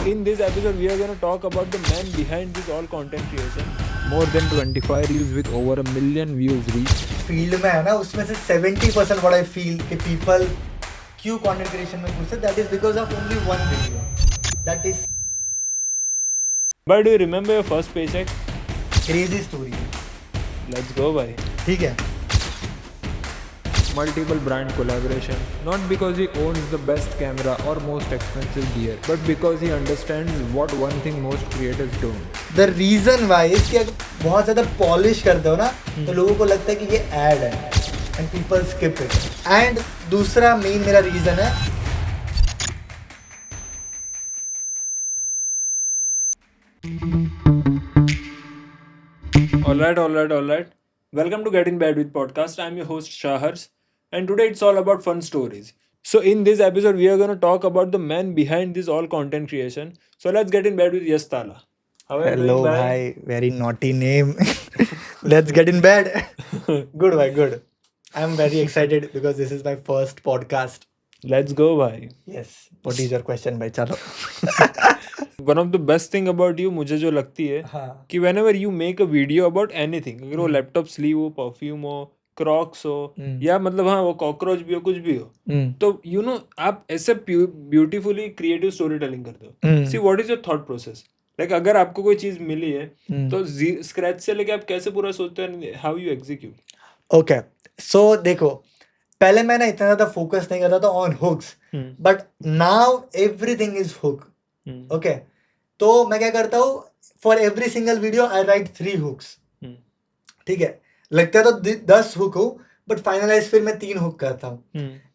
in this episode, we are going to talk about the man behind this all content creation. More than 25 reels with over 1 million views reach. Field में है ना, उसमें से 70% what I feel कि people क्यों content creation में घुसे, that is because of only one video. That is But do you remember your first paycheck? crazy story. Let's go, bhai. ठीक है. Multiple brand collaboration. Not because he owns the best camera or most expensive gear, but because he understands what one thing most creators don't. The reason why is कि अगर बहुत ज़्यादा polish करते हो ना तो लोगों को लगता है कि ये ad है and people skip it. And दूसरा मेन मेरा रीज़न है Alright. Welcome to Get in Bed with Podcast. I'm your host Shahars, and today it's all about fun stories. So in this episode, we are going to talk about the man behind this all content creation. So let's get in bed with Yash Tala. How are you Hello doing, bhai, very naughty name. Let's get in bed. Good bhai, good. I'm very excited because this is my first podcast. Let's go, bhai. Yes. What is your question bhai? चलो. One of the best thing about you, मुझे जो लगती है हाँ. कि whenever you make a video about anything, अगर वो laptop sleeve हो, परफ्यूम हो, क्रॉक्स हो, या मतलब हाँ वो कॉकरोच भी हो, कुछ भी हो, तो यू नो आप ऐसे ब्यूटीफुली क्रिएटिव स्टोरी टेलिंग करते हो. See what is your thought process? Like अगर आपको कोई चीज मिली है तो स्क्रैच से लेके आप कैसे पूरा सोचते हैं, हाउ यू एग्जीक्यूट? ओके, सो देखो, पहले मैं ना इतना ज्यादा फोकस नहीं करता था on hooks, but now everything is hook. Okay, तो मैं क्या करता हूँ, for every single video I write 3 hooks. ठीक है, लगता है तो 10 हुक हो, बट फाइनलाइज फिर मैं 3 हुक करता हूँ.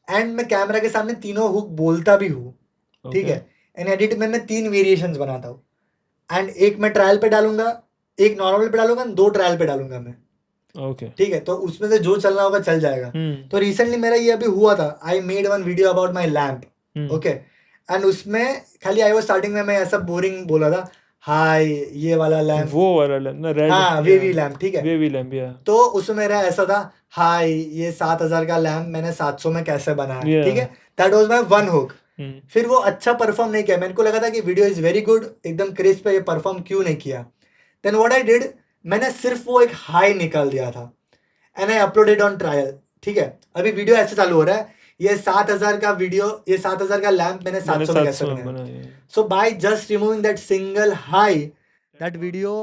एंड मैं कैमरा के सामने तीनों हुक बोलता भी हूँ. ठीक है, एंड एडिट में मैं 3 वेरिएशंस बनाता हूँ. एंड एक मैं ट्रायल पे डालूंगा, एक नॉर्मल पे डालूंगा, 2 ट्रायल पे डालूंगा मैं. ओके, ठीक है, तो उसमें से जो चलना होगा चल जाएगा. तो रिसेंटली मेरा ये अभी हुआ था, I made one video about my lamp. Okay, and उसमें खाली आई वो स्टार्टिंग में मैं ऐसा बोरिंग बोला था, हाय ये वाला लैम्प, वो वाला लैम्प ना, रेड, हाँ वेवी लैम्प. ठीक है, वेवी लैम्प, या तो उसमें मेरा ऐसा था, हाय ये 7,000 का लैम्प मैंने 700 में कैसे बनाया. ठीक है, that was my one hook. फिर वो अच्छा परफॉर्म नहीं किया, मेरे को लगा था कि वीडियो इज वेरी गुड, एकदम क्रिस्प है, ये परफॉर्म क्यों नहीं किया. देन व्हाट आई डिड, मैंने सिर्फ वो एक हाई निकाल दिया था and I uploaded on trial. ठीक है, अभी वीडियो ऐसे चालू हो रहा है, ये 7,000 का वीडियो, ये 7,000 का लैम्प मैंने 700 में कैसे बनाया. So by just removing that single hi, that video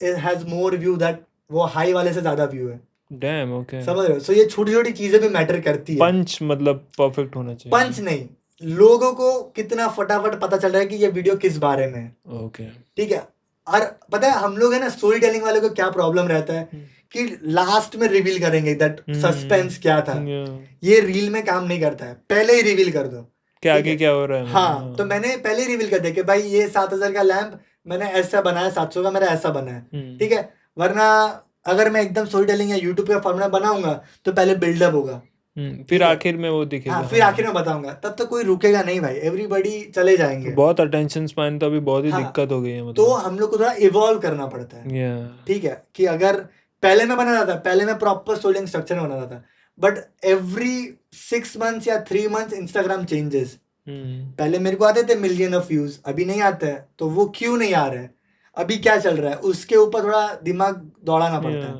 has more view, that वो हाई वाले से ज्यादा व्यू है. डैम, ओके, समझ रहे हो? सो ये छोटी छोटी चीजें भी मैटर करती है. पंच मतलब परफेक्ट होना चाहिए. पंच नहीं, लोगों को कितना फटाफट पता चल रहा है कि ये वीडियो किस बारे में है. ओके, ठीक है, और पता है हम लोग है ना, स्टोरी टेलिंग वाले को क्या प्रॉब्लम रहता है कि लास्ट में रिवील करेंगे दैट सस्पेंस क्या था. ये रील में काम नहीं करता है, पहले ही रिवील कर दो क्या आगे क्या हो रहा है. हाँ, तो मैंने पहले ही रिवील कर दिया कि भाई ये 7,000 का लैम्प मैंने ऐसा बनाया, 700 का मेरा ऐसा बना है. ठीक है, वरना अगर मैं एकदम स्टोरी टेलिंग या यूट्यूब पे फॉर्मूला बनाऊंगा तो पहले बिल्डअप होगा, फिर आखिर में वो दिखेगा. हाँ, फिर आखिर में बताऊंगा, तब तक कोई रुकेगा नहीं भाई, एवरीबॉडी चले जाएंगे. बहुत अटेंशन स्पैन तो अभी बहुत ही दिक्कत हो गई है, मतलब तो हम लोग को थोड़ा इवॉल्व करना पड़ता है. ठीक है, कि अगर पहले मैं बना रहा था, पहले मैं प्रॉपर स्टोरी स्ट्रक्चर में बना रहा था, बट एवरी 6 मंथ्स या 3 मंथ्स इंस्टाग्राम चेंजेस. पहले मेरे को आते थे मिलियन ऑफ व्यूज, अभी नहीं आते हैं. तो वो क्यों नहीं आ रहा है, अभी क्या चल रहा है, उसके ऊपर थोड़ा दिमाग दौड़ाना पड़ता है.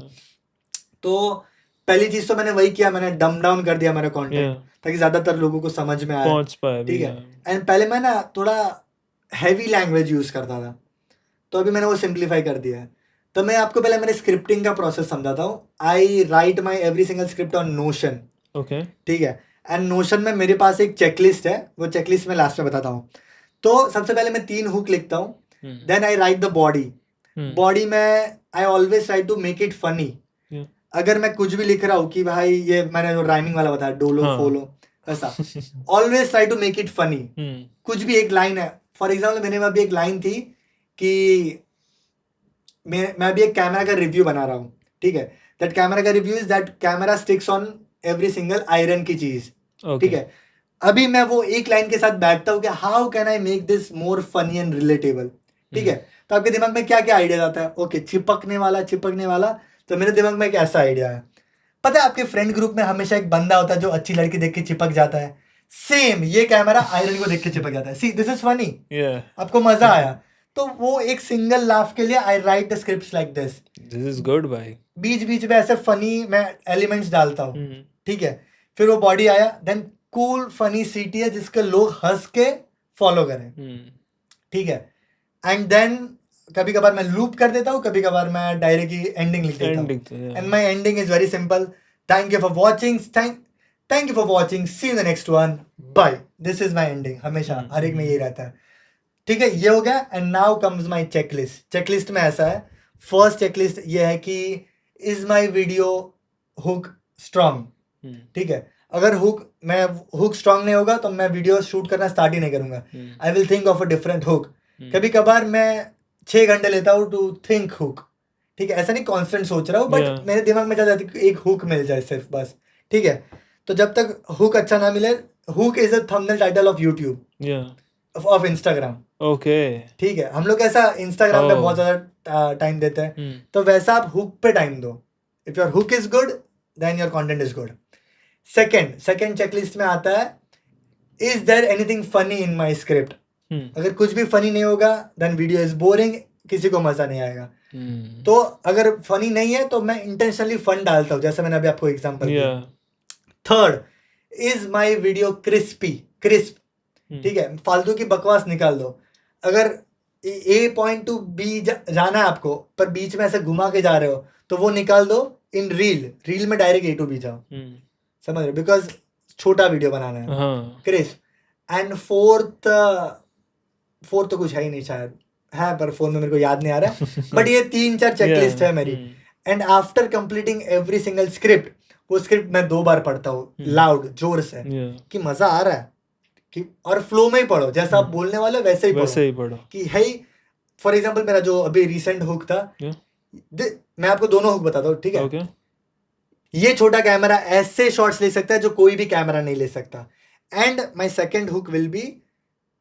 तो पहली चीज तो मैंने वही किया, मैंने डम डाउन कर दिया मेरा कंटेंट ताकि ज्यादातर लोगों को समझ में आए, पहुंच पाए. ठीक है, एंड पहले मैं ना थोड़ा हैवी लैंग्वेज यूज करता था, तो अभी मैंने वो सिंप्लीफाई कर दिया है. तो मैं आपको पहले मेरे स्क्रिप्टिंग का प्रोसेस समझाता हूँ. I write my every single script on Notion. Okay, ठीक है, एंड नोशन में मेरे पास एक चेकलिस्ट है, वो चेकलिस्ट मैं लास्ट में बताता हूँ. तो सबसे पहले मैं 3 हुक लिखता हूँ, then I write the body. Body में I always try to make it funny. अगर मैं कुछ भी लिख रहा हूँ कि भाई ये मैंने जो राइमिंग वाला बताया, डोलो फोलो ऐसा, always try to make it funny. कुछ भी एक लाइन है, फॉर एग्जाम्पल मेरे में अभी एक लाइन थी कि मैं अभी एक कैमरा का रिव्यू बना रहा हूँ. ठीक है, दैट कैमरा का review is that camera sticks on every single iron की चीज. ठीक है, अभी मैं वो एक लाइन के साथ बैठता हूँ कि how can I make this more funny and relatable. ठीक है, तो आपके दिमाग में क्या क्या आइडिया आता है. ओके, चिपकने वाला, तो मेरे दिमाग में एक ऐसा आइडिया है. पता है आपके फ्रेंड ग्रुप में हमेशा एक बंदा होता है जो अच्छी लड़की देख के चिपक जाता है, सेम ये कैमरा आयरन को देख के चिपक जाता है. सी दिस इज फनी. Yeah. आपको मजा आया. तो वो एक सिंगल लाफ के लिए I write the scripts like this. This is good भाई. बीच बीच में ऐसे फनी मैं एलिमेंट्स डालता हूँ. ठीक है. फिर वो बॉडी आया. देन कूल फनी सीटी है जिसके लोग हंस के फॉलो करें. ठीक है. एंड देन कभी कभार मैं लूप कर देता हूँ, कभी कभार मैं डायरेक्ट की एंडिंग लिख देता हूँ. And my ending is very simple. Thank you for watching. Thank you for watching. See you the next one. Bye. This is my ending. हमेशा हर एक में यही रहता है. ठीक है. ये हो गया. And now comes my checklist. Checklist में ऐसा है. फर्स्ट चेकलिस्ट ये है कि is my video hook strong. ठीक है. अगर हुक स्ट्रांग नहीं होगा तो मैं वीडियो शूट करना स्टार्ट ही नहीं करूंगा. I will think of a different hook. कभी कभार मैं 6 घंटे लेता हूँ टू थिंक हुक. ठीक है. ऐसा नहीं कॉन्स्टेंट सोच रहा हूँ, बट मेरे दिमाग में चल जाती है एक हुक मिल जाए सिर्फ बस. ठीक है. तो जब तक हुक अच्छा ना मिले, hook is a thumbnail title of YouTube of Instagram. Okay. ठीक है. हम लोग ऐसा इंस्टाग्राम पे बहुत ज्यादा टाइम देते हैं, तो वैसा आप हुक पे टाइम दो. If your hook is good then your content is good. Second checklist में आता है is there anything funny in my script. अगर कुछ भी फनी नहीं होगा देन वीडियो इज बोरिंग. किसी को मजा नहीं आएगा. तो अगर फनी नहीं है तो मैं इंटेंशनली फन डालता हूँ, जैसे मैंने अभी आपको एग्जांपल दिया. Third, is my video crisp. ठीक है. फालतू की बकवास निकाल दो. अगर ए पॉइंट टू बी जाना है आपको, पर बीच में ऐसे घुमा के जा रहे हो, तो वो निकाल दो इन रील में डायरेक्ट ए टू बी जाओ. समझ रहे हो? बिकॉज छोटा वीडियो बनाना है. क्रिस्प. एंड फोर्थ तो कुछ है ही नहीं शायद, है पर फोन में मेरे को याद नहीं आ रहा है. बट ये 3-4 चेकलिस्ट है मेरी. And after completing every single script, वो स्क्रिप्ट मैं 2 बार पढ़ता हूँ लाउड, जोर से, कि मजा आ रहा है कि, और फ्लो में ही पढ़ो. जैसा आप बोलने वाले वैसे ही पढ़ो. कि है फॉर एग्जांपल मेरा जो अभी रिसेंट हुक था, मैं आपको दोनों हुक बताता हूँ. ठीक है. ये छोटा कैमरा ऐसे शॉट्स ले सकता है जो कोई भी कैमरा नहीं ले सकता. And my second hook will be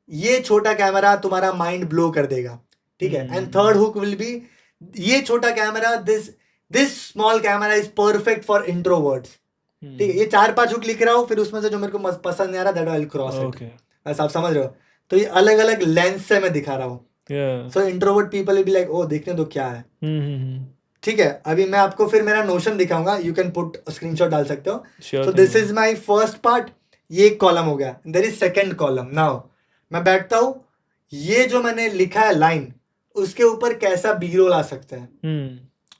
ये छोटा कैमरा तुम्हारा माइंड ब्लो कर देगा. ठीक है. And third hook will be ये छोटा camera, this small camera is perfect for introverts. ठीक है. ये 4-5 हुक लिख रहा हूँ, फिर उसमें से जो मेरे को पसंद नहीं आ रहा that I will cross it. ऐसा आप समझ रहे हो? तो ये अलग अलग लेंस से मैं दिखा रहा हूँ. So introvert people will be like oh देखने दो क्या है. ठीक है. अभी मैं आपको फिर मेरा नोशन दिखाऊंगा. यू कैन पुट स्क्रीनशॉट डाल सकते हो. So this is my first part. ये एक कॉलम हो गया. There is second column. Now मैं बैठता हूँ, ये जो मैंने लिखा है लाइन, उसके ऊपर कैसा बी रोल आ सकता है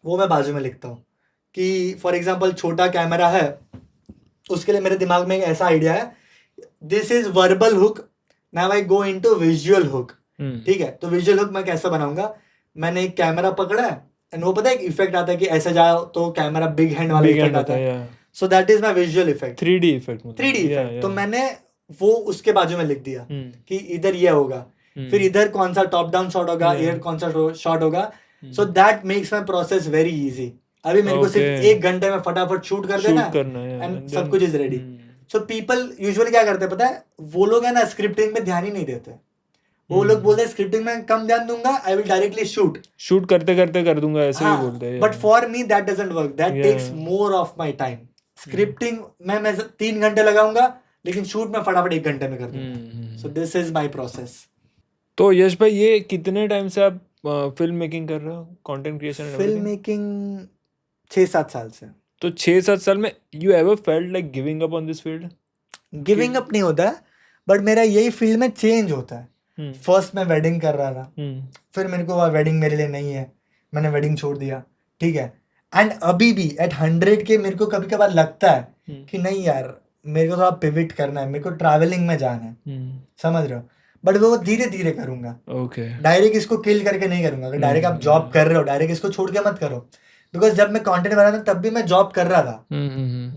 वो मैं बाजू में लिखता हूँ. कि फॉर एग्जांपल छोटा कैमरा है, उसके लिए मेरे दिमाग में एक ऐसा आइडिया है, this is verbal hook, now I go into visual hook. ठीक है. तो विजुअल हुक मैं कैसे बनाऊंगा? मैंने एक कैमरा पकड़ा है एंड वो पता है एक इफेक्ट आता है कि ऐसे जाओ तो कैमरा बिग हैंड वाला इफेक्ट आता है. So that is my visual effect. 3D effect. तो मैंने वो उसके बाजू में लिख दिया कि इधर ये होगा, फिर इधर कौन सा टॉप डाउन शॉट होगा, इधर कौन सा शॉट होगा. So that makes my process very easy. अभी मेरे को सिर्फ 1 घंटे में फटाफट शूट कर देना एंड सब कुछ is ready. So people usually क्या करते हैं पता है? वो लोग है ना स्क्रिप्टिंग में ध्यान ही नहीं देते. वो लोग बोलते हैं स्क्रिप्टिंग में कम ध्यान दूंगा, आई विल डायरेक्टली शूट करते कर दूंगा, ऐसे ही बोलते हैं. But for me that doesn't work. That takes more of my time. Scripting में मैं 3 घंटे लगाऊंगा, लेकिन शूट में फटाफट 1 घंटे में कर दूंगा. सो दिस इज माय प्रोसेस. तो यश भाई, ये कितने टाइम से आप फिल्म मेकिंग कर रहे हो, कंटेंट क्रिएशन? फिल्म मेकिंग 6-7 साल से. तो 6-7 साल में you ever felt like giving up on this field? Giving up नहीं होता है, बट मेरा यही फील्ड में चेंज होता है. फर्स्ट मैं वेडिंग कर रहा था, फिर मेरे को वेडिंग मेरे लिए नहीं है, मैंने वेडिंग छोड़ दिया. ठीक है. एंड अभी भी एट 100 के मेरे को कभी कभार लगता है कि नहीं यार, मेरे को थोड़ा पिविट करना है, मेरे को ट्रैवलिंग में जाना है. समझ रहे हो? बट वो धीरे धीरे करूंगा. डायरेक्ट इसको किल करके नहीं करूंगा. अगर डायरेक्ट आप जॉब कर रहे हो, डायरेक्ट इसको छोड़ के मत करो. बिकॉज जब मैं कंटेंट बना था तब भी मैं जॉब कर रहा था.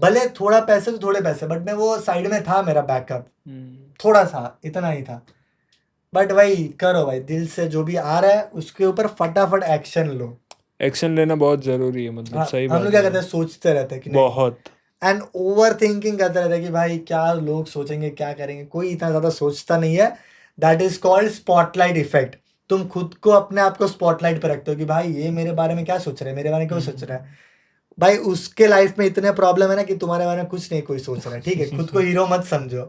भले थोड़ा पैसे तो थोड़े पैसे, बट मैं वो साइड में था, मेरा बैकअप थोड़ा सा, इतना ही था. बट भाई करो भाई, दिल से जो भी आ रहा है उसके ऊपर फटाफट एक्शन लो. एक्शन लेना बहुत जरूरी है. मतलब सही बात. हम लोग क्या करते हैं, सोचते रहते हैं कि बहुत, एंड ओवर थिंकिंग करते रहते हैं कि भाई क्या लोग सोचेंगे, क्या करेंगे. कोई इतना ज्यादा सोचता नहीं है. That is called spotlight effect. तुम खुद को, अपने आप को स्पॉटलाइट पे रखते हो कि भाई ये मेरे बारे में क्या सोच रहे हैं, मेरे बारे में क्यों सोच रहा है. भाई उसके लाइफ में इतने प्रॉब्लम है ना कि तुम्हारे बारे में कुछ नहीं कोई सोच रहा है. ठीक है. खुद को हीरो मत समझो.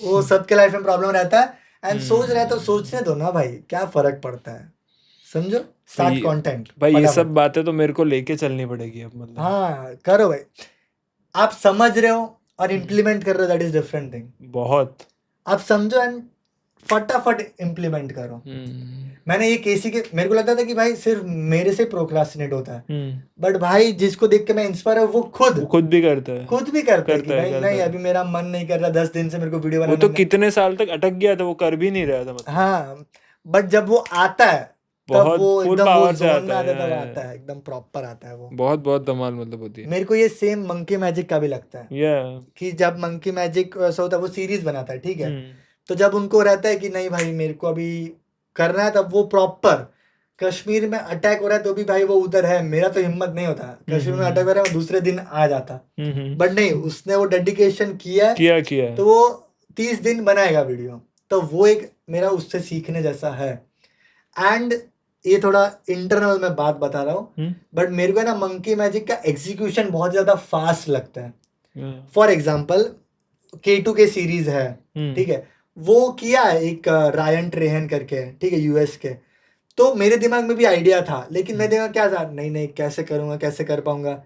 वो सबके लाइफ में प्रॉब्लम रहता है, एंड सोच रहे तो सोचने दो ना भाई, क्या फर्क पड़ता है, समझो। स्टार्ट कंटेंट भाई ये सब बातें तो मेरे को लेके चलनी पड़ेगी अब, मतलब हाँ करो भाई, आप समझ रहे हो और इम्प्लीमेंट कर रहे हो, दैट इज डिफरेंट थिंग। बहुत आप समझो एंड फटाफट इम्प्लीमेंट करो। मैंने ये केसी के, मेरे को लगता था कि भाई सिर्फ मेरे से प्रोक्रास्टिनेट होता है, बट भाई जिसको देख के मैं इंस्पायर हूँ वो खुद भी करता है कि भाई नहीं अभी मेरा मन नहीं कर रहा, 10 दिन से मेरे को वीडियो बनाना। वो तो कितने साल तक अटक गया था, वो कर भी नहीं रहा था मतलब। हाँ बट जब वो आता है तब बहुत वो full एकदम power वो से जोन आता में है, आता है, तब आता है एकदम प्रॉपर आता है वो। बहुत बहुत धमाल मतलब होती है। मेरे को ये सेम मंकी मैजिक का भी लगता है या कि जब मंकी मैजिक ऐसा होता है, वो सीरीज बनाता है, ठीक है, तो जब उनको रहता है कि नहीं भाई मेरे को अभी करना है, तब वो प्रॉपर कश्मीर में अटैक हो रहा है तो भी भाई वो उधर है। मेरा तो हिम्मत नहीं होता, कश्मीर में अटैक हो रहा है मैं दूसरे दिन आ जाता, बट नहीं, उसने वो डेडिकेशन किया है, तो वो 30 दिन बनाएगा वीडियो। तो वो एक मेरा उससे सीखने जैसा है। एंड ये थोड़ा इंटरनल में बात बता रहा हूँ, बट मेरे को ना मंकी मैजिक का एग्जीक्यूशन बहुत ज्यादा फास्ट लगता है। फॉर एग्जाम्पल K2 के सीरीज है, ठीक है, वो किया है एक रायन ट्रेहन करके, ठीक है, यूएस के। तो मेरे दिमाग में भी आइडिया था, लेकिन मेरे दिमाग क्या था, नहीं कैसे करूंगा, कैसे कर पाऊंगा।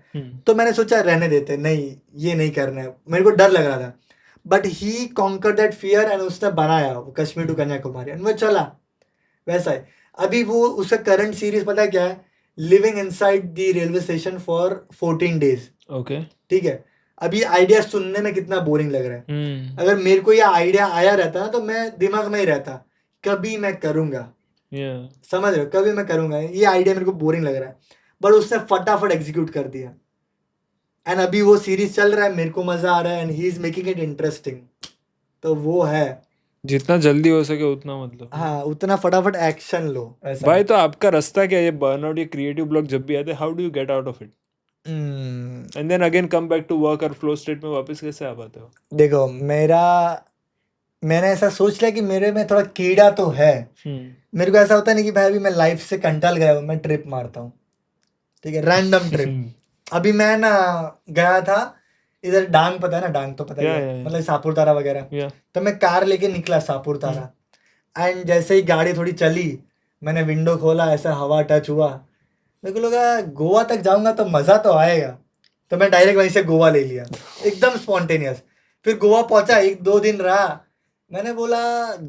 तो मैंने सोचा रहने देते, नहीं ये नहीं करना है, मेरे को डर लग रहा था। But he conquer that fear and उसने बनाया कश्मीर टू कन्याकुमारी, एंड वो चला वैसा है। अभी वो उसका करंट सीरीज पता है क्या है, living inside the railway station for 14 days. Okay, ठीक है, अभी आइडिया सुनने में कितना बोरिंग लग रहा है। अगर मेरे को ये आइडिया आया रहता ना तो मैं दिमाग में ही रहता, कभी मैं करूंगा, समझ रहे हो, कभी मैं करूंगा, ये आइडिया मेरे को बोरिंग लग रहा है, बट उसने फटाफट एग्जीक्यूट कर दिया। एंड अभी वो सीरीज चल रहा है, मेरे को मजा आ रहा है, and he is making it interesting. तो वो है, जितना जल्दी हो सके उतना, मतलब हाँ उतना फटाफट एक्शन लो ऐसा। भाई तो आपका रास्ता क्या है, ये बर्नआउट, ये क्रिएटिव ब्लॉक जब भी आते हैं, how do you get out of it and then again come back to work और फ्लो स्टेट में वापस कैसे आ पाते हो? देखो मैंने ऐसा सोच लिया कि मेरे में थोड़ा कीड़ा तो है। मेरे को ऐसा होता नहीं कि भाई अभी मैं लाइफ से कंटाल गया हूँ, मैं ट्रिप मारता हूँ, ठीक है, रैंडम ट्रिप। अभी मैं ना गया था इधर डांग, पता है ना डांग, तो पता ही है, मतलब सापुतारा वगैरह। तो मैं कार लेके निकला सापुतारा, एंड जैसे ही गाड़ी थोड़ी चली, मैंने विंडो खोला, ऐसा हवा टच हुआ, मेरे को लगा गोवा तक जाऊंगा तो मजा तो आएगा, तो मैं डायरेक्ट वहीं से गोवा ले लिया, एकदम स्पॉन्टेनियस। फिर गोवा पहुंचा, 1-2 दिन रहा, मैंने बोला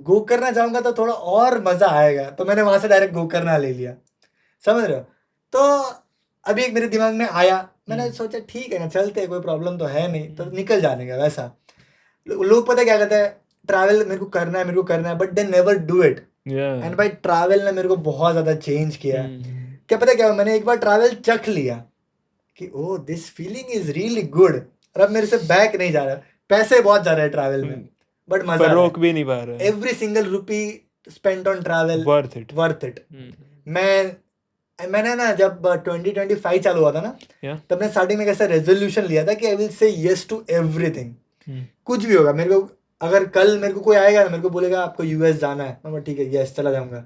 गोकर्णा जाऊंगा तो थोड़ा और मजा आएगा, तो मैंने वहां से डायरेक्ट गोकर्णा ले लिया, समझ रहे हो। तो अभी एक मेरे दिमाग में आया, मैंने सोचा ठीक है ना, चलते, कोई प्रॉब्लम तो है नहीं, तो निकल जाने का वैसा। लोग पता क्या कहते हैं, ट्रैवल मेरे को करना है, but they never do it. And भाई ट्रैवल ने मेरे को बहुत ज्यादा चेंज किया है। क्या पता क्या, मैंने एक बार ट्रैवल चख लिया कि oh this feeling is really good, और अब मेरे से बैक नहीं जा रहा, पैसे बहुत जा रहे हैं ट्रैवल में, बट मजा रोक भी नहीं पा रहा है। Every single rupee spent on travel worth it. मैंने ना जब 2025 चालू हुआ था ना, तब मैंने स्टार्टिंग में कैसा रेजोल्यूशन लिया था कि I will say yes to everything. कुछ भी होगा, मेरे को अगर कल मेरे को कोई आएगा ना, मेरे को बोलेगा आपको यूएस जाना है, मैं ठीक है यस चला जाऊंगा,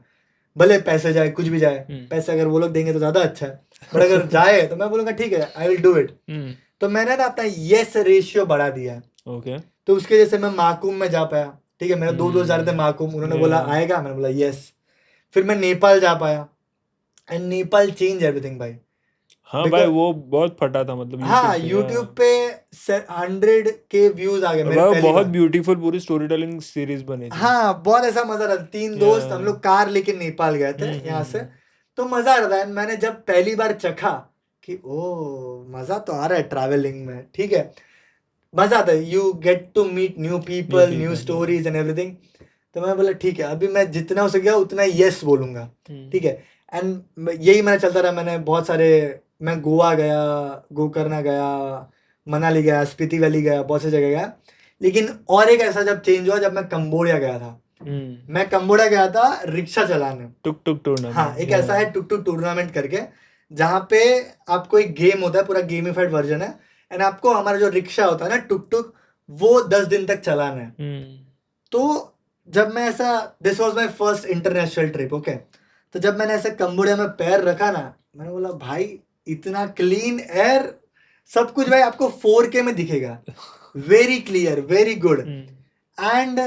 भले पैसे जाए कुछ भी जाए, पैसे अगर वो लोग देंगे तो ज्यादा अच्छा है, बट अगर जाए तो मैं बोलूंगा ठीक है आई विल डू इट। तो मैंने ना अपना यस रेशियो बढ़ा दिया। ओके, तो उसके जैसे मैं माकुम में जा पाया, ठीक है, मेरा 2 दोस्त जा रहे थे माकुम, उन्होंने बोला आएगा, मैंने बोला यस। फिर मैं नेपाल जा पाया, एंड नेपाल चेंज एवरीथिंग भाई। हाँ भाई वो बहुत फटा था, मतलब हाँ यूट्यूब पे 100K व्यूज आ गए मेरे पहली बहुत बार। ब्यूटीफुल पूरी स्टोरी टेलिंग सीरीज बनी थी। हाँ बहुत ऐसा मजा रहा, 3 दोस्त हम लोग कार लेके नेपाल गए थे यहाँ से, तो मजा आ रहा था। मैंने जब पहली बार चखा कि ओ मजा तो आ रहा है ट्रैवलिंग में, ठीक है, मजा आता है, you get to meet new people, new stories and everything. तो मैं बोला ठीक है, अभी मैं जितना हो सकेगा उतना यस बोलूंगा, ठीक है। एंड यही मैंने चलता रहा, मैंने बहुत सारे, मैं गोवा गया, गोकर्णा गया, मनाली गया, स्पीति वैली गया, बहुत सी जगह गया। लेकिन और एक ऐसा जब चेंज हुआ जब मैं कंबोडिया गया था। मैं कंबोडिया गया था रिक्शा चलाने, टुक टुक टूर्नामेंट। हाँ एक ऐसा है टुक टुक टूर्नामेंट करके, जहाँ पे आपको एक गेम होता है, पूरा गेमिफाइड वर्जन है, एंड आपको हमारा जो रिक्शा होता है ना टुक टुक, वो 10 दिन तक चलाना है। तो जब मैं ऐसा, this was my first international trip, okay, तो जब मैंने ऐसे कंबोडिया में पैर रखा ना, मैंने बोला भाई इतना क्लीन एयर, सब कुछ भाई आपको 4K में दिखेगा, very clear, very good. And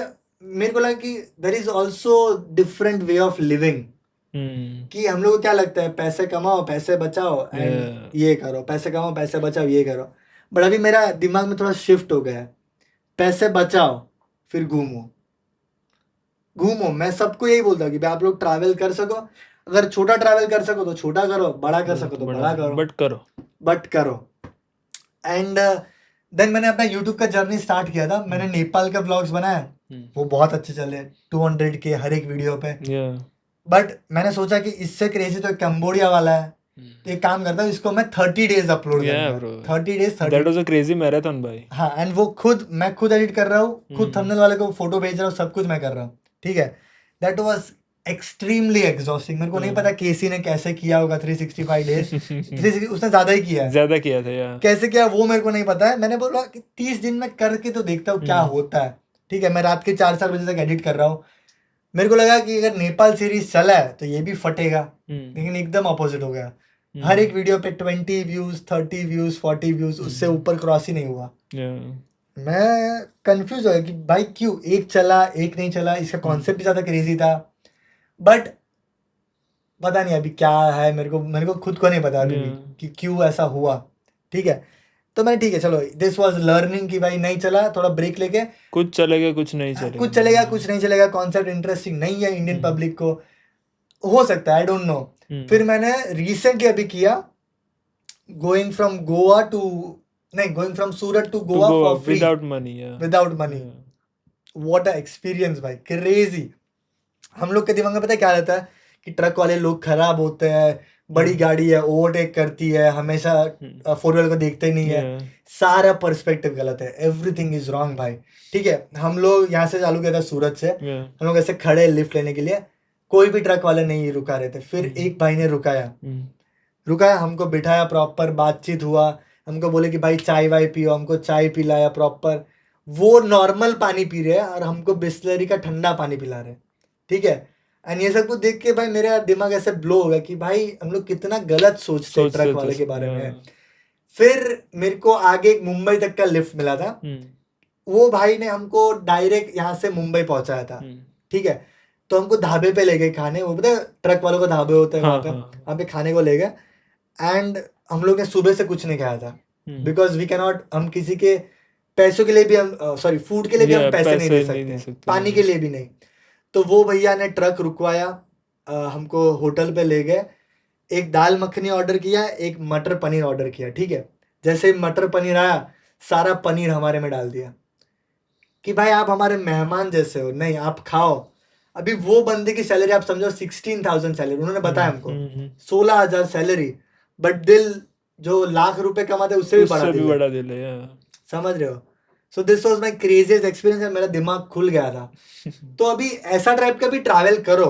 मेरे को लगा कि there is also different way of living, कि हम लोग को क्या लगता है पैसे कमाओ पैसे बचाओ एंड ये करो, पैसे कमाओ पैसे बचाओ ये करो, बट अभी मेरा दिमाग में थोड़ा शिफ्ट हो गया है, पैसे बचाओ फिर घूमो घूमो। मैं सबको यही बोलता हूँ कि भाई आप लोग ट्रैवल कर सको, अगर छोटा ट्रैवल कर सको तो छोटा करो, बड़ा कर सको तो बड़ा करो, बट करो। एंड देन मैंने अपना यूट्यूब का जर्नी स्टार्ट किया था, मैंने नेपाल का व्लॉग्स बनाया, वो बहुत अच्छे चले 200K हर एक वीडियो पे। बट मैंने सोचा कि इससे क्रेजी तो कंबोडिया वाला है, तो एक काम करता हूँ इसको मैं 30 डेज अपलोड करूंगा। 30 days that was a crazy marathon भाई। हाँ, एंड वो मैं खुद एडिट कर रहा हूँ, खुद थंबनेल वाले को फोटो भेज रहा हूँ, सब कुछ मैं कर रहा हूँ, ठीक है। That was extremely exhausting. मेरे को नहीं पता केसी ने कैसे किया होगा 365 डेज, उसने ज्यादा ही किया था यार। कैसे किया वो मेरे को नहीं पता है। मैंने बोला कि 30 दिन में करके तो देखता हूँ क्या होता है, ठीक है। मैं रात के 4-4 बजे तक एडिट कर रहा हूँ। मेरे को लगा कि अगर नेपाल सीरीज चला है तो ये भी फटेगा, लेकिन एकदम अपोजिट हो गया। हर एक वीडियो पे 20 व्यूज 30 व्यूज 40 व्यूज, उससे ऊपर क्रॉस ही नहीं हुआ। मैं कंफ्यूज हो गया कि भाई क्यों एक चला एक नहीं चला, इसका कॉन्सेप्ट भी ज्यादा क्रेजी था, बट पता नहीं अभी क्या है, मेरे को खुद को नहीं पता अभी भी कि क्यों ऐसा हुआ, ठीक है। तो मैं ठीक है चलो, दिस वाज लर्निंग कि भाई नहीं चला, थोड़ा ब्रेक लेके, कुछ चलेगा कुछ नहीं चलेगा, कुछ चलेगा कुछ नहीं चलेगा, कॉन्सेप्ट इंटरेस्टिंग नहीं है इंडियन पब्लिक को, हो सकता है, आई डोंट नो। फिर मैंने रिसेंटली अभी किया, going from Surat to Goa for free without money. What a experience भाई, क्रेजी। हम लोग के दिमाग में पता है क्या रहता है कि ट्रक वाले लोग खराब होते हैं, बड़ी गाड़ी है ओवरटेक करती है, हमेशा फोर व्हीलर को देखते ही नहीं है, सारा पर्सपेक्टिव गलत है, एवरीथिंग इज रॉन्ग भाई, ठीक है। हम लोग यहाँ से चालू किया था सूरत से, हम लोग ऐसे खड़े लिफ्ट लेने के लिए, कोई भी ट्रक वाले नहीं रुका रहे थे। फिर एक भाई ने रुकाया, हमको बिठाया, प्रॉपर बातचीत हुआ, हमको बोले कि भाई चाय वाय पियो, हमको चाय पिलाया प्रॉपर। वो नॉर्मल पानी पी रहे हैं और हमको बिस्लरी का ठंडा पानी पिला रहे हैं, ठीक है। एंड ये सब कुछ देख के भाई मेरा दिमाग ऐसे ब्लो हो गया कि भाई हम लोग कितना गलत सोचते हैं ट्रक वाले के बारे में। फिर मेरे को आगे एक मुंबई तक का लिफ्ट मिला था, वो भाई ने हमको डायरेक्ट यहाँ से मुंबई पहुंचाया था, ठीक है। तो हमको ढाबे पे ले गए खाने, वो पता है ट्रक वालों को ढाबे होते हैं वहाँ पे खाने को ले गए। एंड हम लोग ने सुबह से कुछ नहीं खाया था, बिकॉज वी कैन नॉट, हम किसी के पैसों के लिए भी हम सॉरी फूड के लिए भी हम पैसे नहीं दे सकते, पानी के लिए भी नहीं। तो वो भैया ने ट्रक रुकवाया, हमको होटल पे ले गए, एक दाल मखनी ऑर्डर किया, एक मटर पनीर ऑर्डर किया, ठीक है। जैसे मटर पनीर आया, सारा पनीर हमारे में डाल दिया कि भाई आप हमारे मेहमान जैसे हो, नहीं आप खाओ। अभी वो बंदे की सैलरी आप समझो 16,000 सैलरी, उन्होंने बताया हमको 16,000 सैलरी, बट दिल जो लाख रुपए कमाते उससे भी बड़ा दिल है, समझ रहे हो। So this was my craziest experience, and मेरा दिमाग खुल गया था। तो अभी ऐसा टाइप का भी ट्रैवल करो,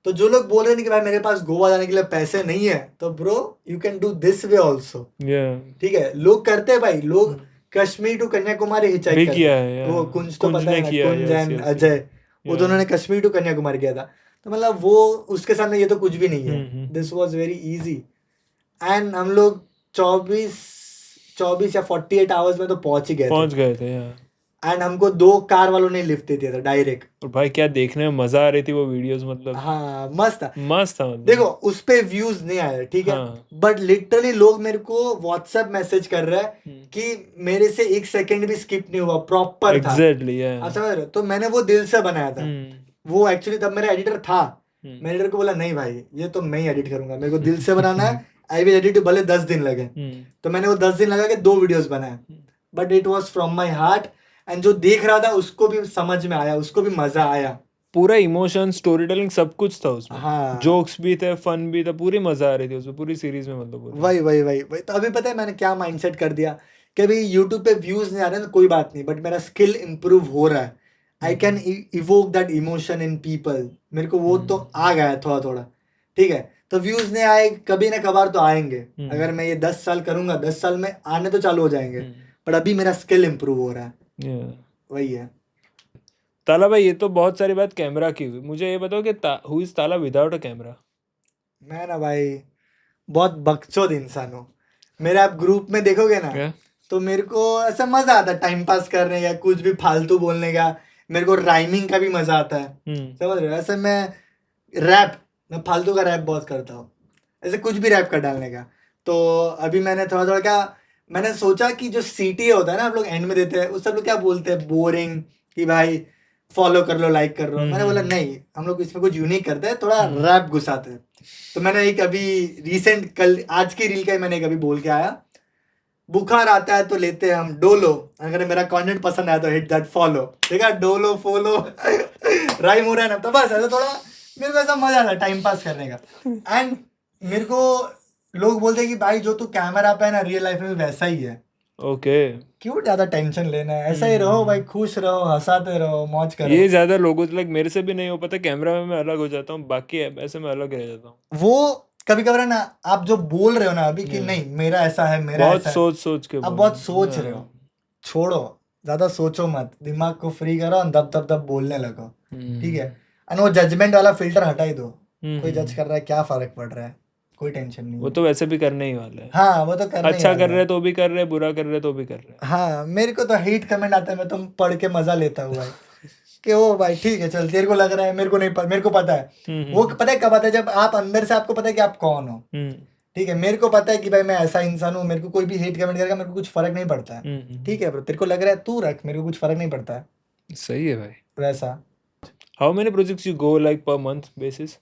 तो जो लोग बोल रहे हैं कि भाई मेरे पास गोवा जाने के लिए पैसे नहीं है, तो bro you can do this way also, ठीक है। लोग करते हैं भाई, लोग कश्मीर टू कन्याकुमारी हिचहाइक करते हैं, वो कुंज तो पता है ना, कुंज एंड अजय, वो दोनों ने कश्मीर टू कन्याकुमारी किया था। तो मतलब वो उसके सामने ये तो कुछ भी नहीं है, this was very easy. And हम लोग 24 या 48 आवर्स में तो पहुंच गए थे। एंड हमको 2 कार वालों ने लिफ्ट दे दिया था डायरेक्ट। और भाई क्या देखने में मजा आ रही थी वो वीडियोस, मतलब हाँ मस्त था मतलब। देखो उस पे व्यूज नहीं आए, ठीक है, बट लिटरली लोग मेरे को व्हाट्सएप मैसेज कर रहे हैं कि मेरे से 1 सेकंड भी स्किप नहीं हुआ, प्रॉपर था। आप समझ रहे हो, तो मैंने वो दिल से बनाया था। वो एक्चुअली तब मेरा एडिटर था, मैं एडिटर को बोला नहीं भाई ये तो मैं ही एडिट करूंगा, मेरे को दिल से बनाना है, आई विल एडिट, भले 10 दिन लगे। तो मैंने वो 10 दिन लगा के 2 वीडियोस बनाए, but it was from my heart, and जो देख रहा था उसको भी समझ में आया, उसको भी मजा आया। पूरा इमोशन, स्टोरी टेलिंग सब कुछ था उसमें। हाँ, जोक्स भी थे, फन भी था, पूरी मजा आ रही थी उसमें, पूरी सीरीज में, मतलब वही। तो अभी पता है मैंने क्या माइंडसेट कर दिया कि अभी यूट्यूब पे व्यूज नहीं आ रहे तो कोई बात नहीं, बट मेरा स्किल इंप्रूव हो रहा है, I can evoke that emotion in people, मेरे को वो तो आ गया है थोड़ा, ठीक है। तो व्यूज नहीं आए, कभी ना कभार तो आएंगे, अगर मैं ये 10 साल करूंगा, 10 साल में आने तो चालू हो जाएंगे, बट अभी मेरा स्किल इंप्रूव हो रहा है, वही है। ताला भाई ये तो बहुत सारी बात कैमरा की हुई, मुझे ये बताओ कि हु इज ताला विदाउट अ कैमरा? मैं ना भाई बहुत बकचोद इंसान हूँ। मेरे आप ग्रुप में देखोगे ना तो मेरे को ऐसा मजा आता है टाइम पास करने का, कुछ भी फालतू बोलने का। मेरे को राइमिंग का भी मजा आता है, समझ रहे हो? ऐसे मैं फालतू का रैप बहुत करता हूँ, ऐसे कुछ भी रैप कर डालने का। तो अभी मैंने थोड़ा थोड़ा मैंने सोचा कि जो CTA होता है ना, आप लोग एंड में देते हैं, उस सब लोग क्या बोलते हैं, बोरिंग, कि भाई फॉलो कर लो, लाइक कर लो। मैंने बोला नहीं, हम लोग इसमें कुछ यूनिक करते हैं, थोड़ा रैप घुसाते हैं। तो मैंने एक अभी रिसेंट आज की रील का ही मैंने एक अभी बोल के आया, बुखार आता है तो लेते हैं हम डोलो, अगर मेरा कंटेंट पसंद आया तो हिट दैट फॉलो। ठीक है, डोलो फॉलो राइम हो रहा है ना, तो बस ऐसा थोड़ा मेरे को ऐसा मजा आता है टाइम पास करने का। एंड मेरे को लोग बोलते हैं कि भाई जो तू कैमरा पे है ना, रियल लाइफ में भी वैसा ही है। ओके, क्यों ज्यादा टेंशन लेना है, ऐसा ही रहो भाई, खुश रहो, हंसाते रहो, मौज करो। ये ज्यादा लोगों लाइक मेरे से भी नहीं हो पाता, कैमरा में मैं अलग हो जाता हूँ, बाकी ऐसे में अलग रह जाता हूँ। वो कभी कभार ना, आप जो बोल रहे हो ना अभी कि नहीं मेरा ऐसा है, मेरा बहुत ऐसा है, सोच के आप बहुत सोच रहे हो। छोड़ो, ज्यादा सोचो मत, दिमाग को फ्री करो, दब दब दब बोलने लगो। ठीक है, एंड वो जजमेंट वाला फिल्टर हटा ही दो। कोई जज कर रहा है, क्या फर्क पड़ रहा है, कोई टेंशन नहीं वो है। तो वैसे भी करने ही वाला है। हाँ, वो तो करने ही अच्छा वाला कर रहे है। तो भी कर रहे, बुरा कर रहे तो भी कर रहे। हाँ, मेरे को तो हेट कमेंट आता है, मैं तो पढ़ के मजा लेता हूँ भाई कि ओ भाई ठीक है, चल तेरे को लग रहा है, मेरे को नहीं पता, मेरे को पता है। वो पता है कब आता है, जब आप अंदर से आपको पता है कि आप कौन हो। ठीक है, मेरे को पता है कि भाई मैं ऐसा इंसान हूँ, मेरे को कोई भी हेट कमेंट करेगा, मेरे को कुछ फर्क नहीं पड़ता है। ठीक है ब्रो, तेरे को लग रहा है तू रख, मेरे को कुछ फर्क नहीं पड़ता है। सही है भाई। वैसा how many projects you go like per month basis?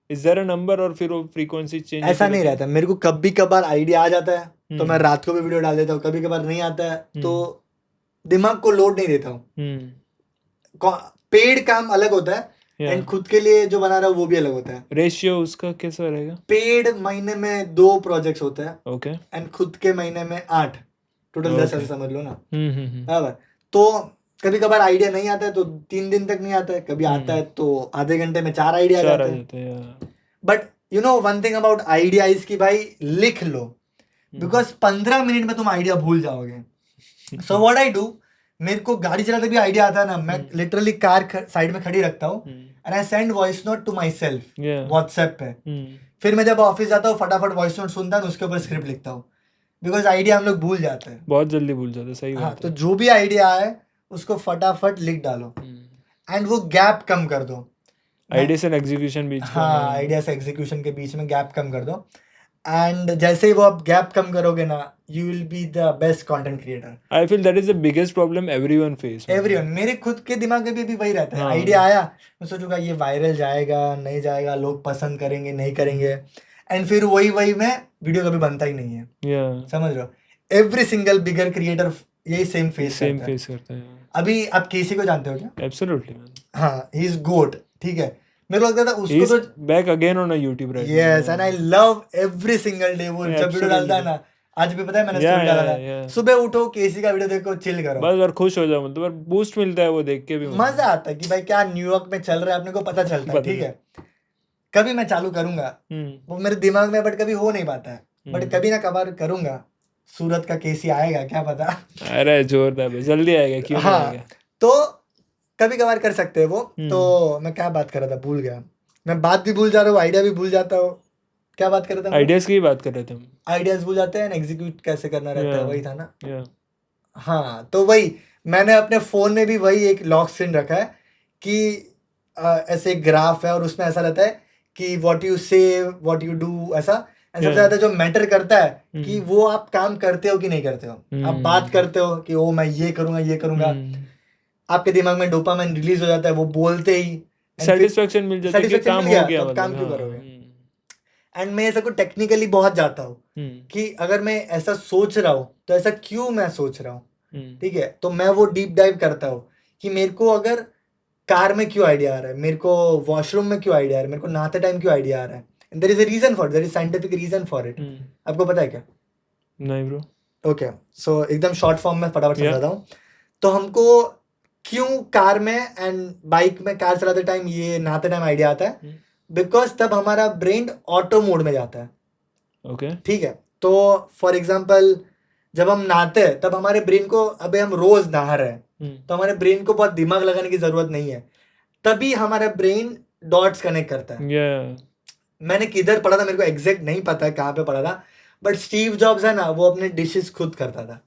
Is there a number और फिर वो फ्रीक्वेंसी चेंज? ऐसा नहीं रहता, मेरे को कभी कभार आइडिया आ जाता है तो मैं रात को भी वीडियो डाल देता हूँ, कभी कभार नहीं आता है तो दिमाग को लोड नहीं देता हूँ। पेड काम अलग होता है एंड खुद के लिए जो बना रहा हूँ वो भी अलग होता है। रेशियो उसका कैसा रहेगा? पेड महीने में 2 प्रोजेक्ट्स होते हैं, ओके, एंड खुद के महीने में 8, टोटल 10 ऐसे समझ लो ना। बराबर। तो कभी कभार आइडिया नहीं आता है तो 3 दिन तक नहीं आता है, कभी आता है तो आधे घंटे में 4 आइडिया आ जाते हैं। But you know one thing about idea is कि भाई लिख लो, बिकॉज 15 मिनट में तुम आइडिया भूल जाओगे। सो व्हाट आई डू, मेरे को गाड़ी चलाते भी आइडिया आता है ना, मैं लिटरली कार साइड में खड़ी रखता हूँ and I send voice note to myself WhatsApp पे। फिर मैं जब ऑफिस जाता हूँ फटाफट वॉइस नोट सुनता हूँ, उसके ऊपर स्क्रिप्ट लिखता हूँ, बिकॉज आइडिया हम लोग भूल जाते हैं, बहुत जल्दी भूल जाते हैं। सही बात है। तो जो भी आइडिया है उसको फटाफट लिख डालो एंड वो गैप कम कर दो, आइडिया से एग्जीक्यूशन बीच में। हाँ, आइडिया से एग्जीक्यूशन के बीच में गैप कम कर दो, एंड जैसे ही वो आप गैप कम करोगे ना, you will be the best content creator. I feel that is the biggest problem everyone face. Everyone, मेरे खुद के दिमाग में भी वही रहता है। आइडिया आया, मैं सोचूंगा ये वायरल जाएगा नहीं जाएगा, लोग पसंद करेंगे नहीं करेंगे, एंड फिर वही मैं वीडियो कभी बनता ही नहीं है। समझ रहे हो, एवरी सिंगल बिगर क्रिएटर यही सेम फेस करता है। अभी आप केसी को जानते हो क्या? एब्सोल्युटली। हाँ, ही इज गोट। ठीक है, मेरे को लगता था उसको तो back again on YouTube right. Yes, and I love every single day. वो जब वीडियो डालता है ना, आज भी पता है मैंने स्टोरी डाला था, सुबह उठो केसी का वीडियो देखो, चिल करो बस, और खुश हो जाओ, मतलब बूस्ट मिलता है वो देख के भी, मजा आता है कि भाई क्या न्यूयॉर्क में चल रहा है, अपने को पता चलता है। ठीक है, कभी मैं चालू करूंगा, वो मेरे दिमाग में बट कभी हो नहीं पाता है, बट कभी ना कभार करूंगा। सूरत का केसी आएगा क्या पता। अरे जोरदार, जल्दी आएगा, क्यों नहीं आएगा। तो कभी कभार कर सकते हैं वो। तो मैं क्या बात कर रहा था, भूल गया मैं, बात भी भूल जा रहा हूँ, आइडिया भी भूल जाता हूँ। क्या बात कर रहे थे? आइडियाज की बात कर रहे थे हम। आइडियाज भूल जाते हैं, एग्जीक्यूट कैसे करना रहता है, वही था ना। हाँ, तो वही मैंने अपने फोन में भी वही एक लॉक स्क्रीन रखा है कि ऐसे ग्राफ है और उसमें ऐसा रहता है कि व्हाट यू से व्हाट यू डू, ऐसा सबसे ज्यादा जो मैटर करता है कि वो आप काम करते हो कि नहीं करते हो। आप बात करते हो कि ओ मैं ये करूंगा, आपके दिमाग में डोपामाइन रिलीज हो जाता है, वो बोलते ही सेटिस्फेक्शन मिल जाता है कि काम हो गया, तो काम क्यों करोगे। एंड मैं ऐसा कुछ टेक्निकली बहुत जाता हूँ कि अगर मैं ऐसा सोच रहा हूँ तो ऐसा क्यों मैं सोच रहा हूँ। ठीक है, तो मैं वो डीप डाइव करता हूँ कि मेरे को अगर कार में क्यों आइडिया आ रहा है, मेरे को वॉशरूम में क्यों आइडिया आ रहा है, मेरे को नहाते टाइम क्यों आइडिया आ रहा है। There is a reason for, there is scientific reason for it. आपको पता है क्या? नहीं ब्रो। ओके, सो एकदम शॉर्ट फॉर्म में फटाफट समझाता हूँ। तो हमको क्यों कार में एंड बाइक में, कार चलाते टाइम, ये नहाते टाइम आइडिया आता है, बिकॉज तब हमारा ब्रेन ऑटो मोड में जाता है। ओके, ठीक है, तो फॉर एग्जाम्पल जब हम नहाते हैं तब हमारे ब्रेन को, अभी हम रोज नहा रहे हैं तो हमारे ब्रेन को बहुत दिमाग लगाने की जरूरत नहीं है, तभी हमारा ब्रेन डॉट्स कनेक्ट करता है। मैंने किधर पढ़ा था, मेरे को एग्जैक्ट नहीं पता है कहाँ पे पढ़ा था, बट स्टीव जॉब्स है ना, वो अपने डिशेस खुद करता था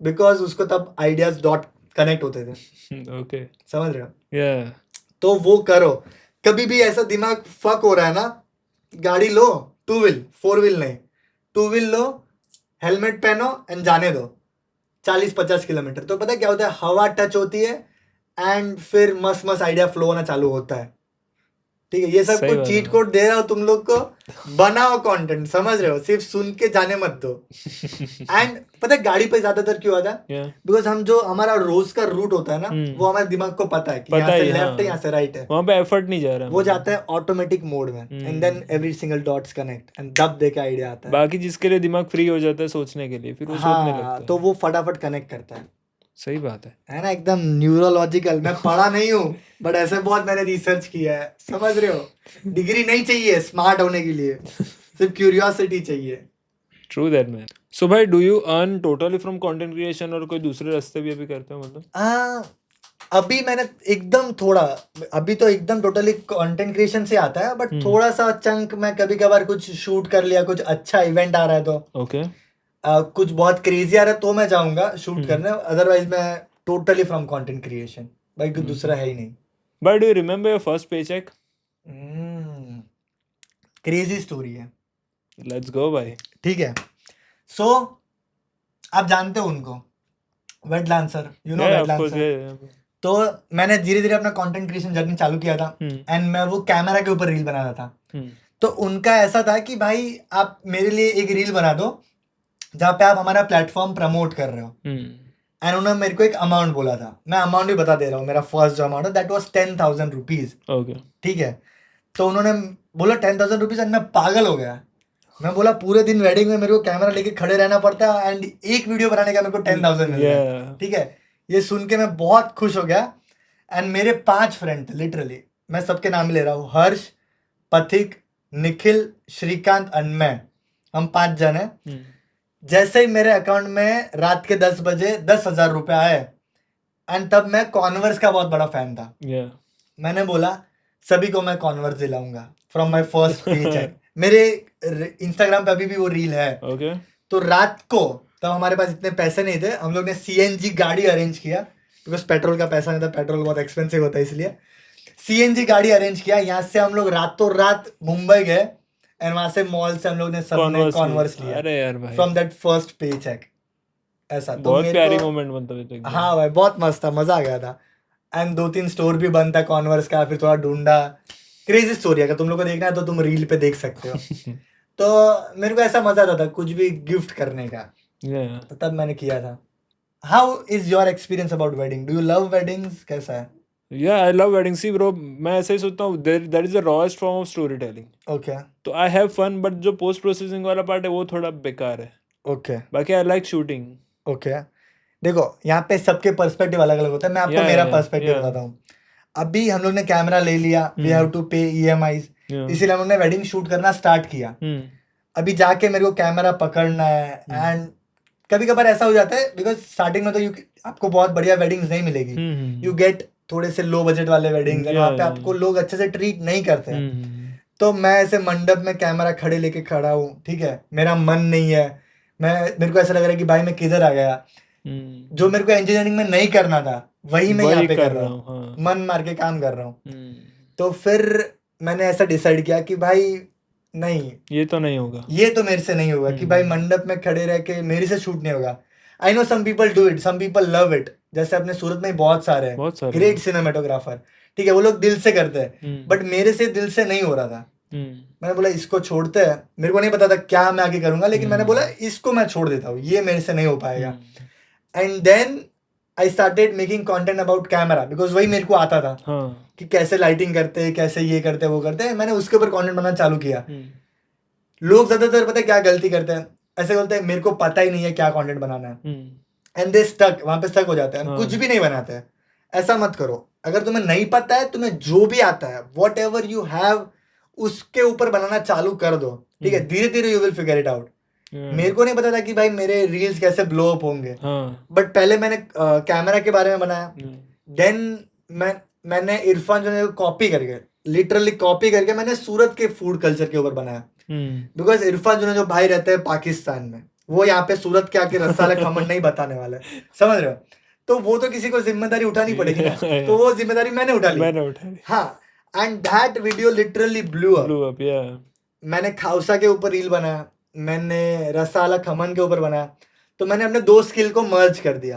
बिकॉज उसको तब आइडियाज डॉट कनेक्ट होते थे, ओके समझ रहे हो? या तो वो करो। कभी भी ऐसा दिमाग फक हो रहा है ना, गाड़ी लो, 2 व्हील 4 व्हील नहीं, 2 व्हील लो, हेलमेट पहनो एंड जाने दो 40-50 किलोमीटर। तो पता है क्या होता है, हवा टच होती है एंड फिर मस्त मस्त आइडिया फ्लो होना चालू होता है। ठीक है, ये सब सही कुछ बात चीट है। कोड दे रहा हूँ तुम लोग को, बनाओ कंटेंट, समझ रहे हो? सिर्फ सुन के जाने मत दो। एंड पता है गाड़ी पे ज्यादातर क्यों आता है, Yeah. बिकॉज हम जो हमारा रोज का रूट होता है ना, वो हमारे दिमाग को पता है कि यहाँ पता से ही, लेफ्ट हाँ, है, यहाँ से राइट है, वहाँ पे एफर्ट नहीं जा रहा वो मतलब। जाता है ऑटोमेटिक मोड में, and then every single dots connect and तब दे के आइडिया आता है। बाकी जिसके लिए दिमाग फ्री हो जाता है सोचने के लिए, फिर वो सोचने लगता हाँ, है। तो वो फटाफट कनेक्ट करता है। सही बात है ना, एकदम न्यूरोलॉजिकल। मैं पढ़ा नहीं हूँ बट ऐसे बहुत मैंने रिसर्च किया है, समझ रहे हो? डिग्री नहीं चाहिए स्मार्ट होने के लिए, सिर्फ क्यूरियोसिटी चाहिए। True that man. सो भाई, do you earn totally from content creation और कोई दूसरे रास्ते भी अभी करते हो मतलब? अभी मैंने एकदम थोड़ा, अभी तो एकदम टोटली कंटेंट क्रिएशन से आता है, बट थोड़ा सा चंक मैं कभी कभार कुछ शूट कर लिया, कुछ अच्छा इवेंट आ रहा है तो ओके कुछ बहुत क्रेजी आ रहा है तो मैं जाऊंगा शूट करने, अदरवाइज मैं टोटली फ्रॉम कंटेंट क्रिएशन, भाई कुछ दूसरा है ही नहीं। But do you remember your first paycheck? Crazy story है, लेट्स गो भाई। ठीक है। सो आप जानते हो उनको, वेटलांसर, you know Yeah, of course, वेटलांसर। yeah. तो मैंने धीरे धीरे अपना कंटेंट क्रिएशन जर्नी चालू किया था, एंड मैं वो कैमरा के ऊपर रील बना रहा था। तो उनका ऐसा था कि भाई आप मेरे लिए एक रील बना दो जहाँ पे आप हमारा प्लेटफॉर्म प्रमोट कर रहे हो, एंड उन्होंने मेरे को एक अमाउंट बोला था, मैं अमाउंट भी बता दे रहा हूँ। मेरा फर्स्ट जो अमाउंट है दैट वाज 10,000 रुपीज, ओके ठीक है। तो उन्होंने बोला 10,000 रुपीज, एंड मैं पागल हो गया। मैं बोला पूरे दिन वेडिंग में मेरे को कैमरा लेके खड़े रहना पड़ता है एंड एक वीडियो बनाने का मेरे को 10,000 मिल रहा है, ठीक है। ये सुन के मैं बहुत खुश हो गया। एंड मेरे 5 फ्रेंड थे लिटरली, मैं सबके नाम ले रहा हूँ, हर्ष, पथिक, निखिल, श्रीकांत एंड मैं, हम 5 जन हैं। जैसे ही मेरे अकाउंट में रात के 10 बजे 10,000 रुपए आए, एंड तब मैं कॉन्वर्स का बहुत बड़ा फैन था, मैंने बोला सभी को मैं कॉन्वर्स दिलाऊंगा फ्रॉम माय फर्स्ट पेचेक। मेरे इंस्टाग्राम पे अभी भी वो रील है। ओके तो रात को, तब हमारे पास इतने पैसे नहीं थे, हम लोग ने सीएनजी गाड़ी अरेंज किया, बिकॉज पेट्रोल का पैसा नहीं था, पेट्रोल बहुत एक्सपेंसिव होता है, इसलिए सीएनजी गाड़ी अरेंज किया। यहाँ से हम लोग रातों रात मुंबई गए, एंड वहां से मॉल से हम लोग ने सबने कॉन्वर्स लिया। अरे यार भाई, फ्रॉम दैट फर्स्ट पेचेक। ऐसा तो बहुत मेरे प्यारी को, मोमेंट मतलब ये तो एकदम। हाँ भाई बहुत मस्त था, मजा आ गया था। एंड 2-3 स्टोर भी बंद था कॉन्वर्स का, फिर थोड़ा ढूंढा। क्रेजी स्टोरी है, अगर तुम लोग को देखना है तो तुम रील पे देख सकते हो। तो मेरे को ऐसा मजा आता था कुछ भी गिफ्ट करने का, तो तब मैंने किया था। How is your experience about wedding? Do you love weddings? कैसा है? Yeah, I love wedding. See bro, मैं ऐसा ही सोचता हूँ, that is the rawest form of storytelling. Okay तो I have fun, but जो post processing वाला part है वो थोड़ा बेकार है। ओके बाकी I like shooting. ओके। देखो यहाँ पे सबके पर्सपेक्टिव अलग अलग होता है, मैं आपको Yeah, मेरा yeah, पर्सपेक्टिव yeah. बताता हूँ। अभी हम लोग ने कैमरा ले लिया, वी हैव टू पे EMIs, Yeah. इसीलिए हम लोग ने वेडिंग शूट करना स्टार्ट किया। अभी जाके मेरे को कैमरा पकड़ना है, एंड कभी कभार ऐसा हो जाता है, बिकॉज स्टार्टिंग में तो आपको बहुत बढ़िया वेडिंग्स नहीं मिलेगी, यू गेट थोड़े से लो बजट वाले वेडिंग्स, वहाँ पे आपको लोग अच्छे से ट्रीट नहीं करते हैं। तो मैं ऐसे मंडप में कैमरा खड़े लेके खड़ा हूँ, ठीक है, मेरा मन नहीं है, मेरे को ऐसा लग रहा है कि भाई मैं किधर आ गया। जो मेरे को इंजीनियरिंग में नहीं करना था वही मैं यहाँ पे कर रहा हूँ, हाँ। मन मार के काम कर रहा हूँ। तो फिर मैंने ऐसा डिसाइड किया कि भाई नहीं, ये तो नहीं होगा, ये तो मेरे से नहीं होगा कि भाई मंडप में खड़े रह के मेरे से शूट नहीं होगा। I know some people do it, some people love it, जैसे अपने सूरत में बहुत सारे हैं ग्रेट सिनेमेटोग्राफर, ठीक है, वो लोग दिल से करते हैं, बट मेरे से दिल से नहीं हो रहा था। मैंने बोला इसको छोड़ते हैं, मेरे को नहीं पता था क्या मैं आगे करूंगा, लेकिन मैंने बोला इसको मैं छोड़ देता हूँ, ये मेरे से नहीं हो पाएगा। And then I started making content about camera, because वही मेरे को आता था कि कैसे लाइटिंग करते हैं, कैसे ये करते हैं, वो करते हैं। मैंने उसके ऊपर कंटेंट बनाना चालू किया। लोग ज्यादातर पता है क्या गलती करते हैं, ऐसे बोलते हैं मेरे को पता ही नहीं है क्या कंटेंट बनाना है, एंड दे स्टक, वहां पे स्टक हो जाते हैं, कुछ भी नहीं बनाते हैं। ऐसा मत करो, अगर तुम्हें नहीं पता है, तुम्हें जो भी आता है, वॉट एवर यू हैव, उसके ऊपर बनाना चालू कर दो, ठीक है, धीरे धीरे you will figure it out. मेरे को नहीं पता था कि भाई मेरे रील्स कैसे ब्लो अप होंगे, बट पहले मैंने कैमरा के बारे में बनाया, देन मैंने इरफान जो है कॉपी करके, लिटरली कॉपी करके मैंने सूरत के फूड कल्चर के ऊपर बनाया, बिकॉज इरफान जो भाई रहते हैं पाकिस्तान में, वो यहाँ पे सूरत के आके रसाला खमन नहीं बताने वाले, समझ रहे हो। तो वो तो किसी को जिम्मेदारी उठानी पड़ेगी ना, तो वो जिम्मेदारी मैंने उठा ली। हाँ, and that video literally blew up. मैंने खाउसा के ऊपर रील बनाया, मैंने रसाला खमन के ऊपर बनाया, तो मैंने अपने 2 स्किल को मर्ज कर दिया।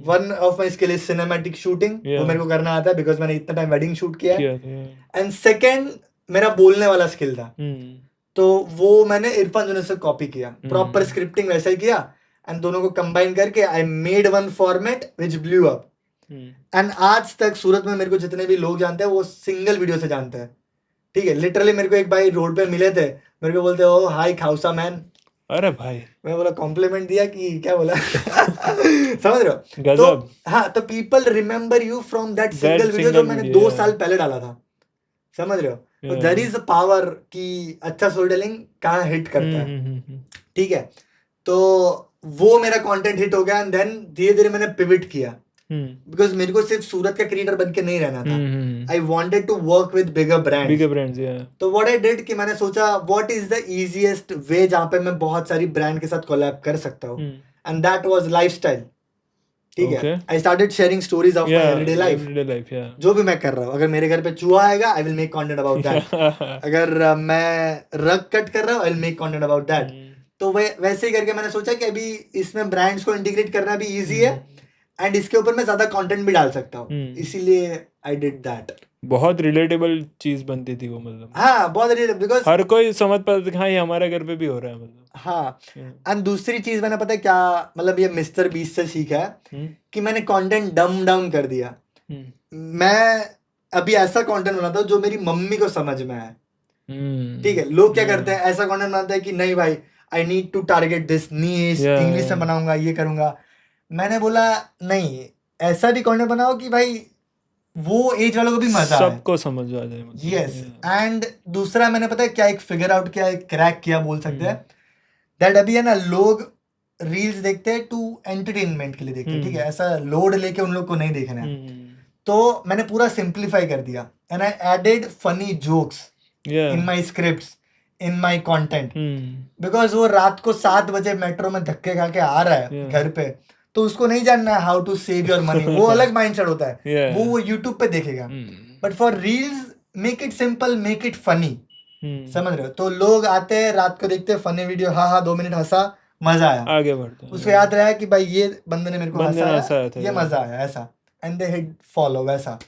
One of my skill is cinematic shooting, वो मेरे को करना आता है बिकॉज मैंने इतना टाइम वेडिंग शूट किया है। एंड सेकेंड मेरा बोलने वाला स्किल था, तो वो मैंने इरफान जुनैद से कॉपी किया, प्रॉपर स्क्रिप्टिंग वैसा ही किया, एंड दोनों को कंबाइन करके I made one format which blew up. And आज तक सूरत में मेरे को जितने भी लोग जानते हैं वो सिंगल वीडियो से जानते हैं, ठीक है। लिटरली मेरे को एक भाई रोड पे मिले थे, मेरे को बोलते ओ हाई खाउसा मैन। अरे भाई, मैं बोला कॉम्प्लीमेंट दिया कि क्या बोला समझ रहे हो? तो हाँ, तो people remember you from that single video जो मैंने 2 साल पहले डाला था, समझ रहे हो? तो देयर इज अ पावर कि अच्छा स्टोरी टेलिंग कहाँ हिट करता है, ठीक है। तो वो मेरा कंटेंट हिट हो गया, एंड देन धीरे धीरे मैंने पिवट किया, बिकॉज मेरे को सिर्फ सूरत का क्रिएटर बन के नहीं रहना था। I wanted to work with bigger brands. तो व्हाट आई डिड कि मैंने सोचा what is the easiest way जहाँ पे मैं बहुत सारी ब्रांड के साथ कोलैब कर सकता हूँ, एंड दैट वाज लाइफस्टाइल, ठीक है। I started sharing stories of my everyday life, जो भी मैं कर रहा हूँ। अगर मेरे घर पे चूहा आएगा, I will make content about that. अगर मैं रग कट कर रहा हूँ, I will make content about that. तो वैसे ही करके मैंने सोचा कि अभी इसमें ब्रांड्स को इंटीग्रेट करना भी इजी है, एंड इसके ऊपर मैं ज्यादा कंटेंट भी डाल सकता हूँ, इसीलिए आई डिड दैट। बहुत रिलेटेबल चीज बनती थी वो, मतलब हाँ बहुत रिलेटेबल, बिकॉज हर कोई समझ पाता था हाँ ये हमारे घर पे भी हो रहा है, मतलब। हाँ, एंड दूसरी चीज मैंने पता है क्या, मतलब ये मिस्टर बीस्ट से सीखा है कि मैंने कंटेंट डम डाउन कर दिया। मैं अभी ऐसा कंटेंट बनाता हूँ जो मेरी मम्मी को समझ में आए, ठीक है। लोग क्या करते हैं, ऐसा कंटेंट बनाते हैं कि नहीं भाई I need to target this niche, English में बनाऊंगा, ये करूंगा। मैंने बोला नहीं, ऐसा भी कंटेंट बनाओ कि भाई वो एज वालों को भी मजा आए, सबको समझ आ जाए। यस। एंड दूसरा मैंने पता है क्या एक फिगर आउट किया, एक क्रैक किया बोल सकते हैं, दैट अभी है ना लोग रील्स देखते हैं टू एंटरटेनमेंट के लिए देखते हैं, ठीक है। ऐसा लोड लेके उन लोग को नहीं देखना है। तो मैंने पूरा सिंप्लीफाई कर दिया, and I added funny jokes in my scripts, in my content, because वो रात को 7 बजे मेट्रो में धक्के खा के आ रहा है घर पे, तो उसको नहीं जानना है how to save your money, वो अलग माइंडसेट होता है, वो यूट्यूब पे देखेगा। But for reels make it simple, make it funny, समझ रहे हो? तो लोग आते हैं रात को देखते हैं फनी वीडियो, हाँ 2 मिनट हंसा, मजा आया, आगे बढ़ते, उसको याद रहा कि भाई ये बंदे ने मेरे को हंसाया, ये मजा आया, ऐसा, एंड दे हिट फॉलो, वैसा।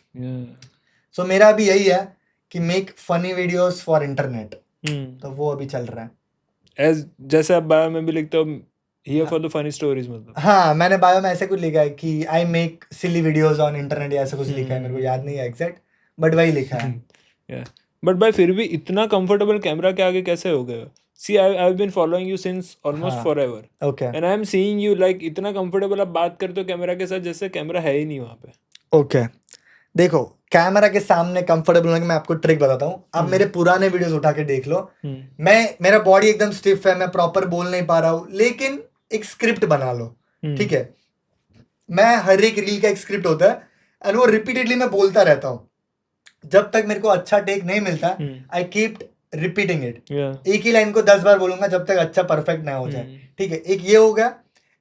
सो मेरा भी यही है कि make funny videos for internet, तो वो अभी चल रहा है। जैसे आप बायो में भी लिखते हो here for the funny stories, मतलब। हाँ, मैंने बायो में ऐसे कुछ लिखा है कि I make silly videos on internet, या ऐसा कुछ लिखा है, मेरे को याद नहीं है एग्जैक्ट, बट वही लिखा है। बट भाई फिर भी इतना कंफर्टेबल कैमरा के आगे कैसे हो गए? See, I've been following you since almost forever. Okay. And I'm seeing you like इतना कंफर्टेबल आप बात करते हो कैमरा के साथ जैसे कैमरा है ही नहीं वहाँ पे। Okay. देखो, कैमरा के सामने कंफर्टेबल होने की मैं आपको ट्रिक बताता हूँ। आप मेरे पुराने वीडियोस उठा के देख लो, मेरा बॉडी एकदम स्टिफ है, मैं प्रॉपर बोल नहीं पा रहा हूँ, लेकिन एक स्क्रिप्ट बना लो, ठीक है। मैं हर एक रील का एक स्क्रिप्ट होता है, एंड वो रिपीटेडली मैं बोलता रहता हूँ जब तक मेरे को अच्छा टेक नहीं मिलता। आई कीप रिपीटिंग इट, एक ही लाइन को 10 बार बोलूंगा जब तक अच्छा परफेक्ट ना हो जाए, ठीक है। एक ये हो गया,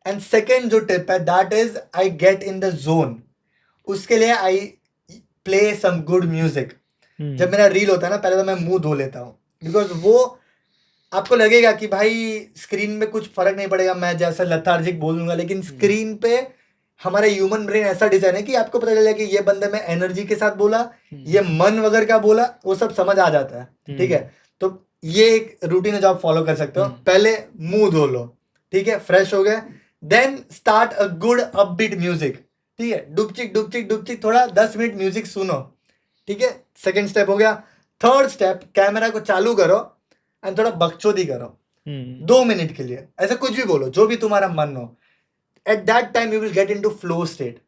एंड सेकेंड जो टिप है that is I get in the zone. उसके लिए I play some good music. जब मेरा रील होता है ना, पहले तो मैं मुंह धो लेता हूँ, बिकॉज वो आपको लगेगा कि भाई स्क्रीन में कुछ फर्क नहीं पड़ेगा, मैं जैसा लथार्जिक बोलूंगा, लेकिन स्क्रीन पे हमारा ह्यूमन ब्रेन ऐसा डिजाइन है कि आपको पता चलेगा कि ये बंदे में एनर्जी के साथ बोला, ये मन वगैरह का बोला, वो सब समझ आ जाता है, ठीक है। तो ये एक रूटीन है जो आप फॉलो कर सकते हो। पहले मुंह धो लो, ठीक है, फ्रेश हो गए, then start a good upbeat music, ठीक है। डुपचिक डुपचिक डुपचिक, थोड़ा 10 मिनट म्यूजिक सुनो, ठीक है। सेकेंड स्टेप हो गया। थर्ड स्टेप, कैमरा को चालू करो एंड थोड़ा बकचोदी करो 2 मिनट के लिए, ऐसा कुछ भी बोलो जो भी तुम्हारा मन हो। At that time you will get into flow state,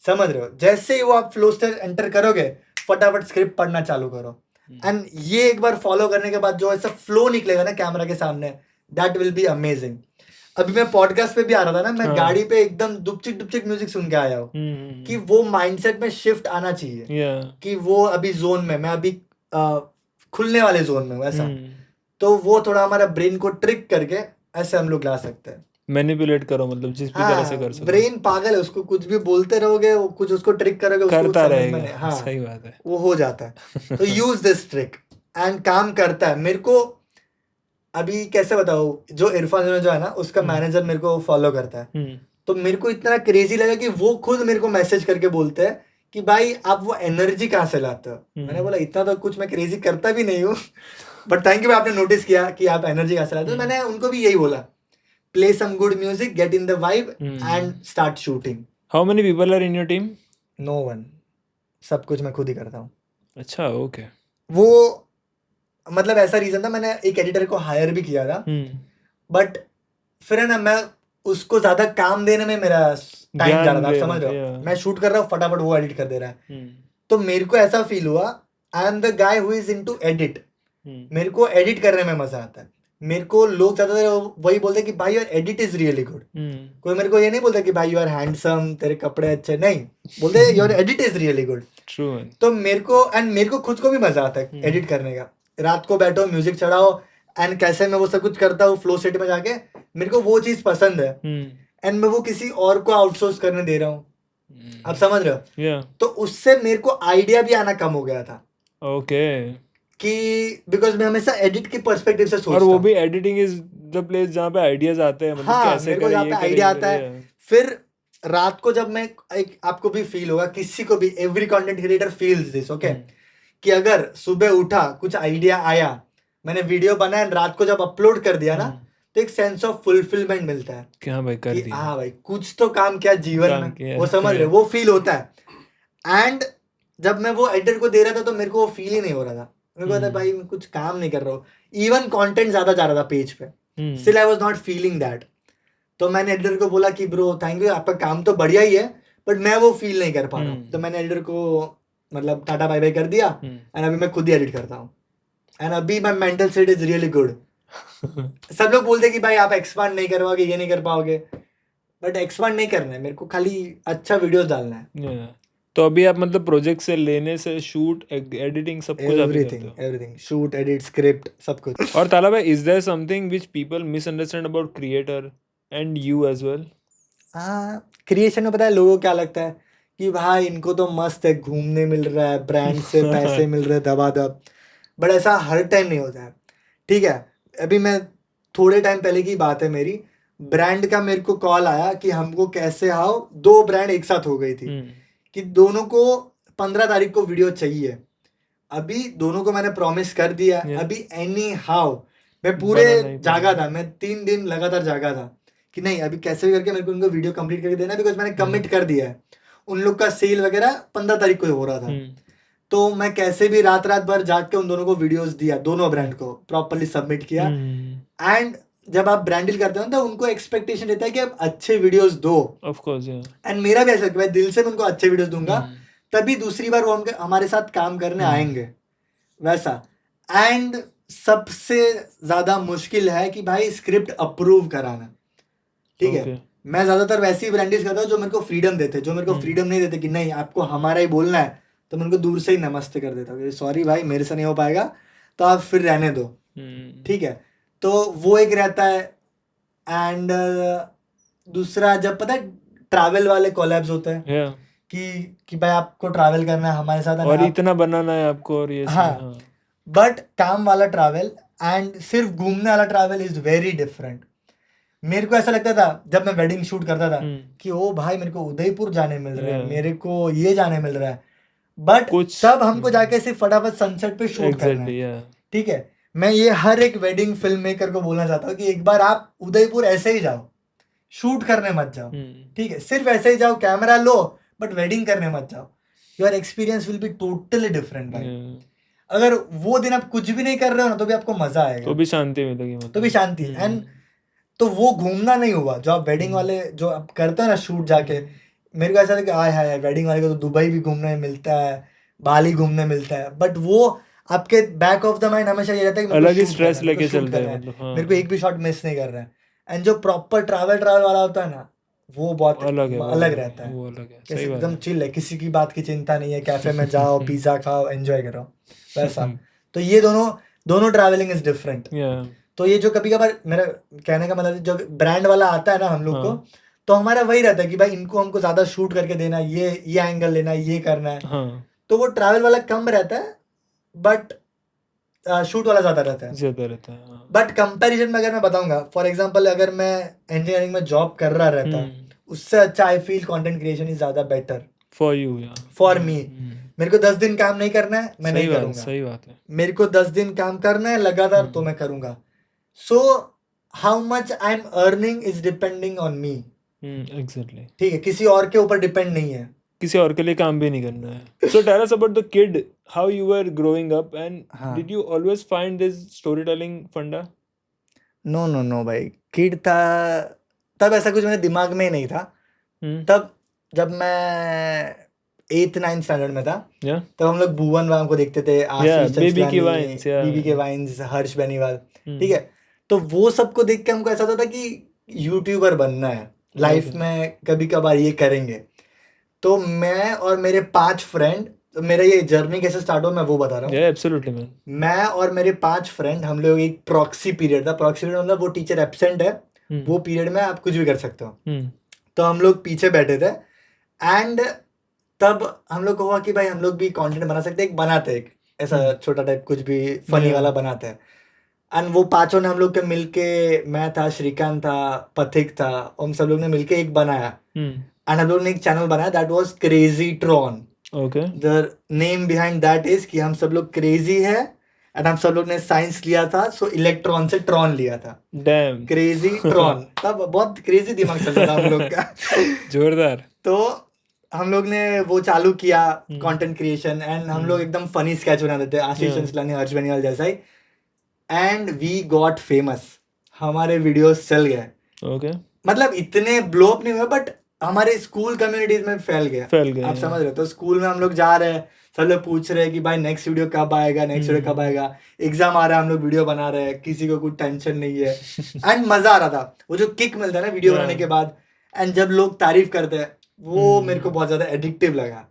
समझ रहे हो? जैसे ही वो आप फ्लो स्टेट एंटर करोगे, फटाफट स्क्रिप्ट पढ़ना चालू करो, एंड ये एक बार फॉलो करने के बाद जो ऐसा फ्लो निकलेगा ना कैमरा के सामने, दैट विल बी अमेजिंग। अभी मैं पॉडकास्ट पे भी आ रहा था ना, मैं गाड़ी पे एकदम दुपचिक दुपचिक म्यूजिक सुन के आया हूँ कि वो माइंडसेट में शिफ्ट आना चाहिए कि वो अभी जोन में, मैं अभी खुलने वाले जोन में हूँ, ऐसा। तो वो थोड़ा हमारा ब्रेन को ट्रिक करके ऐसे हम लोग ला सकते हैं। मैनिपुलेट करो, मतलब जिस भी तरह से हाँ, कर सको ब्रेन पागल है, उसको कुछ भी बोलते रहोगे, वो कुछ उसको ट्रिक करोगे, उसको कुछ करता समझ में रहेगा। नहीं, हाँ सही बात है। वो हो जाता है। तो यूज दिस ट्रिक एंड काम करता है। मेरे को अभी कैसे बताओ, जो इरफान जो है ना, उसका मैनेजर मेरे को फॉलो करता है, तो मेरे को इतना क्रेजी लगा कि वो खुद मेरे को मैसेज करके बोलते हैं कि भाई आप वो एनर्जी कहाँ से लाते हो। मैंने बोला इतना तो कुछ मैं क्रेजी करता भी नहीं हूँ, बट थैंक यू आपने नोटिस किया कि आप एनर्जी कहाँ से लाते हो। मैंने उनको भी यही बोला, play some good music, get in the vibe and start shooting. How many people are in your team? No one, सब कुछ मैं खुद ही करता हूँ। अच्छा, ओके। वो मतलब ऐसा रीजन था, मैंने एक एडिटर को हायर भी किया था, बट फिर है ना, मैं उसको ज्यादा काम देने में मेरा टाइम जा रहा था, आप समझ रहे हो। मैं शूट कर रहा हूँ, फटाफट वो एडिट कर दे रहा है। तो मेरे को ऐसा फील हुआ, I am the guy who is into edit. मेरे को एडिट करने में मजा आता है। मेरे को लोग ज्यादातर वही बोलते हैं कि भाई your edit is really good. कोई मेरे को ये नहीं बोलता कि भाई यू आर हैंडसम, तेरे कपड़े अच्छे, नहीं, बोलते your edit is really good. तो मेरे को खुद को भी मजा आता है एडिट करने का। रात को बैठो, म्यूजिक चढ़ाओ एंड कैसे मैं वो सब कुछ करता हूँ फ्लो स्टेट में जाके, मेरे को वो चीज पसंद है एंड मैं वो किसी और को आउटसोर्स करने दे रहा हूँ, आप समझ रहे हो। तो उससे मेरे को आइडिया भी आना कम हो गया था। ओके। कि बिकॉज मैं हमेशा एडिट के पर्सपेक्टिव से सोचता और वो भी एडिटिंग इज द प्लेस जहाँ पे आइडियाज आते हैं, मतलब हाँ, कैसे मेरे को जहाँ पे आइडिया आता है। फिर रात को जब मैं आपको भी फील होगा, किसी को भी, every content creator feels this, okay, कि अगर सुबह उठा, कुछ आइडिया आया, मैंने वीडियो बनाया, रात को जब अपलोड कर दिया ना, तो एक सेंस ऑफ फुलफिलमेंट मिलता है कि हाँ भाई कर दिया, हाँ भाई कुछ तो काम किया जीवन में, वो समझ रहे, वो फील होता है। एंड जब मैं वो एडिटर को दे रहा था तो मेरे को वो फील ही नहीं हो रहा था। मेरे को था भाई मैं कुछ काम नहीं कर रहा हूँ, इवन कंटेंट ज्यादा जा रहा था पेज पे, still I was not feeling that. तो मैंने एडिटर को बोला कि ब्रो थैंक यू, आपका काम तो बढ़िया ही है, बट मैं वो फील नहीं कर पा रहा हूँ। तो मैंने एडिटर को मतलब टाटा बाय बाय कर दिया एंड अभी मैं खुद ही एडिट करता हूँ एंड अभी my mental state is really good. सब लोग बोलते कि भाई आप एक्सपांड नहीं कर पाओगे, ये नहीं कर पाओगे, बट एक्सपांड नहीं करना है मेरे को, खाली अच्छा वीडियोस डालना है। तो अभी आप मतलब प्रोजेक्ट से लेने से शूट, एडिटिंग, सब कुछ आप ही करते हो? एवरीथिंग, शूट, एडिट, स्क्रिप्ट, सब कुछ। और ताला भाई, is there something which people misunderstand about creator and you as well? हाँ, क्रिएशन में पता है लोगों को क्या लगता है कि भाई इनको तो मस्त है, घूमने मिल रहा है, ब्रांड से पैसे मिल रहे हैं दबादब, बट ऐसा हर टाइम नहीं होता है, ठीक है। अभी मैं थोड़े टाइम पहले की बात है मेरी, ब्रांड का मेरे को कॉल आया कि हमको कैसे हाउ 2 ब्रांड एक साथ हो गई थी कि दोनों को 15 तारीख को वीडियो चाहिए। अभी दोनों को मैंने प्रॉमिस कर दिया, अभी एनी हाउ मैं पूरे जागा था, मैं 3 दिन लगातार जागा था कि नहीं अभी कैसे भी करके मेरे को उनको वीडियो कंप्लीट करके देना, बिकॉज मैंने कमिट कर दिया है। उन लोग का सेल वगैरह 15 तारीख को हो रहा था, तो मैं कैसे भी रात भर जाग के उन दोनों को वीडियोस दिया, दोनों ब्रांड को प्रॉपर्ली सबमिट किया। एंड जब आप ब्रांड डील करते हो तो उनको एक्सपेक्टेशन रहता है कि आप अच्छे वीडियोस दो, ऑफ कोर्स, एंड मेरा भी ऐसा कि मैं दिल से उनको अच्छे वीडियोस दूंगा, तभी दूसरी बार वो हमारे साथ काम करने आएंगे, वैसा। एंड सबसे ज्यादा मुश्किल है कि भाई स्क्रिप्ट अप्रूव कराना, ठीक है। मैं ज्यादातर वैसी ब्रांडिंग करता हूँ जो मेरे को फ्रीडम देते, जो मेरे को फ्रीडम नहीं देते कि नहीं आपको हमारा ही बोलना है, तो मैं उनको दूर से ही नमस्ते कर देता हूँ, सॉरी भाई मेरे से नहीं हो पाएगा, तो आप फिर रहने दो, ठीक है। तो वो एक रहता है। एंड दूसरा, जब पता है ट्रैवल वाले कोलैब्स होते हैं कि भाई आपको ट्रैवल करना है हमारे साथ और इतना बनाना है आपको, और ये हाँ, बट काम वाला ट्रैवल एंड सिर्फ घूमने वाला ट्रैवल इज वेरी डिफरेंट। मेरे को ऐसा लगता था जब मैं वेडिंग शूट करता था कि ओ भाई मेरे को उदयपुर जाने मिल रहा है, मेरे को ये जाने मिल रहा है, बट तब हमको जाके सिर्फ फटाफट सनसेट पे शूट करना है, ठीक है। मैं ये हर एक वेडिंग फिल्म मेकर को बोलना चाहता हूँ कि एक बार आप उदयपुर ऐसे ही जाओ, शूट करने मत जाओ, ठीक है, सिर्फ ऐसे ही जाओ, कैमरा लो, बट वेडिंग करने मत जाओ। Your experience will be totally different भाई। अगर वो दिन आप कुछ भी नहीं कर रहे हो ना तो भी आपको मजा आएगा, तो भी शांति मिलेगी, तो भी शांति। एंड तो वो घूमना नहीं हुआ जो आप वेडिंग वाले जो आप करते हो ना शूट जाके, मेरे को ऐसा था कि आय हाय वेडिंग वाले को तो दुबई भी घूमने मिलता है, बाली घूमने मिलता है, बट वो आपके बैक ऑफ द माइंड हमेशा ये रहता है कि अलग ही स्ट्रेस लेके चलता है, मेरे को एक भी शॉट मिस नहीं कर रहा है। एंड जो प्रॉपर ट्रैवल वाला होता है ना, वो बहुत अलग रहता है, वो अलग है, सही बात, एकदम चिल है, किसी की बात की चिंता नहीं है, कैफे में जाओ पिज्जा खाओ एंजॉय करो, वैसा। तो ये दोनों ट्रैवलिंग इज डिफरेंट। तो ये जो कभी कभार मेरा कहने का मतलब जो ब्रांड वाला आता है ना हम लोग को, हाँ तो हमारा वही रहता है कि भाई इनको हमको ज्यादा शूट करके देना है, ये एंगल लेना है, ये करना है, हाँ तो वो ट्रैवल वाला कम रहता है बट शूट वाला ज्यादा रहता है। ज्यादा रहता है हाँ। बट कंपैरिजन में अगर मैं बताऊंगा, फॉर एग्जांपल अगर मैं इंजीनियरिंग में जॉब कर रहा रहता, उससे अच्छा I feel content creation is ज्यादा बेटर फॉर यू या फॉर मी। मेरे को 10 दिन काम नहीं करना है, मैं नहीं करूंगा। सही बात है। मेरे को 10 दिन काम करना है लगातार, तो मैं करूंगा। So how much I am earning is depending on me. Exactly, ठीक है, किसी और के ऊपर डिपेंड नहीं है। किसी और के लिए काम भी नहीं करना है। So tell us about the kid, how you were growing up and हाँ। Did you always find this story telling फंडा? नो नो नो भाई, किड था तब ऐसा कुछ मेरे दिमाग में ही नहीं था। तब जब मैं 8th-9th स्टैंडर्ड में था, या तब हम लोग भुवन बाम को देखते थे, आशीष बीबी की चंचलानी, वाइन्स, बीबी के वाइन्स, हर्ष बेनीवाल। ठीक है, तो वो सबको देख के हमको ऐसा होता था कि यूट्यूबर बनना है लाइफ में, कभी कभार ये करेंगे। तो मैं और मेरे 5 फ्रेंड, तो मेरा ये जर्नी कैसे स्टार्ट हुआ मैं वो बता रहा हूँ। Absolutely man. मैं और मेरे 5 फ्रेंड, हम लोग एक प्रॉक्सी पीरियड था। प्रॉक्सी पीरियड मतलब वो टीचर एब्सेंट है, वो पीरियड में आप कुछ भी कर सकते हो। तो हम लोग पीछे बैठे थे एंड तब हम लोग को हुआ कि भाई हम लोग भी कंटेंट बना सकते हैं, एक बनाते एक ऐसा छोटा टाइप कुछ भी फनी वाला बनाते हैं। एंड वो पांचों ने हम लोग के मिलके, मैं था, श्रीकांत था, पथिक था, हम सब लोग ने मिलके एक बनाया एंड हम लोग ने एक चैनल बनाया, that was crazy Tron. Okay, the name behind that is कि हम सब लोग क्रेजी है एंड हम सब लोग ने साइंस लिया था, सो इलेक्ट्रॉन से ट्रॉन लिया था। Dam, crazy Tron. तब बहुत क्रेजी दिमाग चल रहा था हम लोग का। जोरदार। तो हम लोग ने वो चालू किया कंटेंट क्रिएशन एंड हम लोग एकदम फनी स्केच बनाते थे, आशीष चंचलानी, हर्ष बेनीवाल जैसा ही। एंड वी गॉट फेमस, हमारे वीडियोस चल गए। ओके, मतलब इतने ब्लो अप नहीं हुए बट हमारे स्कूल कम्युनिटीज में फैल गया। आप समझ रहे हो? तो स्कूल में हम लोग जा रहे हैं, सब लोग पूछ रहे हैं कि भाई नेक्स्ट वीडियो कब आएगा, नेक्स्ट वीडियो कब आएगा। एग्जाम आ रहा है, हम लोग वीडियो बना रहे हैं, किसी को कुछ टेंशन नहीं है एंड मजा आ रहा था। वो जो किक मिलता है ना वीडियो बनाने के बाद, एंड जब लोग तारीफ करते हैं, वो मेरे को बहुत ज्यादा एडिक्टिव लगा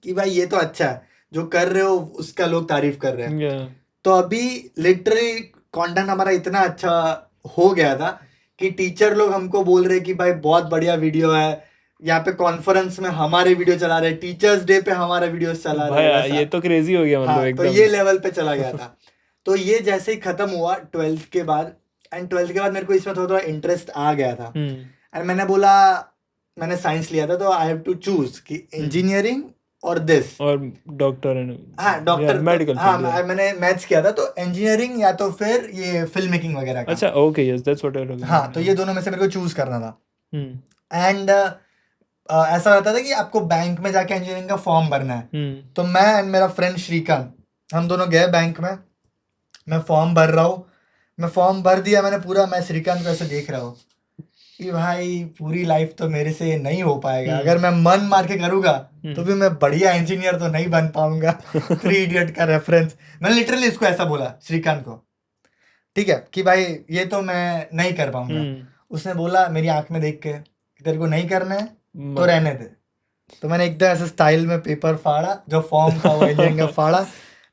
कि भाई ये तो अच्छा है, जो कर रहे हो उसका लोग तारीफ कर रहे हैं। तो अभी लिटरली कंटेंट हमारा इतना अच्छा हो गया था कि टीचर लोग हमको बोल रहे कि भाई बहुत बढ़िया वीडियो है, यहाँ पे कॉन्फ्रेंस में हमारे वीडियो चला रहे, टीचर्स डे पे हमारा वीडियो चला रहे। ये तो क्रेजी हो गया, मतलब एकदम। तो ये लेवल पे चला गया था। तो ये जैसे ही खत्म हुआ 12th के बाद, एंड 12th के बाद मेरे को इसमें थोड़ा इंटरेस्ट आ गया था एंड मैंने बोला, मैंने साइंस लिया था, तो आई हैव टू चूज कि इंजीनियरिंग और दिस और डॉक्टर एंड डॉक्टर मेडिकल। मैंने मैथ्स किया था, तो इंजीनियरिंग या तो फिर ये फिल्म मेकिंग वगैरह का। अच्छा, okay, yes, that's what I was. हाँ, तो ये दोनों में से मेरे को चूज करना था। एंड ऐसा होता था कि आपको बैंक में जाके इंजीनियरिंग का फॉर्म भरना है। तो मैं एंड मेरा फ्रेंड श्रीकांत, हम दोनों गए बैंक में। मैं फॉर्म भर रहा हूँ, मैं फॉर्म भर दिया मैंने पूरा। मैं श्रीकांत को ऐसे देख रहा हूँ कि भाई पूरी लाइफ तो मेरे से नहीं हो पाएगा, अगर मैं मन मार के करूंगा तो भी मैं बढ़िया इंजीनियर तो नहीं बन पाऊंगा। 3 इडियट का रेफरेंस, मैंने लिटरली इसको ऐसा बोला श्रीकांत को, ठीक है, कि भाई ये तो मैं नहीं कर पाऊंगा। उसने बोला मेरी आंख में देख के, तेरे को नहीं करना है तो रहने दे। तो मैंने एकदम ऐसे स्टाइल में पेपर फाड़ा, जो फॉर्म था वो इंजीनियरिंग का फाड़ा।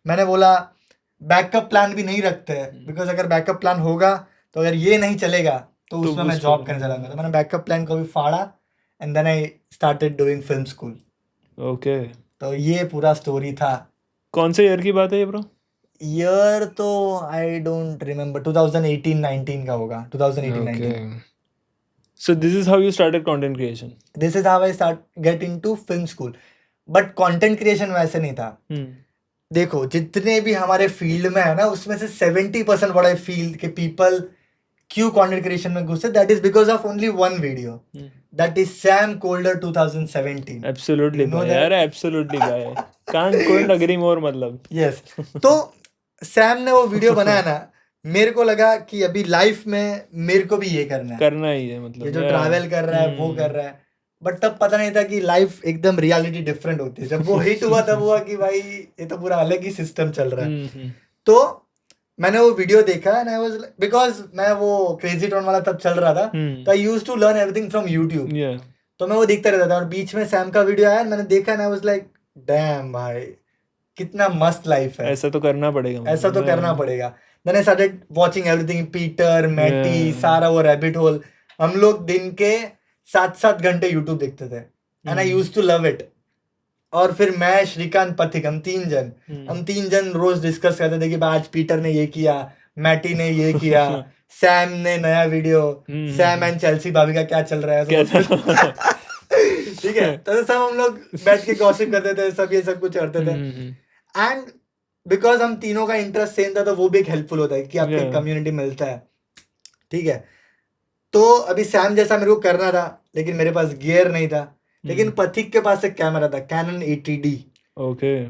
मैंने बोला बैकअप प्लान भी नहीं रखते हैं, बिकॉज अगर बैकअप प्लान होगा तो अगर ये नहीं चलेगा तो उसमें मैं जॉब करने चलाऊंगा। तो मैंने बैकअप प्लान को भी फाड़ा and then I started doing film school. Okay, तो ये पूरा स्टोरी था। कौन से ईयर की बात है ये ब्रो? ईयर तो आई डोंट रिमेम्बर, 2018-19 का होगा, 2018-19। So this is how you started content creation. This is how I get into film school. But content creation वैसे नहीं था। देखो जितने भी हमारे फील्ड में है ना, उसमें से 70% what I feel कि people क्यों कंटेंट क्रिएशन में घुसे, that is because of only one video, that is Sam colder 2017। Absolutely यार, एब्सोल्युटली भाई, कांट अग्री मोर, मतलब यस। तो सैम ने वो वीडियो बनाया ना, मेरे को लगा कि अभी लाइफ में मेरे को भी ये करना ही है, मतलब ये जो ट्रैवल कर रहा है वो कर रहा है। बट तब पता नहीं था कि लाइफ एकदम रियलिटी डिफरेंट होती है। जब वो हिट हुआ तब हुआ कि भाई ये तो पूरा अलग ही सिस्टम चल रहा है। तो मैंने वो वीडियो देखा एंड आई वाज, बिकॉज मैं वो क्रेजी टॉन वाला तब चल रहा था, तो I used to learn everything from YouTube. तो मैं वो देखता रहता था और बीच में सैम का वीडियो आया, मैंने देखा and I was like damn भाई कितना मस्त लाइफ है, ऐसा तो करना पड़ेगा, ऐसा तो करना पड़ेगा। Then I started watching everything, Peter, Matty, सारा वो रैबिट होल. हम लोग दिन के 7-7 घंटे यूट्यूब देखते थे and I used to love it. और फिर मैं, श्रीकांत, पथिक, हम तीन जन रोज डिस्कस करते थे कि आज पीटर ने ये किया, मैटी ने ये किया, सैम ने नया वीडियो, सैम एंड चेल्सी भाभी का क्या चल रहा है. ठीक है, तो सब हम लोग बैठ के गॉसिप करते थे, सब ये सब कुछ करते थे. एंड बिकॉज हम तीनों का इंटरेस्ट सेम था, तो वो भी एक हेल्पफुल होता है कि आपको एक कम्युनिटी मिलता है. ठीक है, तो अभी सैम जैसा मेरे को करना था, लेकिन मेरे पास गियर नहीं था. लेकिन पथिक के पास एक कैमरा था, कैनन 80D.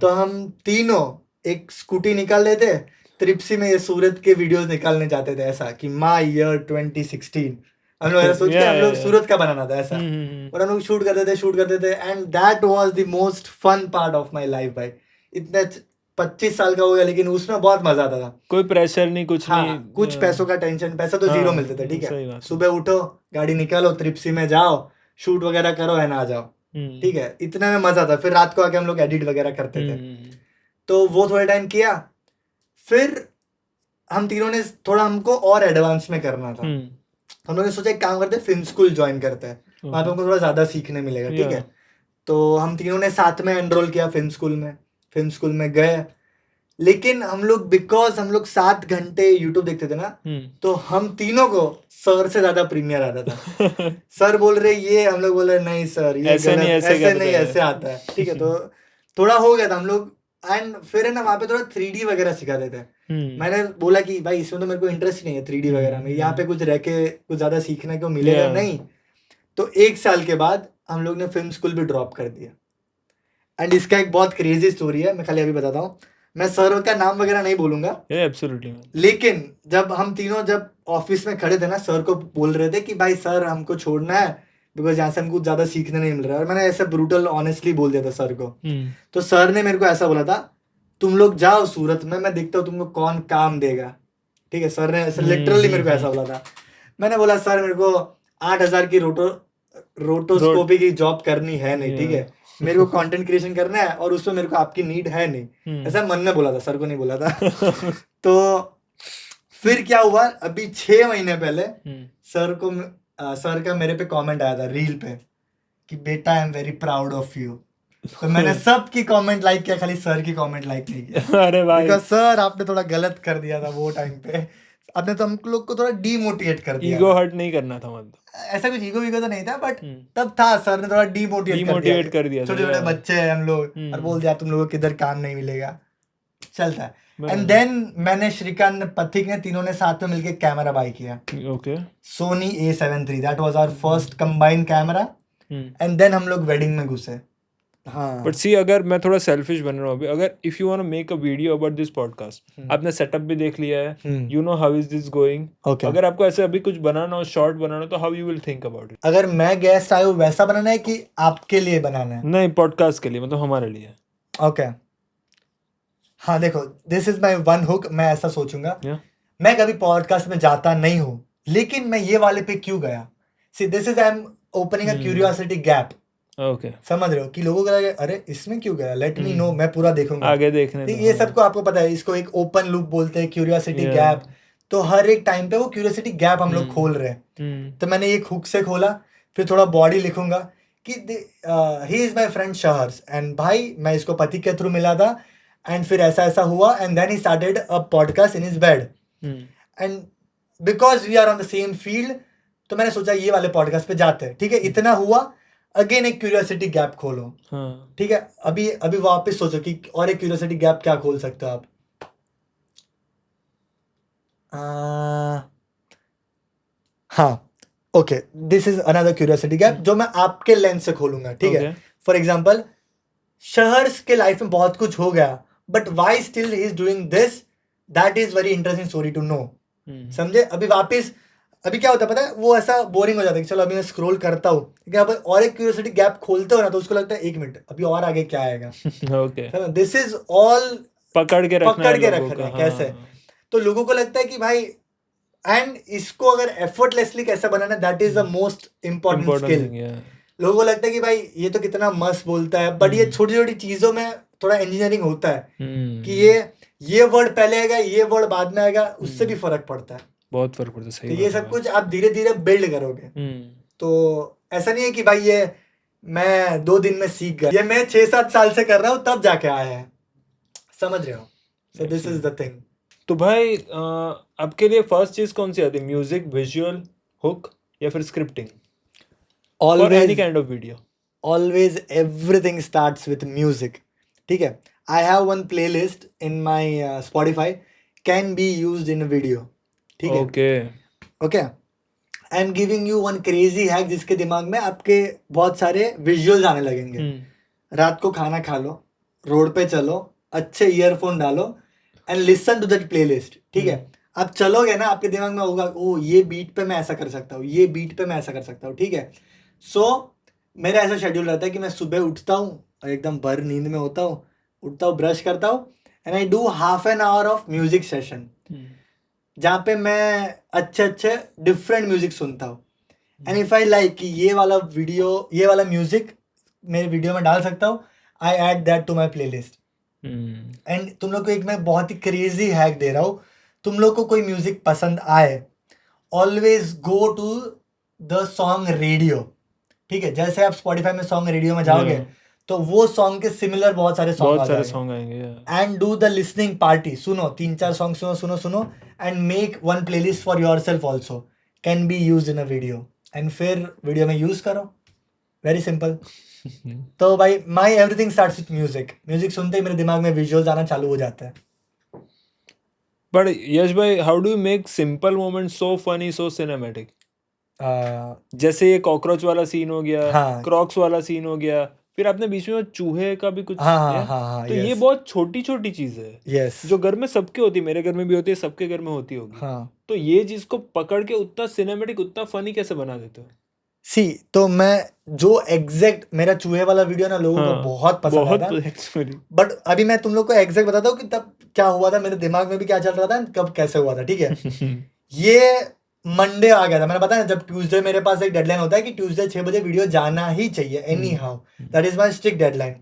तो हम तीनों एक स्कूटी निकाल लेते, त्रिप्सी में ये सूरत के वीडियोस निकालने जाते थे, ऐसा कि माई ईयर 2016. हम लोग ऐसा सोच के हम लोग सूरत का बनाना था ऐसा, और हम लोग शूट करते थे. And that was the most fun part of my life भाई. इतने 25 साल का हो गया, लेकिन उसमें बहुत मजा आता था. कोई प्रेशर नहीं, कुछ नहीं, कुछ पैसों का टेंशन, पैसा तो जीरो मिलते थे. ठीक है, सुबह उठो, गाड़ी निकालो, त्रिप्सी में जाओ, शूट वगैरह करो है ना, आ जाओ. ठीक है, इतना में मजा था. फिर रात को आके हम लोग एडिट वगैरह करते थे. तो वो थोड़ा टाइम किया. फिर हम तीनों ने थोड़ा, हमको और एडवांस में करना था. हम लोगों ने सोचा एक काम करते, फिल्म स्कूल ज्वाइन करते हैं, वहां पे हमको थोड़ा ज्यादा सीखने मिलेगा. ठीक है, तो हम तीनों ने साथ में एनरोल किया फिल्म स्कूल में गए. लेकिन हम लोग, बिकॉज हम लोग 7 घंटे यूट्यूब देखते थे ना, तो हम तीनों को सर से ज्यादा प्रीमियर आता था. सर बोल रहे ये, हम लोग बोल रहे नहीं सर ये ऐसे नहीं ऐसे आता है. ठीक है, तो थोड़ा हो गया था हम लोग. एंड फिर है ना, वहाँ पे थोड़ा 3D वगैरह सिखाते थे. मैंने बोला कि भाई इसमें तो मेरे को इंटरेस्ट नहीं है 3D वगैरह में, यहाँ पे कुछ रह के कुछ ज्यादा सीखने को मिलेगा नहीं. तो 1 साल के बाद हम लोग ने फिल्म स्कूल भी ड्रॉप कर दिया. एंड इसका एक बहुत क्रेजी स्टोरी है, मैं खाली अभी बताता हूँ. मैं सर का नाम वगैरह नहीं बोलूंगा. एब्सोल्युटली. लेकिन जब हम तीनों जब ऑफिस में खड़े थे ना, सर को बोल रहे थे कि भाई सर हमको छोड़ना है, बिकॉज यहाँ से हमको ज्यादा सीखने नहीं मिल रहा है. और मैंने ऐसे ब्रूटल ऑनेस्टली बोल दिया था सर को. तो सर ने मेरे को ऐसा बोला था, तुम लोग जाओ सूरत में, मैं देखता हूँ तुमको कौन काम देगा. ठीक है, सर ने ऐसे लिटरली मेरे को ऐसा बोला था. मैंने बोला सर मेरे को 8,000 की रोटोस्कोपी की जॉब करनी है नहीं. ठीक है, मेरे को कंटेंट क्रिएशन करना है, और उसमें मेरे को आपकी नीड है नहीं. ऐसा मन में बोला था, सर को नहीं बोला था. तो फिर क्या हुआ, अभी 6 महीने पहले सर का मेरे पे कमेंट आया था रील पे कि बेटा I am very proud of you. तो मैंने सबकी कमेंट लाइक किया, खाली सर की कमेंट लाइक नहीं किया. अरे भाई, बिकॉज सर आपने थोड़ा गलत कर दिया था वो टाइम पे. आपने तो हम लोग को थोड़ा डीमोटिवेट कर दिया. ईगो हर्ट नहीं करना था, मतलब ऐसा कुछ ईगो तो नहीं था, बट तब था, सर ने थोड़ा डीमोटिवेट कर दिया. छोटे छोटे बच्चे हैं हम लोग, और बोल दिया तुम लोगों को किधर काम नहीं मिलेगा, चलता है. एंड देन मैंने, श्रीकांत, पथिक ने, तीनों ने साथ में मिलके कैमरा बाय किया. Okay, Sony A7 III. That was our first combined camera. And then हम लोग वेडिंग में घुसे. हाँ, बट सी, अगर मैं थोड़ा सेल्फिश बन रहा हूँ अभी, अगर if you want to make a video about this podcast, आपने सेटअप भी देख लिया है, you know how is this going. अगर आपको ऐसे अभी कुछ बनाना हो, शॉर्ट बनाना हो, तो how you will think about it? अगर मैं गेस्ट आया हूँ वैसा बनाना है कि आपके लिए बनाना है? नहीं, पॉडकास्ट के लिए, मतलब हमारे लिए. ओके, हाँ देखो, this is my one hook. मैं ऐसा सोचूंगा, मैं कभी पॉडकास्ट में जाता नहीं हूँ, लेकिन मैं ये वाले पे क्यों गया. See, this is I am opening a curiosity gap. Okay, समझ रहे हो कि लोगों को लगे अरे इसमें क्यों गया, लेट मी नो, मैं पूरा देखूंगा, आगे देखने. ये सबको आपको पता है, इसको एक ओपन लूप बोलते हैं, क्यूरियोसिटी गैप. तो हर एक टाइम पे वो क्यूरियोसिटी गैप हम लोग खोल रहे हैं. तो मैंने एक हुक से खोला, फिर थोड़ा बॉडी लिखूंगा कि ही इज माई फ्रेंड शहर्स, एंड भाई मैं इसको पति के थ्रू मिला था, एंड फिर ऐसा ऐसा हुआ, and then he started a podcast in his bed. And because we are on the same field, तो मैंने सोचा ये वाले पॉडकास्ट पे जाते हैं. ठीक है, इतना हुआ. अगेन एक क्यूरियोसिटी गैप खोलो. ठीक है, अभी वापस सोचो कि और एक क्यूरियोसिटी गैप क्या खोल सकते हो आप. हाँ, okay, this is another curiosity gap जो मैं आपके लेंस से खोलूंगा. ठीक है, फॉर एग्जाम्पल, शहर्स के लाइफ में बहुत कुछ हो गया, but why still he is doing this, that is very interesting story to know. समझे? अभी क्या होता है पता है, वो ऐसा बोरिंग हो जाता है कि चलो अभी मैं स्क्रॉल करता हूँ, लेकिन अब और एक क्यूरियोसिटी गैप खोलते हो ना, तो उसको लगता है 1 मिनट अभी और आगे क्या आएगा. ओके, दिस इज ऑल पकड़ के रखना है. कैसे? तो लोगों को लगता है कि भाई, एंड इसको अगर एफर्टलेसली कैसे बनाना, that is the most important skill. लोगों को लगता है कि भाई ये तो कितना मस्त बोलता है, बट ये छोटी छोटी चीजों में थोड़ा इंजीनियरिंग होता है कि ये वर्ड पहले आएगा, ये वर्ड बाद में आएगा, उससे भी फर्क पड़ता है, बहुत फर्क पड़ता है, सही तो बात ये है सब भाई। कुछ आप धीरे धीरे बिल्ड करोगे। तो ऐसा नहीं है कि भाई ये मैं 2 दिन में सीख गया, ये मैं 6-7 साल से कर रहा हूँ तब जाके आया है, समझ रहे हो? So this is the thing. तो भाई आपके लिए फर्स्ट चीज कौन सी आती है, म्यूजिक, विजुअल, हुक या फिर scripting for any kind of video? Always everything starts with music, ठीक है? I have one playlist in my Spotify can be used in a video, ठीक है? Okay, I am giving you one crazy hack जिसके दिमाग में आपके बहुत सारे विजुअल्स आने लगेंगे। रात को खाना खा लो, रोड पे चलो, अच्छे ईयरफोन डालो and listen to that playlist, ठीक है? आप चलोगे ना, आपके दिमाग में होगा ओ ये बीट पे मैं ऐसा कर सकता हूँ, ये बीट पे मैं ऐसा कर सकता हूँ, ठीक है? सो मेरा ऐसा शेड्यूल रहता है कि मैं सुबह उठता हूँ और एकदम भर नींद में होता हूँ, उठता हूँ, ब्रश करता हूँ and I do half an hour of music session जहाँ पे मैं अच्छे डिफरेंट म्यूजिक सुनता हूँ एंड इफ आई लाइक कि ये वाला म्यूजिक मेरे वीडियो में डाल सकता हूँ, I add that to my playlist. And तुम लोग को एक मैं बहुत ही क्रेजी हैक दे रहा हूँ, तुम लोग को कोई म्यूजिक पसंद आए, always go to the song radio, ठीक है? जैसे आप स्पॉटिफाई में सॉन्ग रेडियो में जाओगे तो वो सॉन्ग के सिमिलर बहुत सारे सॉन्ग आएंगे and do the listening party, सुनो 3-4 सॉन्ग सुनो and make one playlist for yourself also can be used in a video and फिर वीडियो में यूज करो, वेरी सिंपल। तो भाई my everything starts with music सुनते ही मेरे दिमाग में विजुअल्स आना चालू हो जाता है। बट यश भाई, how do you make simple moment so funny, so cinematic? जैसे ये कॉकरोच वाला सीन हो गया, क्रॉक्स वाला सीन हो गया, फिर आपने बीच में चूहे का भी कुछ तो ये बहुत छोटी छोटी चीज है जो घर में सबके होती है, मेरे घर में भी होती है, सबके घर में होती होगी। तो ये चीज को पकड़ के उतना सिनेमैटिक, उतना फनी कैसे बना देते हो? सी तो मैं जो एग्जैक्ट मेरा चूहे वाला वीडियो ना लोगों को बहुत पसंद आया था, बट अभी मैं तुम लोग को एग्जैक्ट बताता हूँ कि तब क्या हुआ था, मेरे दिमाग में भी क्या चल रहा था, कब कैसे हुआ था, ठीक है? ये मंडे आ गया था, मैंने बताया जब ट्यूसडे मेरे पास एक डेडलाइन होता है कि ट्यूसडे 6 बजे वीडियो जाना ही चाहिए, any how that is my strict deadline.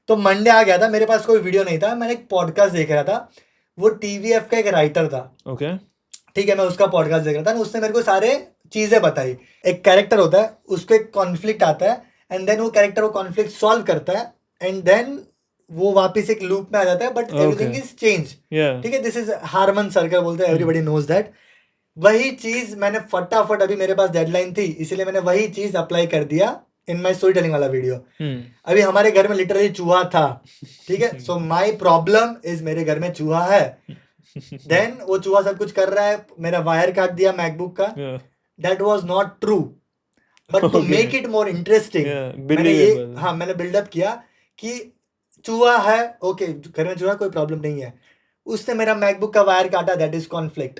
तो मंडे आ गया था, मेरे पास कोई वीडियो नहीं था, मैंने एक पॉडकास्ट देख रहा था, वो टीवीएफ का एक राइटर था, ओके, ठीक है? मैं उसका पॉडकास्ट देख रहा था, उसने मेरे को सारे चीजें बताई। एक कैरेक्टर होता है, उसको एक कॉन्फ्लिक्ट आता है एंड देन वो कैरेक्टर वो कॉन्फ्लिक्ट सॉल्व करता है एंड देन वो वापस एक लूप में आ जाता है, बट एवरीथिंग इज चेंज, ठीक है? दिस इज हार्मन सर्कल बोलते हैं, एवरीबडी नोज दैट। वही चीज मैंने फटाफट, अभी मेरे पास डेडलाइन थी इसलिए मैंने वही चीज अप्लाई कर दिया इन माई स्टोरी टेलिंग वाला वीडियो। अभी हमारे घर में लिटरली चूहा था, ठीक है? सो माई प्रॉब्लम इज मेरे घर में चूहा है, देन वो चूहा सब कुछ कर रहा है, मेरा वायर काट दिया मैकबुक का, that was not true, but to make it more interesting मैंने बिल्डअप किया कि चूहा है, ओके घर में चूहा, कोई प्रॉब्लम नहीं है, उसने मेरा मैकबुक का वायर काटा, दैट इज कॉन्फ्लिक्ट,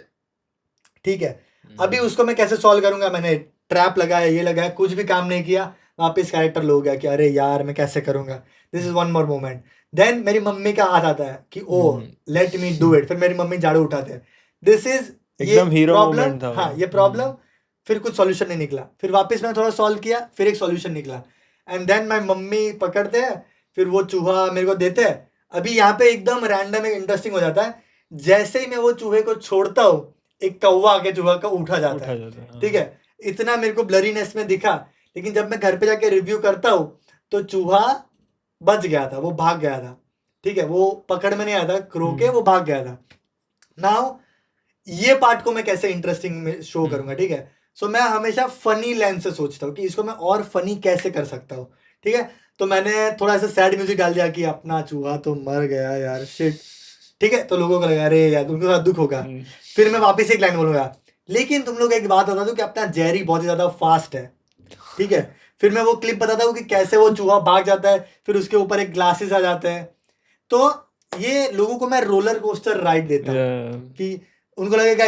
ठीक है? अभी उसको मैं कैसे सॉल्व करूंगा, मैंने ट्रैप लगाया, ये लगाया, कुछ भी काम नहीं किया, वापस कैरेक्टर लो गया कि अरे यार मैं कैसे करूंगा, this is one more moment. Then मेरी मम्मी का हाथ आता है कि oh let me do it, फिर मेरी मम्मी झाड़ू उठाते हैं, दिस इज ये प्रॉब्लम, हाँ ये प्रॉब्लम, फिर कुछ सॉल्यूशन नहीं निकला, फिर वापस मैं थोड़ा सॉल्व किया, फिर एक सॉल्यूशन निकला एंड देन माई मम्मी पकड़ते हैं, फिर वो चूहा मेरे को देते हैं। अभी यहाँ पे एकदम रैंडम एक इंटरेस्टिंग हो जाता है, जैसे ही मैं वो चूहे को छोड़ता हूँ एक कौवा आके चूहा का उठा जाता है, ठीक है? इतना मेरे को ब्लरीनेस में दिखा, लेकिन जब मैं घर पे जाके रिव्यू करता हूँ तो चूहा बच गया था, वो भाग गया था, ठीक है? वो पकड़ में नहीं आया था क्रो के, वो भाग गया था। नाउ ये पार्ट को मैं कैसे इंटरेस्टिंग शो करूंगा, ठीक है? सो मैं हमेशा फनी लेंस से सोचता हूँ कि इसको मैं और फनी कैसे कर सकता हूँ, ठीक है? तो मैंने थोड़ा सा सैड म्यूजिक डाल दिया कि अपना चूहा तो मर गया यार, शिट, ठीक है? तो लोगों को लगा अरे यार उनको दुख होगा, फिर मैं वापस एक लाइन बोलूंगा, लेकिन तुम लोग एक बात बता दो कि अपना जेरी बहुत ही ज्यादा फास्ट है, ठीक है? फिर मैं वो क्लिप बताता हूँ कि कैसे वो चूहा भाग जाता है, फिर उसके ऊपर एक ग्लासेस आ जाते हैं। तो ये लोगों को मैं रोलर कोस्टर राइड देता हूँ कि उनको लगेगा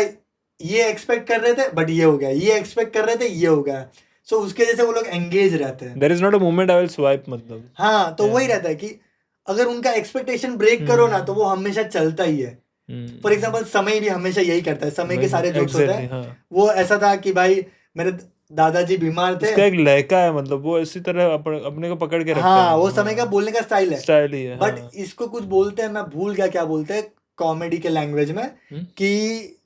ये एक्सपेक्ट कर रहे थे बट ये हो गया, ये एक्सपेक्ट कर रहे थे ये हो गया, सो उसके जैसे वो लोग एंगेज रहते हैं। There is not a moment I will swipe, मतलब हाँ, तो वही रहता है कि अगर उनका एक्सपेक्टेशन ब्रेक करो ना तो वो हमेशा चलता ही है। फॉर एग्जाम्पल समय भी हमेशा यही करता है, समय के सारे जोक्स होते हैं। वो ऐसा था कि भाई मेरे दादाजी बीमार थे, उसका एक लहका है, मतलब वो इसी तरह अपने को पकड़ के रखता है। हाँ, वो समय का बोलने का स्टाइल है, स्टाइल ही है। बट इसको कुछ बोलते हैं, मैं भूल गया क्या बोलते हैं, कॉमेडी के लैंग्वेज में कि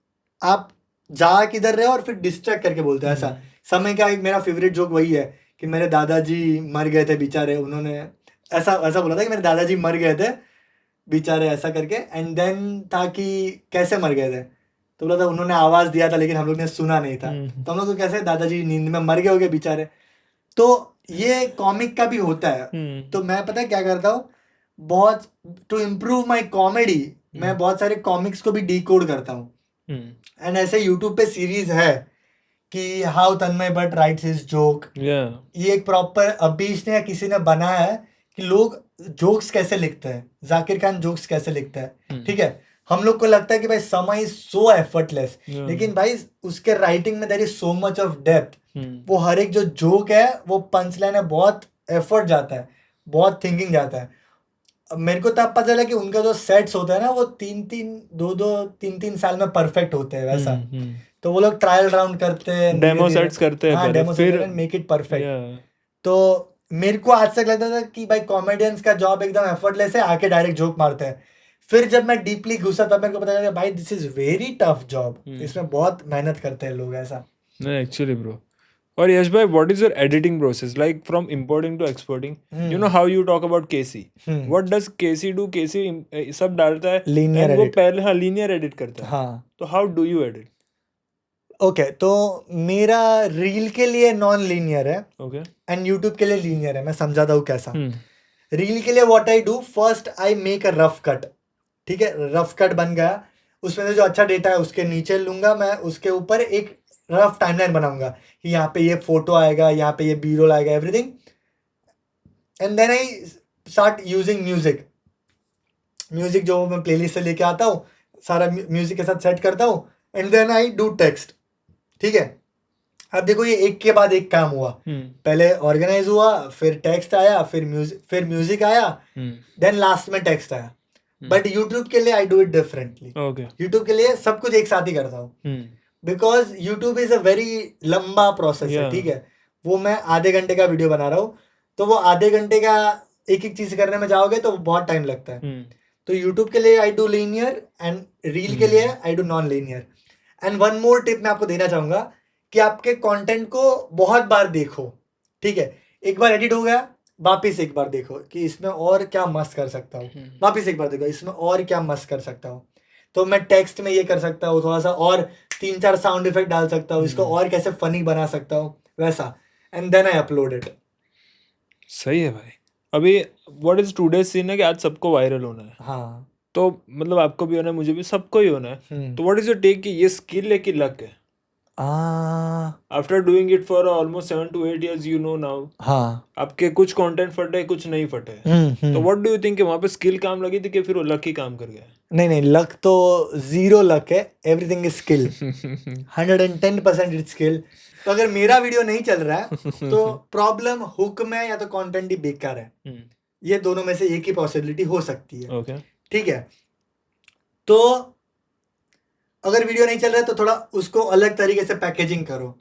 आप जा किधर रहे हो और फिर डिस्ट्रैक्ट करके बोलते हैं ऐसा। समय का एक मेरा फेवरेट जोक वही है कि मेरे दादाजी मर गए थे बेचारे, उन्होंने ऐसा ऐसा बोला था कि मेरे दादाजी मर गए थे बेचारे ऐसा करके, एंड देन था कि कैसे मर गए थे, तो बोला था उन्होंने आवाज दिया था लेकिन हम लोग ने सुना नहीं था। तो हम लोग को कैसे दादाजी नींद में मर गए होंगे बेचारे। तो ये कॉमिक का भी होता है। तो मैं पता है क्या करता हूँ, बहुत टू इम्प्रूव माई कॉमेडी मैं बहुत सारे कॉमिक्स को भी डिकोड करता हूँ। एंड ऐसे यूट्यूब पे सीरीज है कि how Tanmay Bhatt rights his joke, ये एक प्रॉपर अबीश ने या किसी ने बनाया है कि लोग जोक्स कैसे लिखते हैं, जाकिर खान जोक्स कैसे लिखता है। ठीक है, हम लोग को लगता है कि भाई समय इज सो एफर्टलेस, लेकिन भाई उसके राइटिंग में there is so much of depth. वो हर एक जो जोक है वो पंच लाइन है, बहुत एफर्ट जाता है, बहुत थिंकिंग जाता है। मेरे को तब पता चला कि उनका जो सेट्स होता है ना वो 3-3 साल में परफेक्ट होते हैं वैसा। तो वो लोग ट्रायल राउंड करते हैं, डेमो सेट्स करते हैं, हाँ demo sets and make it perfect. तो मेरे को आज तक लगता था कि भाई कॉमेडियंस का जॉब एकदम एफर्टलेस है, आके डायरेक्ट जोक मारते हैं। फिर जब मैं डीपली घुसा तब मेरे को पता चला भाई this is very tough job, इसमें बहुत मेहनत करते हैं लोग ऐसा। Actually bro. और यश भाई, what is your editing process like from importing to exporting? You know how you talk about KC. What does KC do? KC सब डालता है linear and edit. वो पहले हाँ linear edit करता है। हाँ, तो how do you edit? Okay तो मेरा रील के लिए नॉन लीनियर है, ओके, एंड यूट्यूब के लिए लीनियर है। मैं समझाता हूँ कैसा। रील के लिए what I do, first I make a rough cut. ठीक है, रफ कट बन गया, उसमें से जो अच्छा डेटा है उसके नीचे लूंगा मैं, उसके ऊपर एक रफ टाइमलाइन बनाऊंगा कि यहाँ पे ये फोटो आएगा, यहाँ पे ये बी रोल आएगा, everything. And then I start using music जो मैं प्लेलिस्ट से लेके आता हूँ, सारा म्यूजिक के साथ सेट करता हूँ, and then I do text. ठीक है, अब देखो ये एक के बाद एक काम हुआ। पहले ऑर्गेनाइज हुआ, फिर टेक्स्ट आया, फिर म्यूजिक आया, देन लास्ट में टेक्स्ट आया। बट यूट्यूब के लिए I do it differently. YouTube के लिए सब कुछ एक साथ ही करता हूँ, because YouTube is a very लंबा प्रोसेस है। ठीक है, वो मैं आधे घंटे का वीडियो बना रहा हूँ, तो वो आधे घंटे का एक एक चीज करने में जाओगे तो बहुत टाइम लगता है। तो यूट्यूब के लिए I do linear, and reel के लिए I do non linear. And one more tip मैं आपको देना चाहूंगा कि आपके कंटेंट को बहुत बार देखो। ठीक है, एक बार एडिट हो गया, वापिस एक बार देखो कि इसमें और क्या मस्त कर सकता हूँ, वापिस एक बार देखो इसमें और क्या मस्त कर सकता हूँ। तो मैं टेक्स्ट में ये कर सकता हूँ, थोड़ा सा और 3-4 साउंड इफेक्ट डाल सकता हूँ, इसको और कैसे फनी बना सकता हूँ वैसा, and then I upload it. सही है भाई। अभी व्हाट इज टुडे सीन है कि आज सबको वायरल होना है। हाँ, तो मतलब आपको भी होना है, मुझे भी, सबको ही होना है। तो व्हाट इज योर टेक कि ये स्किल है कि लक है? After doing it for almost 7 to 8 years, you know now, हाँ, आपके कुछ कंटेंट फटे, कुछ नहीं फटे। तो व्हाट डू यू थिंक कि वहां पे स्किल काम लगी थी कि फिर वो लक ही काम कर गया? नहीं, लक तो 0 लक है, everything is skill. 110% is skill. तो अगर मेरा वीडियो नहीं चल रहा है तो प्रॉब्लम हुक में या तो कंटेंट ही बेकार है। ये दोनों में से एक ही पॉसिबिलिटी हो सकती है। ओके, ठीक है, तो अगर वीडियो नहीं चल रहा है तो थोड़ा उसको अलग तरीके से पैकेजिंग करो,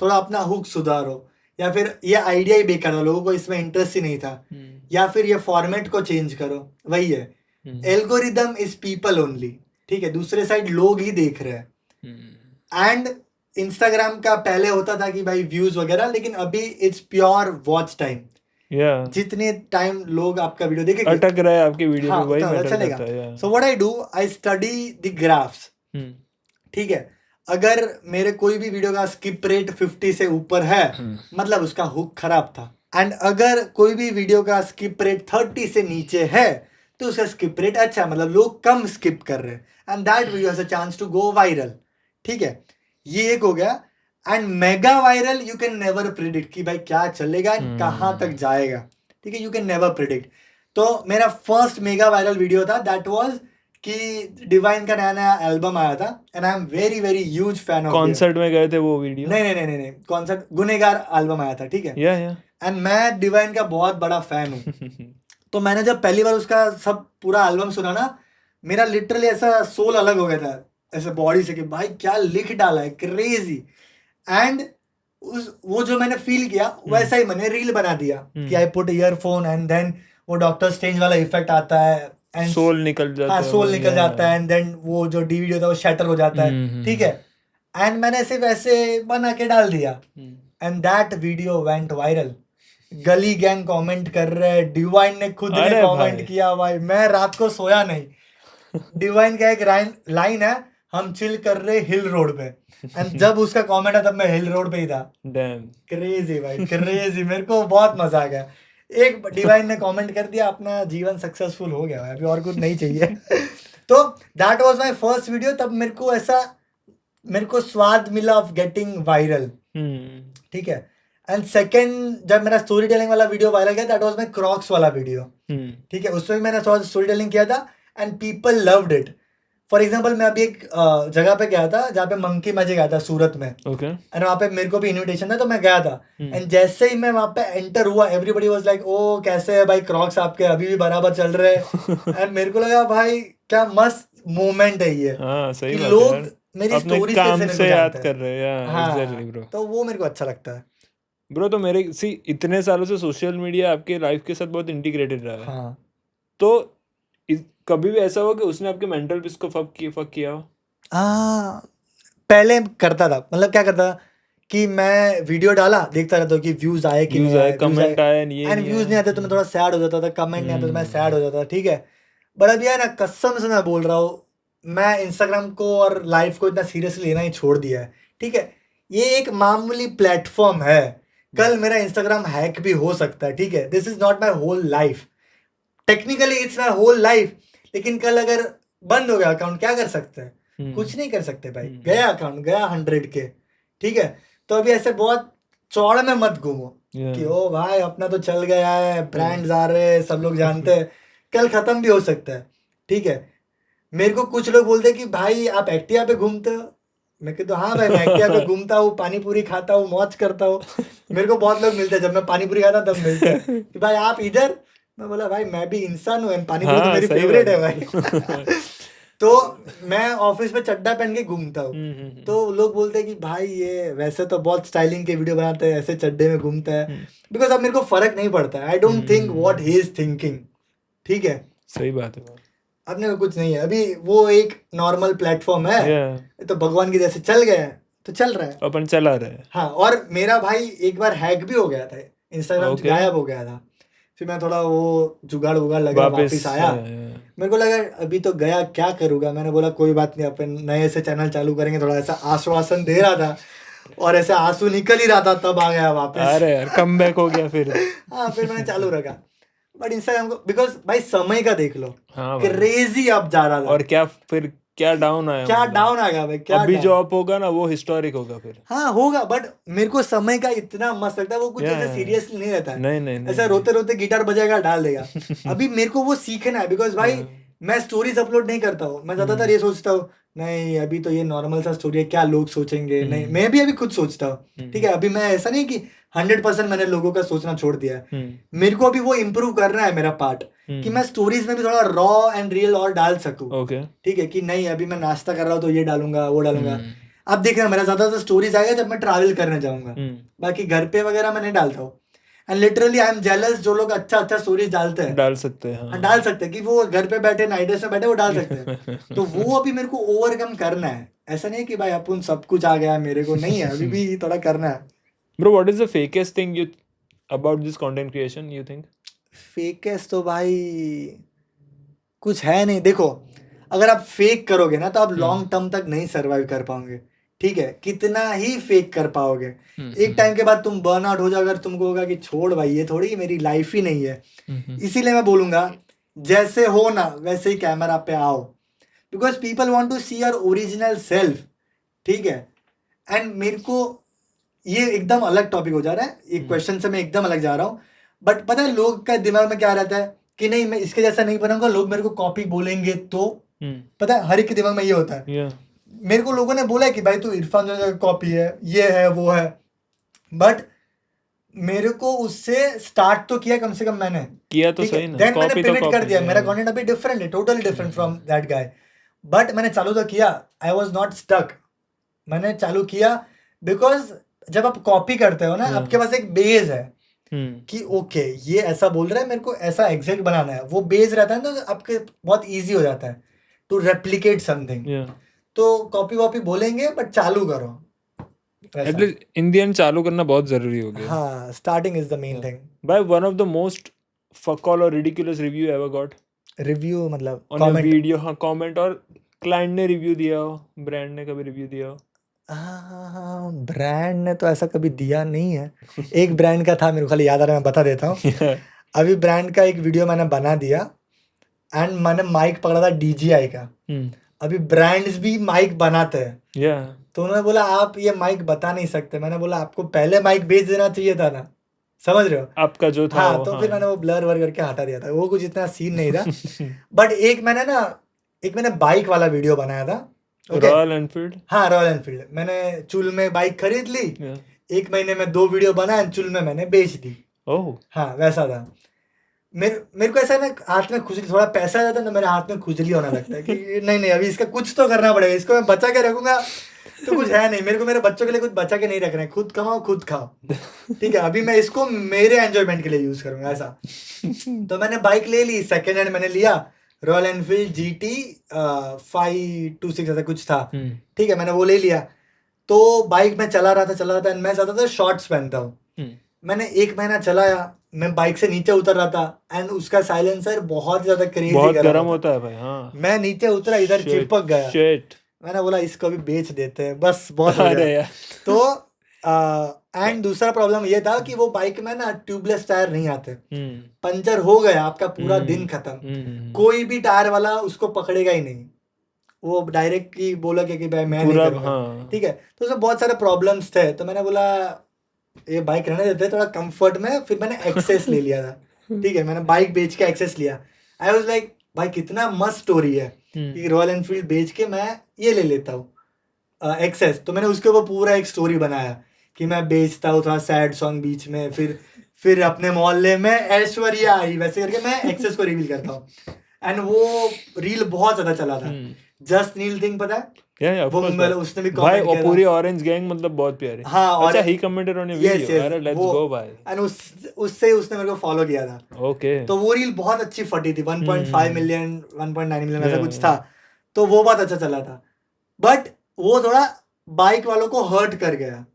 थोड़ा अपना हुक सुधारो, या फिर ये आइडिया ही बेकार था, लोगों को इसमें इंटरेस्ट ही नहीं था, या फिर ये फॉर्मेट को चेंज करो। वही है, एल्गोरिदम इज पीपल ओनली। ठीक है, दूसरे साइड लोग ही देख रहे हैं। एंड इंस्टाग्राम का पहले होता था कि भाई व्यूज वगैरह, लेकिन अभी इट्स प्योर वॉच टाइम। जितने टाइम लोग आपका वीडियो देखेंगे, अटक रहा है आपकी वीडियो में, वही मैटर चलेगा। करता है। So what I do, I study the graphs. ठीक है, अगर मेरे कोई भी वीडियो का स्किप रेट 50 से ऊपर है, मतलब उसका हुक खराब था। एंड अगर कोई भी वीडियो का स्किप रेट 30 से नीचे है तो उसका स्किप रेट अच्छा, मतलब लोग कम स्किप कर रहे हैं, and that video has a chance to go viral. ठीक है, ये एक हो गया। And mega viral you can never predict कि भाई क्या चलेगा, कहाँ तक जाएगा। ठीक है, यू कैन नेवर प्रिडिक्ट। तो मेरा फर्स्ट मेगा वायरल वीडियो था, दैट वाज कि डिवाइन का नया एल्बम आया था, and I am very very huge fan of. Concert में गए थे वो वीडियो? नहीं, कॉन्सर्ट गुनेगार एल्बम आया था। ठीक है, एंड मैं डिवाइन का बहुत बड़ा फैन हूँ। तो मैंने जब पहली बार उसका सब पूरा एल्बम सुना ना, मेरा लिटरली ऐसा सोल अलग हो गया था ऐसे बॉडी से कि भाई क्या लिख डाला है, क्रेजी। एंड वो जो मैंने फील किया वैसा ही मैंने रील बना दिया कि I put earphone, and then वो डॉक्टर स्ट्रेंज वाला इफेक्ट आता है, and सोल निकल जाता हाँ है सोल वो, निकल जाता है, एंड देन वो जो डीवीडी होता है वो शटर हो जाता है, ठीक है। एंड मैंने सिर्फ ऐसे बना के डाल दिया, and that video went viral. गली गैंग कमेंट कर रहे, डिवाइन ने खुद ने अरे कमेंट भाई। किया भाई, मैं रात को सोया नहीं। डिवाइन का एक लाइन है, हम चिल कर रहे हिल रोड पे, एंड जब उसका कमेंट है तब मैं हिल रोड पे ही था। डैम। क्रेजी भाई क्रेजी, मेरे को बहुत मजा आ गया। एक डिवाइन ने कमेंट कर दिया, अपना जीवन सक्सेसफुल हो गया भाई, अभी और कुछ नहीं चाहिए। तो that was my first video, तब मेरे को स्वाद मिला ऑफ गेटिंग वायरल, ठीक है। एंड सेकंड, जब मेरा स्टोरी टेलिंग वाला वीडियो वायरल गया, दैट वाज माय क्रॉक्स वाला वीडियो, ठीक है। उसमें भी मैंने स्टोरी टेलिंग किया था and people loved it. For example, मैं अभी एक जगह पे गया था जहाँ पे मंकी मैजिक गया था सूरत में, ओके। एंड वहाँ पे मेरे को भी इनविटेशन था, तो मैं गया था। एंड जैसे ही मैं वहाँ पे एंटर हुआ, एवरीबडी वाज लाइक, ओ कैसे है भाई क्रॉक्स आपके, अभी भी बराबर चल रहे हैं। एंड मेरे को लगा भाई क्या मस्त मोमेंट है ये, सही कि बात है लोग यार, मेरी अपने स्टोरीज काम मेरे को से याद जानते हैं। कर रहे हैं। Exactly bro. तो वो मेरे को अच्छा लगता है ब्रो। तो मेरे इतने सालों से सोशल मीडिया आपके लाइफ के साथ बहुत इंटीग्रेटेड रहा है। हाँ। तो कभी भी ऐसा हो कि उसने आपके मेंटल पीस को फक किया हो? पहले करता था, मतलब क्या करता था कि मैं वीडियो डाला, देखता रहता कि व्यूज आए कि नहीं आए, कमेंट आए ये एंड व्यूज नहीं आते तो मैं थोड़ा सैड हो जाता था, कमेंट नहीं आते तो मैं सैड हो जाता था, ठीक है। बट अभी यार ना, कसम से मैं बोल रहा हूँ, मैं इंस्टाग्राम को और लाइफ को इतना सीरियसली लेना ही छोड़ दिया है, ठीक है। ये एक मामूली प्लेटफॉर्म है, कल मेरा इंस्टाग्राम हैक भी हो सकता है, ठीक है। This is not my whole life, technically it's my whole life, लेकिन कल अगर बंद हो गया अकाउंट, क्या कर सकते हैं? कुछ नहीं कर सकते भाई, गया अकाउंट, गया 100 के, ठीक है। तो अभी ऐसे बहुत चौड़ में मत घूमो कि ओ भाई अपना तो चल गया है, ब्रांड्स आ रहे हैं, सब लोग जानते हैं, कल खत्म भी हो सकता है, ठीक है। मेरे को कुछ लोग बोलते हैं कि भाई आप एक्टिवा पे घूमते हो, मैं कहता हाँ भाई, मैं एक्टिवा पे घूमता हूँ, पानी पूरी खाता हूँ, मौज करता हूँ। मेरे को बहुत लोग मिलते हैं, जब मैं पानी पूरी खाता तब मिलते हैं कि भाई आप इधर, मैं बोला भाई मैं भी इंसान हूँ, पानी पूरी तो मेरी फेवरेट है भाई। तो मैं ऑफिस में चड्डा पहन के घूमता हूँ, तो लोग बोलते हैं कि भाई ये वैसे तो बहुत स्टाइलिंग के वीडियो बनाते हैं, ऐसे चड्डे में घूमता है, बिकॉज अब मेरे को फर्क नहीं पड़ता है, I don't think what he is thinking, ठीक है। सही बात है। अपने को कुछ नहीं है, अभी वो एक नॉर्मल प्लेटफॉर्म है, तो भगवान की जैसे चल गया है तो चल रहा है, अपन चला रहे हैं। हाँ। और मेरा भाई एक बार हैक भी हो गया था, इंस्टाग्राम गायब हो गया था, फिर मैं थोड़ा वो जुगाड़ वुगाड़ लगा, वापस आया। मेरे को लगा अभी तो गया, क्या करूँगा, मैंने बोला कोई बात नहीं, अपन नए से चैनल चालू करेंगे, थोड़ा ऐसा आश्वासन दे रहा था और ऐसे आंसू निकल ही रहा था, तब आ गया वापस। अरे यार कमबैक हो गया फिर। हाँ, फिर मैंने चालू रखा, बट इंस्टाग्राम को बिकॉज भाई समय का देख लो, क्रेजी अब जा रहा था। और क्या डाउन आया, क्या डाउन आ गया भाई, क्या अभी जो अप होगा ना वो हिस्टोरिक होगा फिर। हाँ होगा, बट मेरे को समय का इतना मस्त लगता है, वो कुछ ऐसे सीरियसली नहीं रहता है, नहीं ऐसा रोते रोते गिटार बजाएगा डाल देगा। अभी मेरे को वो सीखना है, बिकॉज भाई मैं स्टोरीज अपलोड नहीं करता हूँ, मैं ज्यादातर ये सोचता हूँ नहीं अभी तो ये नॉर्मल सा स्टोरी है, क्या लोग सोचेंगे, नहीं मैं भी अभी खुद सोचता हूँ, ठीक है। अभी मैं ऐसा नहीं कि 100% मैंने लोगों का सोचना छोड़ दिया है, मेरे को अभी वो इम्प्रूव करना है मेरा पार्ट, कि मैं स्टोरीज में भी थोड़ा रॉ एंड रियल और डाल सकूं, ठीक है। कि नहीं अभी मैं नाश्ता कर रहा हूँ तो ये डालूंगा वो डालूंगा। अब देखना मेरा ज्यादातर स्टोरीज आएगा जब मैं ट्रैवल करने जाऊंगा, बाकी घर पे वगैरह मैं नहीं डालता हूँ। And literally I am jealous, जो लोग अच्छा स्टोरीज डालते हैं, डाल सकते हैं कि वो घर पे बैठे नाइट ड्रेस में बैठे वो डाल सकते हैं। तो वो अभी मेरे को ओवरकम करना है, ऐसा नहीं कि भाई अपन सब कुछ आ गया मेरे को, नहीं है, अभी भी थोड़ा करना है। Bro, what is the fakest thing about this content creation you think? Fakest तो भाई कुछ है नहीं, देखो अगर आप फेक करोगे ना तो आप लॉन्ग टर्म तक नहीं सर्वाइव कर पाओगे, ठीक है। कितना ही फेक कर पाओगे, एक टाइम के बाद तुम बर्न आउट हो जाओ, अगर तुमको होगा कि छोड़ भाई ये थोड़ी मेरी लाइफ ही नहीं है। इसीलिए मैं बोलूंगा जैसे हो ना वैसे ही कैमरा पे आओ, because people want to see your original self, ठीक है। एंड मेरे को ये एकदम अलग टॉपिक हो जा रहा है, एक क्वेश्चन से मैं एकदम अलग जा रहा हूँ, बट पता है लोग का दिमाग में क्या रहता है कि नहीं मैं इसके जैसा नहीं बनाऊंगा, लोग मेरे को कॉपी बोलेंगे, तो पता है हर एक के दिमाग में ये होता है। मेरे को लोगों ने बोला है कि भाई तू इरफान जो कॉपी है, ये है वो है, बट मेरे को उससे स्टार्ट तो किया, कम से कम मैंने किया तो सही ना, देन मैंने पिवट कर दिया, मेरा कंटेंट अभी डिफरेंट है, totally different from that guy, but मैंने चालू तो किया, आई वाज नॉट स्टक, मैंने चालू किया। बिकॉज जब आप कॉपी करते हो ना, आपके पास एक बेस है, कि ओके ये ऐसा बोल रहा है, मेरे को ऐसा एग्जैक्ट बनाना है। वो बेस रहता है ना, तो आपके बहुत इजी हो जाता है टू रेप्लिकेट समथिंग। तो कॉपी वॉपी बोलेंगे बट चालू करो वैसा। एटलीस्ट इन द एंड चालू करना बहुत जरूरी हो गया। हाँ, starting is the main thing. By one of the most fuck all or ridiculous review you ever got review मतलब on your कमेंट? video? हाँ, कमेंट और क्लाइंट ने रिव्यू दिया हो, ब्रांड ने कभी रिव्यू दिया हो? हाँ, ब्रांड ने तो ऐसा कभी दिया नहीं है। एक ब्रांड का था, मेरे को खाली याद आ रहा है, मैं बता देता हूँ। अभी ब्रांड का एक वीडियो मैंने बना दिया एंड मैंने माइक पकड़ा था DJI का। अभी ब्रांड्स भी माइक बनाते हैं, तो उन्होंने बोला आप ये माइक बता नहीं सकते। मैंने बोला आपको पहले माइक भेज देना चाहिए था ना, समझ रहे हो आपका जो था। हाँ, तो फिर मैंने वो ब्लर वर करके हटा दिया था, वो कुछ इतना सीन नहीं था। बट एक मैंने बाइक वाला वीडियो बनाया था। Royal Enfield. हाँ, रॉयल एनफील्ड। मैंने चुल में बाइक खरीद ली, 1 महीने में 2 वीडियो बनाए, चुल में मैंने बेच दी। हाँ, वैसा था। मेरे को ऐसा ना, हाथ में खुजली, थोड़ा पैसा आ जाता है ना, मेरे हाथ में खुजली होने लगता है कि नहीं अभी इसका कुछ तो करना पड़ेगा, इसको मैं बचा के रखूंगा तो कुछ है नहीं। मेरे को मेरे बच्चों के लिए कुछ बचा के नहीं रखना है, खुद कमाओ खुद खाओ, ठीक है। अभी मैं इसको मेरे एंजॉयमेंट के लिए यूज करूंगा ऐसा। तो मैंने बाइक ले ली, सेकेंड हैंड मैंने लिया, रॉयल एनफील्ड GT 526 ऐसा कुछ था, ठीक है। मैंने वो ले लिया, तो बाइक में चला रहा था एंड मैं ज्यादातर शॉर्ट्स पहनता हूँ। मैंने 1 महीना चलाया, मैं बाइक से नीचे उतर रहा था एंड उसका साइलेंसर बहुत ज्यादा क्रेजी, बहुत गर्म होता है भाई। हाँ, मैं नीचे उतरा, इधर चिपक गया। मैंने बोला इसको भी बेच देते हैं, बस बहुत हो गया। तो एंड दूसरा प्रॉब्लम ये था कि वो बाइक में ना ट्यूबलेस टायर नहीं आते, पंचर हो गया आपका पूरा दिन खत्म। कोई भी टायर वाला उसको पकड़ेगा ही नहीं, वो डायरेक्ट ही बोला कि भाई मैं नहीं करूंगा, ठीक है। तो उसमें बहुत सारे प्रॉब्लम्स थे, तो मैंने बोला ये बाइक रहने देते थोड़ा कंफर्ट में। फिर मैंने एक्सेस ले लिया था, ठीक है। मैंने बाइक बेच के एक्सेस लिया। आई वाज लाइक भाई कितना मस्त स्टोरी है कि रॉयल एनफील्ड बेच के मैं ये ले लेता हूँ एक्सेस। तो मैंने उसके ऊपर पूरा एक स्टोरी बनाया कि मैं बेचता हूँ, थोड़ा सैड सॉन्ग बीच में, फिर अपने मोहल्ले में ऐश्वर्या आई, वैसे करके मैं एक्सेस को रिवील करता हूँ। एंड वो रील बहुत ज्यादा चला था। जस्ट नील थिंग पता है? वो उसने भी कमेंट किया, पूरी ऑरेंज गैंग मतलब बहुत प्यारी। हाँ, अच्छा, ही कमेंटेड ऑन योर वीडियो। अरे लेट्स गो भाई। एंड उससे उसने मेरे को फॉलो किया था। ओके। तो वो रील बहुत अच्छी फटी थी, 1.5 मिलियन 1.9 मिलियन ऐसा कुछ था, तो वो बहुत अच्छा चला था। बट वो थोड़ा बाइक वालों को हर्ट कर गया,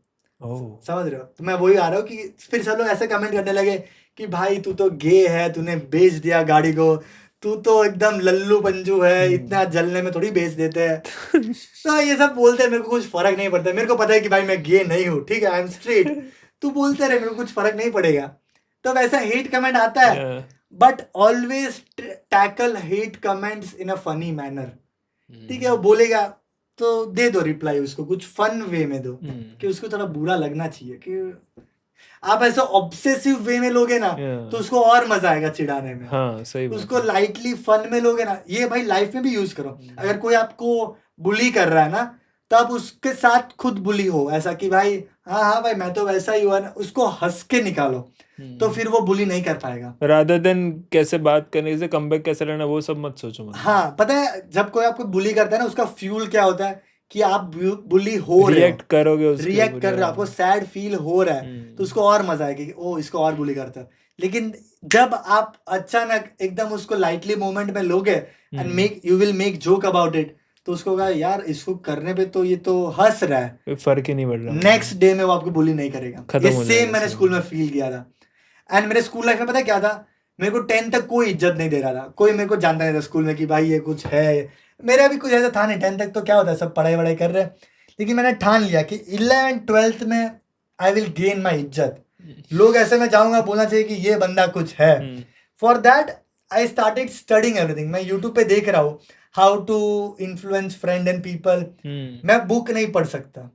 समझ रहे हो? तो मैं वही आ रहा हूँ कि फिर सब लोग ऐसे कमेंट करने लगे कि भाई तू तो गे है, तूने बेच दिया गाड़ी को, तू तो एकदम लल्लू पंजू है, इतना जलने में थोड़ी बेच देते हैं। तो ये सब बोलते हैं, मेरे को कुछ फर्क नहीं पड़ता। मेरे को पता है कि भाई मैं गे नहीं हूँ, ठीक है, आई एम स्ट्रेट। तू बोलते रहे, मेरे को कुछ फर्क नहीं पड़ेगा। तो वैसा हेट कमेंट आता है, but always tackle hate comments in a funny manner, ठीक है। वो बोलेगा तो दे दो रिप्लाई उसको, कुछ फन वे में दो, कि उसको थोड़ा बुरा लगना चाहिए। कि आप ऐसा ऑब्सेसिव वे में लोगे ना, तो उसको और मजा आएगा चिढ़ाने में। हाँ, सही बात। उसको लाइटली फन में लोगे ना, ये भाई लाइफ में भी यूज करो। अगर कोई आपको बुली कर रहा है ना, तो आप उसके साथ खुद बुली हो, ऐसा कि भाई हाँ भाई मैं तो वैसा ही हुआ ना, उसको हंस के निकालो, तो फिर वो बुली नहीं कर पाएगा। रादर देन कैसे बात करने से कमबैक कैसे लेना, वो सब मत सोचो मत। हाँ, पता है जब कोई आपको बुली करता है ना, उसका फ्यूल क्या होता है कि आप बुली हो रहे हो, रिएक्ट करोगे, रिएक्ट कर रहे हो, आपको सैड फील हो रहा है, तो उसको और मजा आएगा कि ओ इसको और बुली करता है। लेकिन जब आप अचानक एकदम उसको लाइटली मोमेंट में लोगे and you will make joke about it, तो उसको कहा यार इसको करने पे तो ये तो हंस रहा है, फर्क ही नहीं पड़ रहा। नेक्स्ट डे में वो आपको बुली नहीं करेगा। ये सेम मैंने स्कूल में फील किया था। एंड मेरे स्कूल लाइफ में पता क्या था, मेरे को 10 तक कोई इज्जत नहीं दे रहा था, कोई मेरे को जानता नहीं था स्कूल में कि भाई ये कुछ है। मेरा भी कुछ ऐसा था नहीं, 10 तक तो क्या होता है, सब पढ़ाई वढ़ाई कर रहे हैं। लेकिन मैंने ठान लिया कि 11th-12th में आई विल गेन माई इज्जत। लोग ऐसे में जाऊंगा, बोलना चाहिए कि ये बंदा कुछ है। For that I started studying everything. मैं यूट्यूब पे देख रहा हूँ how to influence friend and people. मैं बुक नहीं पढ़ सकता,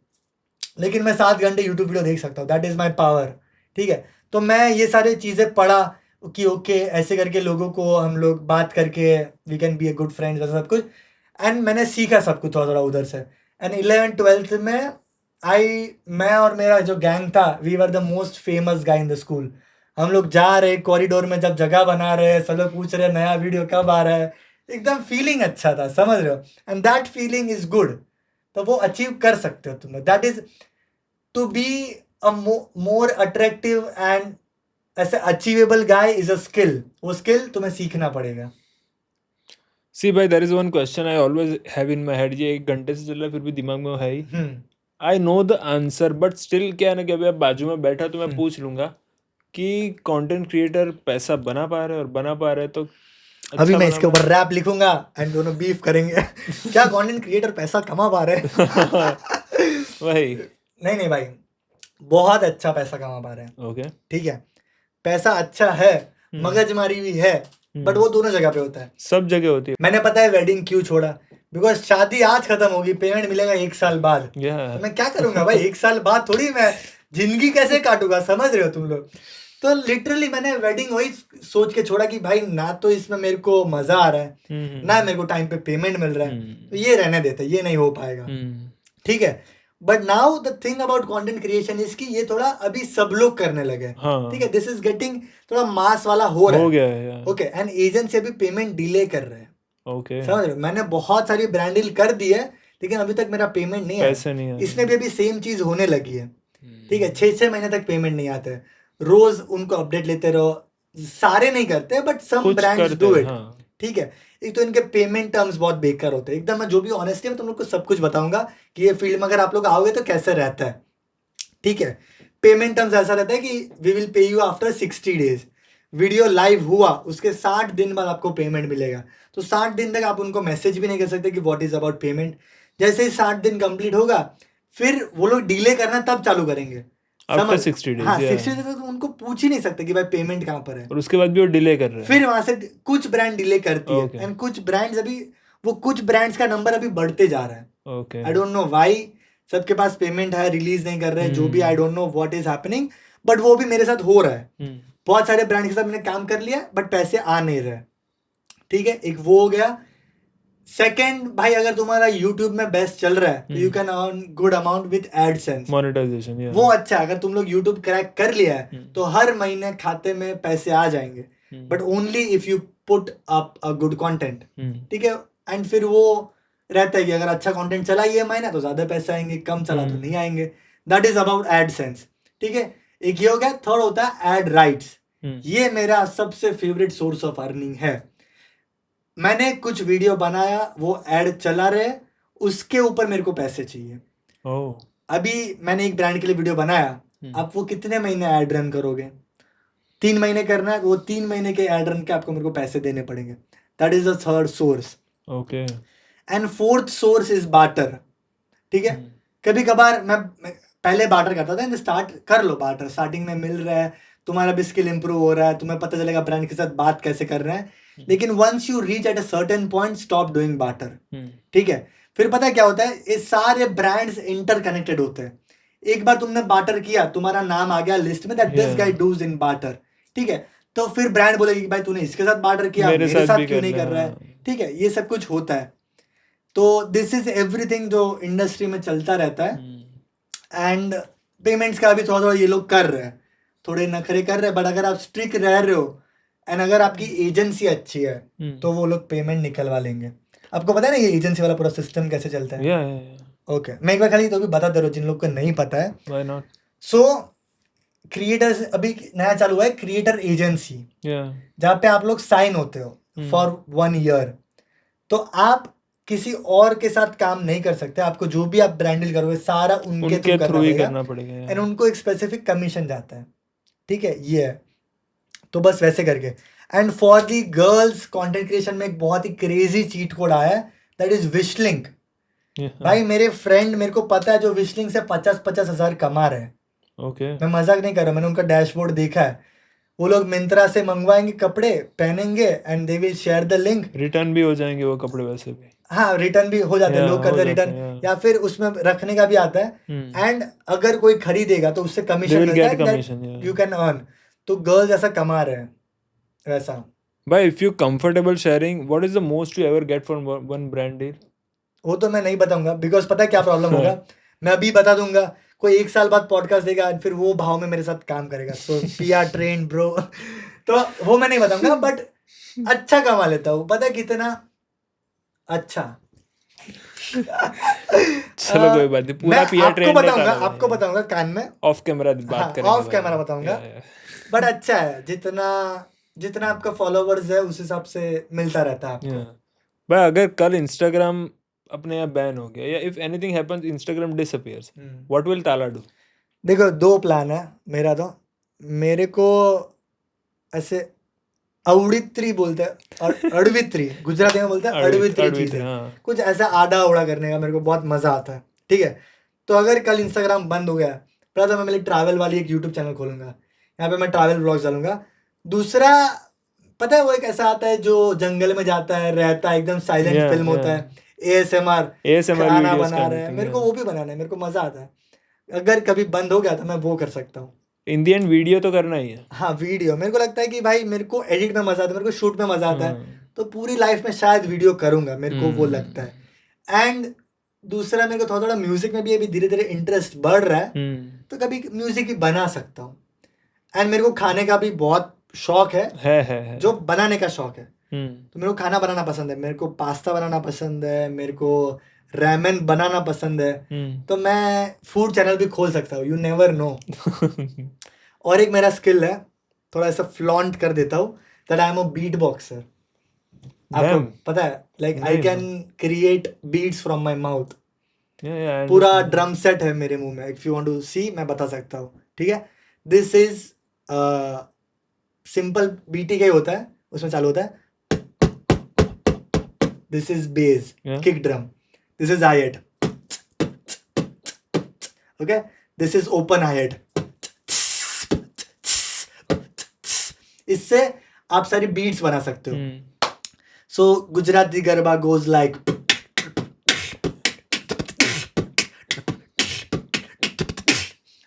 लेकिन मैं 7 घंटे यूट्यूब वीडियो देख सकता हूँ, दैट इज माई पावर, ठीक है। तो मैं ये सारी चीज़ें पढ़ा कि ओके ऐसे करके लोगों को हम लोग बात करके we can be a good friends, वैसा सब कुछ। एंड मैंने सीखा सब कुछ थोड़ा थोड़ा उधर से। एंड 11th-12th में मैं और मेरा जो गैंग था, we were the most famous guy in the school. हम लोग जा रहे कॉरिडोर में, जब जगह बना रहे, सब लोग पूछ रहे नया वीडियो कब आ रहा है, एकदम फीलिंग अच्छा था, समझ रहे हो? And that feeling is good. तो वो अचीव कर सकते हो तुम लोग, that is to be a more attractive and ऐसे achievable guy is a skill, वो स्किल तुम्हें सीखना पड़ेगा। सी भाई there is one question I always have in my head, ये 1 घंटे से चल रहा है फिर भी दिमाग में वो है ही। I know the answer but still क्या है ना कि अभी आप बाजू में बैठा तो मैं पूछ लूंगा कि कंटेंट क्रिएटर पैसा बना पा रहे हैं, और बना पा रहे हैं तो अभी मैं इसके ऊपर रैप लिखूंगा एंड दोनों बीफ करेंगे। क्या कंटेंट क्रिएटर पैसा कमा पा रहे हैं? भाई नहीं भाई, बहुत अच्छा पैसा कमा पा रहे हैं। ओके ठीक है, पैसा अच्छा है, मगजमारी भी है, बट वो दोनों जगह पे होता है, सब जगह होती है। मैंने पता है वेडिंग क्यों छोड़ा, बिकॉज शादी आज खत्म होगी, पेमेंट मिलेगा 1 साल बाद। तो मैं क्या करूंगा भाई, 1 साल बाद थोड़ी मैं जिंदगी कैसे काटूंगा, समझ रहे हो तुम लोग? तो लिटरली मैंने वेडिंग वही सोच के छोड़ा कि भाई ना तो इसमें मेरे को मजा आ रहा है, ना मेरे को टाइम पे पेमेंट मिल रहा है, तो ये रहने देते, ये नहीं हो पाएगा। ठीक है, but now the thing about content creation is कि ये थोड़ा अभी सब लोग करने लगे। ठीक है, दिस इज गेटिंग थोड़ा मास वाला हो रहा है। ओके, एंड एजेंसी अभी पेमेंट डिले कर रहे हैं। समझ रहे हो, मैंने बहुत सारी ब्रांड डील कर दी है, लेकिन अभी तक मेरा पेमेंट नहीं आया। इसमें भी अभी सेम चीज होने लगी है। ठीक है, 6 महीने तक पेमेंट नहीं आते, रोज उनको अपडेट लेते रहो, सारे नहीं करते but some brands do it. ठीक है, एक तो इनके पेमेंट टर्म्स बहुत बेकार होते हैं एकदम। मैं जो भी ऑनेस्टली मैं तुम लोग को सब कुछ बताऊंगा कि ये फील्ड में अगर आप लोग आओगे तो कैसे रहता है। ठीक है, पेमेंट टर्म्स ऐसा रहता है कि we will pay you after 60 days. Video live हुआ उसके 60 दिन बाद आपको पेमेंट मिलेगा। तो 60 दिन तक आप उनको मैसेज भी नहीं कर सकते कि व्हाट इज अबाउट पेमेंट। जैसे ही 60 दिन कंप्लीट होगा फिर वो लोग डिले करना तब चालू करेंगे आफ्टर 60 डेज। हाँ, 60 डेज तक उनको पूछ ही नहीं सकते कि भाई पेमेंट कहाँ पर है, और उसके बाद भी वो डिले कर रहे हैं। फिर वहां से कुछ ब्रांड डिले करती है, एंड कुछ ब्रांड्स अभी वो कुछ ब्रांड्स का नंबर अभी बढ़ते जा रहा है। आई डोंट नो व्हाई, सबके पास पेमेंट है, रिलीज नहीं कर रहे हैं, जो भी, I don't know what is happening, but वो भी मेरे साथ हो रहा है। बहुत सारे ब्रांड के साथ मैंने काम कर लिया बट पैसे आ नहीं रहे। ठीक है, एक वो हो गया। सेकंड भाई, अगर तुम्हारा YouTube में बेस्ट चल रहा है तो you can earn good amount with AdSense, monetization. वो अच्छा है। अगर तुम लोग YouTube क्रैक कर लिया है तो हर महीने खाते में पैसे आ जाएंगे, but only if you put up a good content. ठीक है, एंड फिर वो रहता है कि अगर अच्छा कंटेंट चला ये महीना तो ज्यादा पैसे आएंगे, कम चला तो नहीं आएंगे। That is about AdSense. ठीक है, एक ये हो गया। थर्ड होता है एड राइट्स। ये मेरा सबसे फेवरेट सोर्स ऑफ अर्निंग है। मैंने कुछ वीडियो बनाया, वो ऐड चला रहे, उसके ऊपर मेरे को पैसे चाहिए। अभी मैंने एक ब्रांड के लिए वीडियो बनाया, आप वो कितने महीने ऐड रन करोगे? 3 महीने करना है, वो 3 महीने के ऐड रन के आपको मेरे को पैसे देने पड़ेंगे। That is the third source. Okay, and fourth source is barter. ठीक है, कभी कभार मैं पहले बार्टर करता था, स्टार्ट कर लो बार्टर, स्टार्टिंग में मिल रहा है, तुम्हारा भी स्किल इंप्रूव हो रहा है, तुम्हें पता चलेगा ब्रांड के साथ बात कैसे कर रहे हैं। लेकिन once you reach at a certain point, stop doing barter. ठीक है, फिर पता है क्या होता है, ये सारे ब्रांड्स इंटरकनेक्टेड होते हैं। एक बार तुमने बार्टर किया, तुम्हारा नाम आ गया लिस्ट में, that this guy does in barter. ठीक है, तो फिर ब्रांड बोलेगी कि भाई तूने इसके साथ बार्टर किया, मेरे साथ क्यों नहीं कर रहा है? ठीक है, ये सब कुछ होता है। तो दिस इज एवरीथिंग जो इंडस्ट्री में चलता रहता है। एंड पेमेंट्स का भी थोड़ा थोड़ा ये लोग कर रहे हैं, थोड़े नखरे कर रहे हैं, बट अगर आप स्ट्रिक्ट रह रहे हो एंड अगर आपकी एजेंसी अच्छी है तो वो लोग पेमेंट निकलवा लेंगे। आपको पता है ना ये एजेंसी वाला पूरा सिस्टम कैसे चलता है? ओके, मैं एक बार खाली तो भी बता दे रहा हूँ जिन लोग को नहीं पता है। Why not? सो क्रिएटर्स अभी नया चालू हुआ है, क्रिएटर एजेंसी, जहाँ पे आप लोग साइन होते हो फॉर 1 ईयर। तो आप किसी और के साथ काम नहीं कर सकते, आपको जो भी आप ब्रांड डील करोगे सारा उनके थ्रू करना पड़ेगा, एंड उनको एक स्पेसिफिक कमीशन जाता है। ठीक है, ये है। तो बस वैसे करके। And for the girls content creation में एक बहुत ही क्रेजी चीट कोड आया है, दैट इज विशलिंक। भाई मेरे फ्रेंड, मेरे को पता है, जो विशलिंक से 50-50 हजार कमा रहे हैं। मैं मजाक नहीं कर रहा, मैंने उनका डैशबोर्ड देखा है। वो लोग मिंत्रा से मंगवाएंगे कपड़े, पहनेंगे and they will share the link. Return भी हो जाएंगे वो कपड़े वैसे भी। हाँ, रिटर्न भी हो जाते हैं, लोग करते हैं रिटर्न, या फिर उसमें रखने का भी आता है। एंड अगर कोई खरीदेगा तो उससे कमीशन मिलता है, यू कैन अर्न। तो गर्ल्स ऐसा कमा रहे हैं वैसा। भाई if you comfortable sharing, what is the most you ever get from one brand deal? वो तो मैं नहीं बताऊंगा, बिकॉज पता है क्या प्रॉब्लम होगा, मैं अभी बता दूंगा, कोई 1 साल बाद पॉडकास्ट देगा फिर वो भाव में मेरे साथ काम करेगा। सो पीआर ट्रेंड ब्रो। तो वो मैं नहीं बताऊंगा, बट अच्छा कमा लेता हूँ। पता है कितना अच्छा? चलो कोई बात नहीं, पूरा मैं पिया ट्रेंड आपको बताऊंगा कान में, ऑफ कैमरा बात करेंगे ऑफ कैमरा बताऊंगा। बट अच्छा है, जितना जितना आपका फॉलोवर्स है उस हिसाब से मिलता रहता है आपको। भाई अगर कल इंस्टाग्राम अपने आप बैन हो गया, या if anything happens Instagram disappears, what will ताला डू? देखो 2 प्लान है मेरा। तो मेरे को ऐसे अवड़ित्री बोलते हैं, और अड़वित्री गुजराती में बोलते हैं, अड़वित्री चीज है, कुछ ऐसा आड़ा उड़ा करने का मेरे को बहुत मजा आता है। ठीक है, तो अगर कल इंस्टाग्राम बंद हो गया, पहला तो मैं मेरी ट्रैवल वाली एक यूट्यूब चैनल खोलूंगा, यहाँ पे मैं ट्रैवल व्लॉग्स डालूंगा। दूसरा, पता है वो एक ऐसा आता है जो जंगल में जाता है, रहता है, एकदम साइलेंट फिल्म होता है, ASMR खाना बना रहा है, मेरे को वो भी बनाना है, मेरे को मजा आता है। अगर कभी बंद हो गया तो मैं वो कर सकता हूँ। इन दी एंड वीडियो तो करना ही है। हाँ, वीडियो मेरे को लगता है कि भाई मेरे को एडिट में मजा आता है, मेरे को शूट में मजा आता है, तो पूरी लाइफ में शायद वीडियो करूंगा, मेरे को वो लगता है। एंड दूसरा, मेरे को थोड़ा थोड़ा म्यूजिक में भी अभी धीरे धीरे इंटरेस्ट बढ़ रहा है, तो कभी म्यूजिक भी बना सकता हूँ। एंड मेरे को खाने का भी बहुत शौक है। जो बनाने का शौक है, तो मेरे को खाना बनाना पसंद है, मेरे को पास्ता बनाना पसंद है, मेरे को रैमेन बनाना पसंद है, तो मैं फूड चैनल भी खोल सकता हूँ, यू नेवर नो। और एक मेरा स्किल है, थोड़ा ऐसा फ्लॉन्ट कर देता हूँ, that I am a beat boxer. आपको पता है, like I can create beats from my mouth. पूरा ड्रम सेट है मेरे मुंह में, if you want to see मैं बता सकता हूँ। ठीक है, दिस इज सिंपल BTK होता है, उसमें चालू होता है, this is base kick drum, this is hi-hat, okay, this is open hi-hat। इससे आप सारी बीट्स बना सकते हो। So Gujarati garba goes like,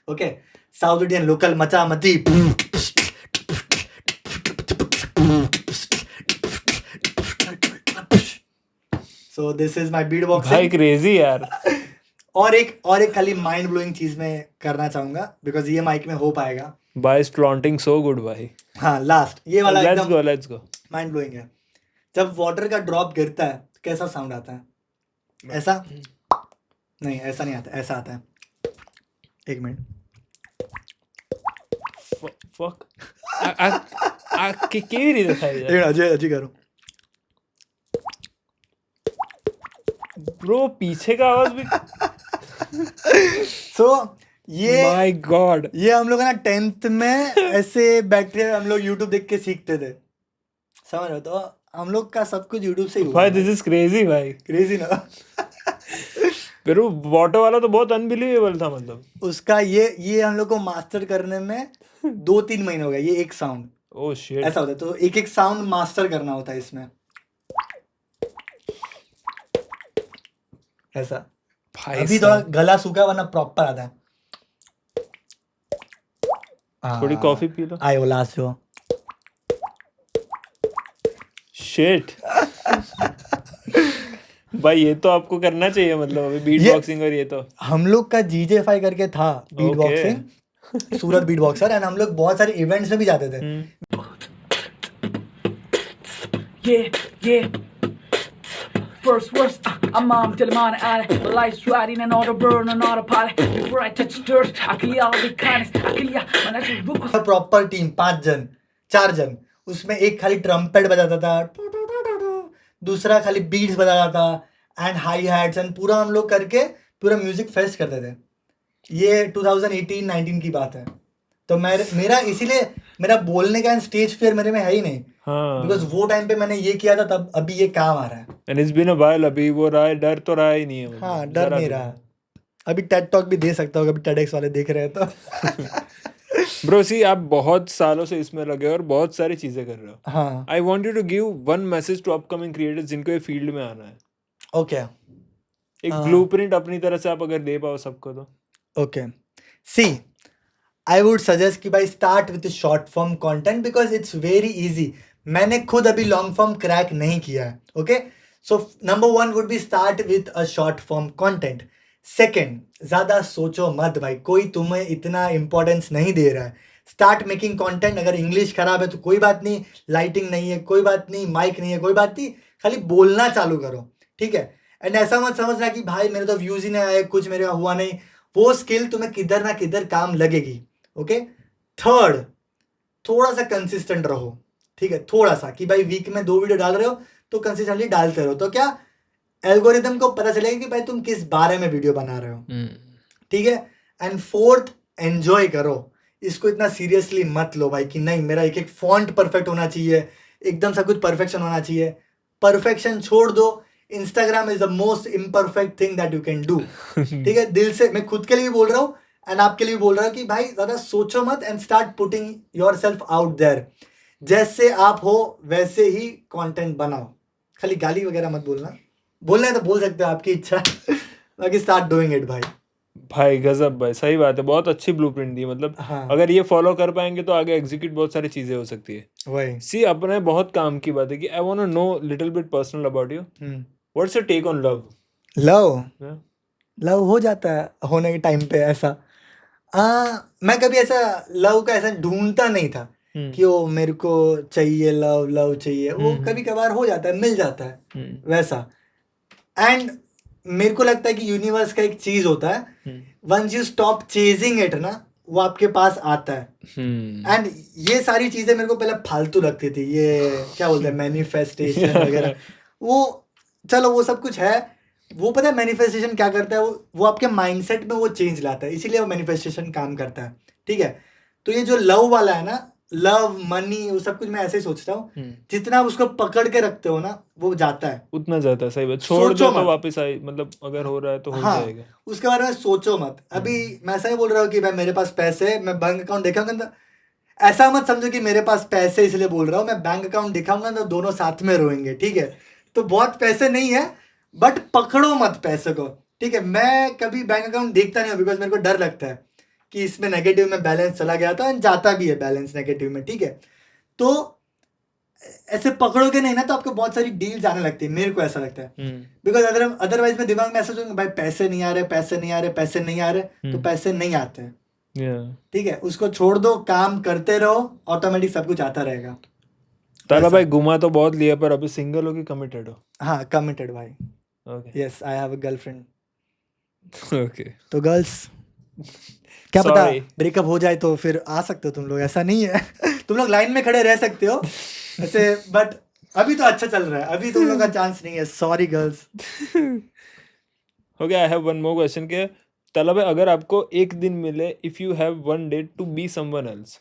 okay, south Indian local मचा मची, so this is my beat boxing. भाई क्रेजी यार। और एक खाली माइंड ब्लोइंग चीज में करना चाहूंगा, बिकॉज ये माइक में हो पाएगा। भाई फ्लॉन्टिंग सो गुड भाई। हाँ, लास्ट ये वाला एकदम लेट्स गो माइंड ब्लोइंग है। जब वाटर का ड्रॉप गिरता है कैसा साउंड आता है? ऐसा नहीं, ऐसा नहीं आता, ऐसा आता है। एक मिनट, फक केवी रीते થાય છે? अजी करो ब्रो, पीछे का आवाज भी। सो ये माय गॉड, ये हम लोग ना 10th में ऐसे बैठे हम लोग यूट्यूब देख के सीखते थे, समझ रहे हो? तो हम लोग का सब कुछ यूट्यूब से ही हुआ। भाई दिस इज क्रेजी भाई, क्रेजी ना। फिर वो वाटर वाला तो बहुत अनबिलीवेबल था, मतलब उसका ये हम लोग को मास्टर करने में 2-3 महीने हो गए। ये एक साउंड, ओह शिट, ऐसा होता है, तो एक एक साउंड मास्टर करना होता है इसमें, ऐसा। अभी थोड़ा गला सूखा, वरना प्रॉपर आता है। थोड़ी कॉफी पी लो। आई वो लास्ट जो शिट भाई, ये तो आपको करना चाहिए, मतलब अभी बीट बॉक्सिंग। और ये तो हम लोग का GJ5 करके था beat boxing, Surat beat boxer, and हम लोग बहुत सारे इवेंट्स में भी जाते थे। ये First words, I'm on till the morning alley. The lights riding and all the burn and all the party. Before I touch the dirt, I kill all the kindness. I kill ya when I just look. Proper team 5 जन 4 जन, उसमें एक खाली trumpet बजाता था, दूसरा खाली beats बजाता था, एंड हाई हैट्स, एंड पूरा हम लोग करके पूरा म्यूजिक फेस्ट करते थे। ये 2018-19 की बात है। तो मेरा इसीलिए मेरा बोलने का स्टेज फियर मेरे में है ही नहीं, बिकॉज वो टाइम पे मैंने ये किया था, तब अभी ये काम आ रहा है। And it's been a while, अभी वो रहा है, डर तो रहा ही नहीं है। हाँ, डर नहीं रहा। अभी टेड टॉक भी दे सकता हूँ, अभी TEDx वाले देख रहे हैं तो। ब्रो सी, आप बहुत सालों से इसमें लगे हो और बहुत सारी चीजें कर रहे हो। हाँ, I want you to give one message to upcoming creators जिनको ये फील्ड में आना है। ओके, एक ब्लूप्रिंट अपनी तरह से आप अगर दे पाओ सबको तो। Okay, see I would suggest कि भाई start with short form content, because it's very easy. मैंने खुद अभी लॉन्ग फॉर्म क्रैक नहीं किया है। Okay, so number 1 would be start with a short form content. Second, ज़्यादा सोचो मत भाई, कोई तुम्हें इतना इंपॉर्टेंस नहीं दे रहा है। Start making content. अगर इंग्लिश खराब है तो कोई बात नहीं, लाइटिंग नहीं है कोई बात नहीं, माइक नहीं है कोई बात नहीं, खाली बोलना चालू करो, ठीक है? एंड ऐसा मत समझना कि भाई मेरे तो व्यूज ही नहीं आए, कुछ मेरे हुआ नहीं, वो स्किल तुम्हें किधर ना किधर काम लगेगी। ओके, थर्ड, थोड़ा सा कंसिस्टेंट रहो, ठीक है, थोड़ा सा, कि भाई वीक में 2 वीडियो डाल रहे हो तो कंसिस्टेंटली डालते रहो, तो क्या एल्गोरिदम को पता चलेगा कि भाई तुम किस बारे में वीडियो बना रहे हो, ठीक है। एंड फोर्थ, एंजॉय करो, इसको इतना सीरियसली मत लो भाई कि नहीं मेरा एक एक फॉन्ट परफेक्ट होना चाहिए, एकदम सब कुछ परफेक्शन होना चाहिए। परफेक्शन छोड़ दो, Instagram is the most imperfect thing that you can do, ठीक है। दिल से मैं खुद के लिए भी बोल रहा हूँ एंड आपके लिए भी बोल रहा हूँ कि भाई ज़्यादा सोचो मत and start putting yourself out there. जैसे आप हो वैसे ही कंटेंट बनाओ, खाली गाली वगैरह मत बोलना है तो बोल सकते हो, आपकी इच्छा बाकी स्टार्ट डूइंग इट भाई। भाई गजब भाई, सही बात है, बहुत अच्छी ब्लूप्रिंट दी, मतलब हाँ, अगर ये फॉलो कर पाएंगे तो आगे एग्जीक्यूट बहुत सारी चीजें हो सकती है। वही। सी अपने बहुत काम की बात है कि I want to know little bit personal about you, what's your take on love? Love हो जाता है होने के टाइम पे ऐसा। मैं कभी ऐसा लव का ऐसा ढूंढता नहीं था कि वो मेरे को चाहिए, लव चाहिए, वो कभी कभार हो जाता है, मिल जाता है वैसा। एंड मेरे को लगता है कि यूनिवर्स का एक चीज होता है, once you stop chasing it ना, वो आपके पास आता है। एंड ये सारी चीजें मेरे को पहले फालतू लगती थी, ये क्या बोलते हैं मैनिफेस्टेशन वगैरह, वो चलो वो सब कुछ है, वो पता है मैनिफेस्टेशन क्या करता है, वो आपके माइंडसेट में वो चेंज लाता है, इसीलिए वो मैनिफेस्टेशन काम करता है, ठीक है। तो ये जो लव वाला है ना, लव मनी वो सब कुछ मैं ऐसे ही सोचता हूँ, जितना आप उसको पकड़ के रखते हो ना वो जाता है, उतना जाता है। सही बात, छोड़ दो तो वापस आई, मतलब अगर हो रहा है तो हो जाएगा। उसके बारे में सोचो मत। अभी मैं ऐसा नहीं बोल रहा हूँ कि भाई मेरे पास पैसे है, मैं बैंक अकाउंट दिखाऊंगा, ऐसा मत समझो कि मेरे पास पैसे इसलिए बोल रहा हूँ, मैं बैंक अकाउंट दिखाऊंगा तो दोनों साथ में रोएंगे, ठीक है। तो बहुत पैसे नहीं है बट पकड़ो मत पैसे को, ठीक है। मैं कभी बैंक अकाउंट देखता नहीं हूँ बिकॉज मेरे को डर लगता है कि इसमें नेगेटिव में बैलेंस चला गया था, जाता भी है बैलेंस नेगेटिव में, ठीक है। तो ऐसे पकड़ोगे नहीं ना तो आपको बहुत सारी डील्स आने लगती है, मेरे को ऐसा लगता है, बिकॉज अदरवाइज मैं दिमाग में ऐसा सोचूंगा भाई पैसे नहीं आ रहे, पैसे नहीं आ रहे, पैसे नहीं आ रहे, तो पैसे नहीं आते हैं, ठीक है। उसको छोड़ दो, काम करते रहो, ऑटोमेटिक सब कुछ आता रहेगा। तारा भाई घुमा तो बहुत लिया, पर अभी सिंगल हो कि कमिटेड हो? हाँ, कमिटेड भाई। Okay, yes, I have a girlfriend. Okay, तो गर्ल्स क्या पता ब्रेकअप हो जाए तो फिर आ सकते हो तुम लोग, ऐसा नहीं है तुम लोग लाइन में खड़े रह सकते हो ऐसे, बट अभी तो अच्छा चल रहा है, अभी तुम लोग का चांस नहीं है, sorry girls. Okay, I have one more question के तलब है, अगर आपको एक दिन मिले, if you have one day to be someone else,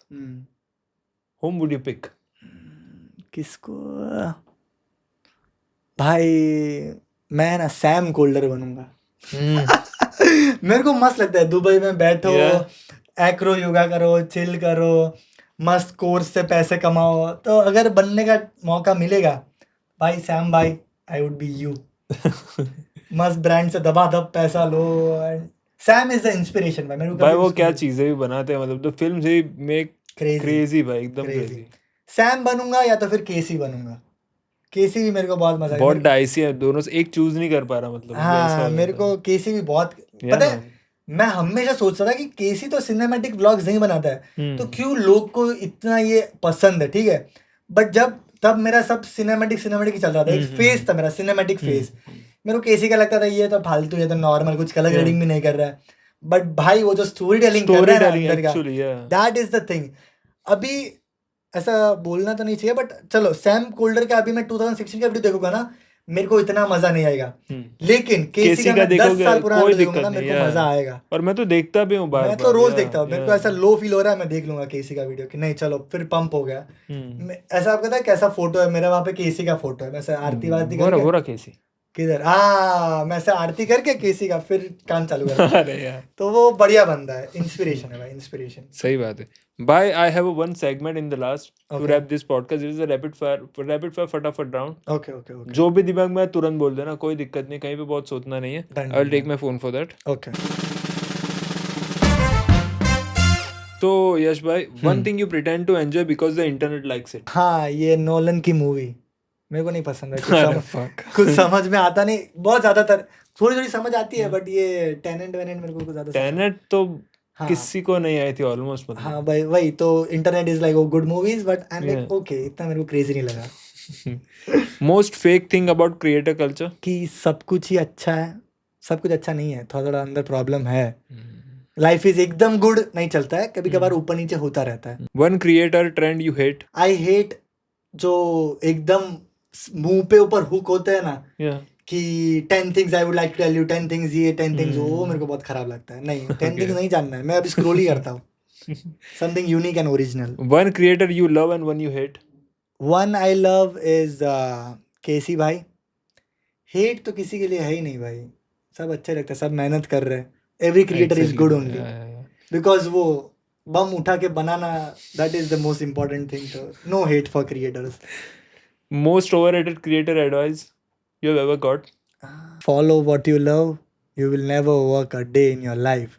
whom would you pick? किसको? भाई मैं ना सैम कोल्डर बनूंगा मेरे को मस्त लगता है, दुबई में बैठो, एक्रो योगा करो, चिल करो, मस्त कोर्स से पैसे कमाओ, तो अगर बनने का मौका मिलेगा भाई सैम भाई, आई वुड बी यू। मस्त ब्रांड से दबा दब पैसा लो, सैम इज द इंस्पिरेशन भाई मेरे को। भाई वो क्या चीजें भी बनाते हैं, मतलब the films he make crazy भाई, एकदम क्रेजी। सैम बनूंगा या तो फिर केसी बनूंगा, केसी भी मेरे को बहुत मजा, बहुत डाइसी है दोनों से, एक चूज नहीं कर पा रहा, मतलब हाँ मेरे को केसी भी बहुत पता है। मैं हमेशा सोचता था कि केसी तो सिनेमैटिक व्लॉग्स नहीं बनाता है, तो क्यों लोग को इतना ये पसंद है, ठीक है। बट तब मेरा सब सिनेमैटिक ही चल रहा था, एक फेज था मेरा सिनेमैटिक फेज, मेरे को केसी का लगता था ये तो फालतू, ये तो नॉर्मल, कुछ कलर ग्रेडिंग भी नहीं कर रहा है। बट भाई वो जो स्टोरी टेलिंग कर रहा है अंदर का, दैट इज द थिंग। अभी ऐसा बोलना तो नहीं चाहिए बट चलो, सैम कोल्डर का अभी मैं 2016 का वीडियो देखूंगा ना, मेरे को इतना मजा नहीं आएगा, लेकिन केसी का मैं 10 साल पुराना वीडियो देखूंगा ना, मेरे को मजा आएगा। और मैं तो देखता भी हूँ बार-बार, मैं तो रोज देखता हूँ, मेरे को ऐसा लो फील हो रहा है, मैं देख लूंगा केसी का वीडियो कि नहीं चलो फिर पंप हो गया। ऐसा आपको पता है कैसा फोटो है मेरा, वहाँ पे केसी का फोटो है, मैं आरती वारती करके केसी किधर, मैं से आरती करके केसी का फिर काम चालू कर अरे यार, तो वो बढ़िया बंदा है, इंस्पिरेशन है भाई, इंस्पिरेशन। सही बात है भाई। I have one segment in the last to wrap this podcast, it is a rapid fire फटाफट राउंड। ओके ओके ओके, जो भी दिमाग में तुरंत बोल देना, कोई दिक्कत नहीं, कहीं पे बहुत सोचना नहीं है। I will take my phone for that. Okay. तो यश भाई, one thing you pretend to enjoy because the internet likes it. हाँ, ये नोलन की मूवी मेरे को नहीं पसंद है, कुछ समझ में आता नहीं, बहुत ज्यादातर थोड़ी समझ आती है, बट ये टेनेंट मेरे को ज्यादा, टेनेंट तो किसी को नहीं आई थी ऑलमोस्ट, मतलब। हाँ भाई, वही तो internet is like good movies, but I am like okay, इतना मेरे को क्रेजी नहीं लगा। Most fake thing about creator culture? कि सब कुछ ही अच्छा है, सब कुछ अच्छा नहीं है, थोड़ा थोड़ा अंदर प्रॉब्लम है. लाइफ इज एकदम गुड नहीं चलता है, कभी कभार ऊपर नीचे होता रहता है. One creator trend you hate? I hate जो एकदम मुंह पे ऊपर हुक होते हैं ना, Yeah. कि 10 things I would like to tell you, 10 things ये 10 things वो मेरे को बहुत खराब लगता है. नहीं, 10 things नहीं जानना है, मैं अभी स्क्रॉल ही करता हूँ. Something unique and original. One creator you love and one you hate? One I love is केसी भाई. हेट तो किसी के लिए है ही नहीं भाई, सब अच्छे लगता है, सब मेहनत कर रहे हैं. Every creator is good only because वो बम उठा के बनाना, that is the most important thing. तो no hate for creators. Most overrated creator advice you have ever got? Follow what you love, you will never work a day in your life.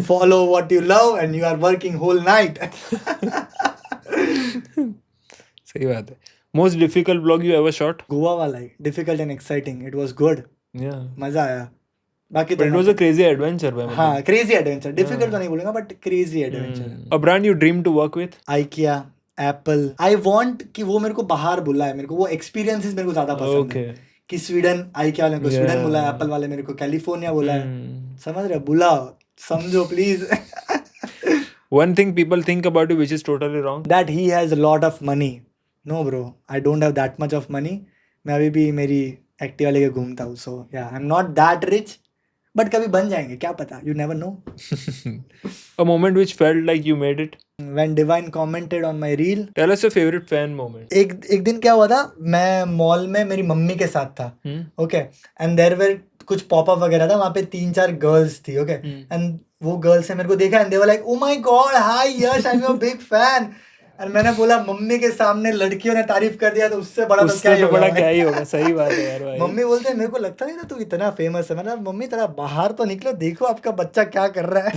Follow what you love and you are working whole night. सही बात है. Most difficult vlog you ever shot? Goa वाला ही difficult and exciting. It was good, Yeah. मजा आया. बाकी But it was a crazy adventure भाई. हाँ, क्रेजी एडवेंचर. डिफिकल्ट तो नहीं बोलूंगा but crazy adventure. A brand you dream to work with? IKEA, Apple. I want कि वो मेरे को बाहर बुलाए, मेरे को वो एक्सपीरियंसेस मेरे को ज्यादा पसंद है. Okay. कि स्वीडन, IKEA वाले को स्वीडन बुलाया, एप्पल वाले मेरे को कैलिफोर्निया बुलाया. समझ रहे, बुलाओ, समझो please. One thing people think about you which is totally wrong? That he has a lot of money. No bro, I don't have that much of money. मैं अभी भी मेरी एक्टिवा लेके घूमता हूँ. सो या I am not that rich, but कभी बन जाएंगे, क्या पता, you never know. A moment which felt like you made it? When Divine commented on my reel. Tell us your favorite fan moment. एक दिन क्या हुआ था, मैं मॉल में मेरी मम्मी के साथ था. ओके, एंड देयर वर कुछ पॉपअप वगैरह था, वहाँ पे 3-4 गर्ल्स थी. ओके, एंड वो गर्ल्स ने मेरे को देखा and they were like, oh my God, hi Yash, I am your big fan. And मैंने बोला, मम्मी के सामने लड़कियों ने तारीफ कर दिया तो उससे बड़ा तो क्या ही होगा. सही बात है यार भाई. मम्मी बोलते हैं, मेरे को लगता नहीं था तू इतना फेमस है. मैंने, मम्मी थोड़ा बाहर तो निकलो, देखो आपका बच्चा क्या कर रहा है.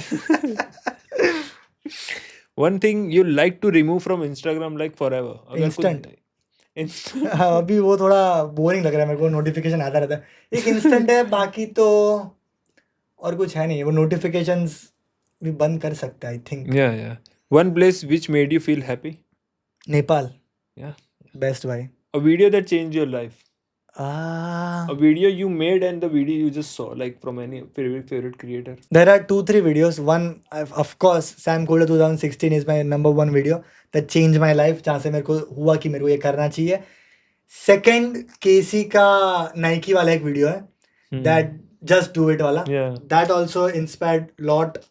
One thing you like to remove from Instagram like forever? Instant. हाँ, अभी वो थोड़ा बोरिंग लग रहा है मेरे को, नोटिफिकेशन आता रहता है. एक इंस्टेंट है, बाकी तो और कुछ है नहीं. वो नोटिफिकेशंस भी बंद कर सकता है I think. Yeah. One place which made you feel happy? Nepal. Yeah. Best भाई. A video that changed your life? A video you made and the video you just saw, like from any favorite creator? There are 2-3 videos. One, of course, Sam Kolder 2016 is my number one video that changed my life. जहाँ से मेरे को हुआ कि मेरे को ये करना चाहिए. Second, केसी का नाइकी वाला एक वीडियो है, that just do it वाला. Yeah. That also inspired lot.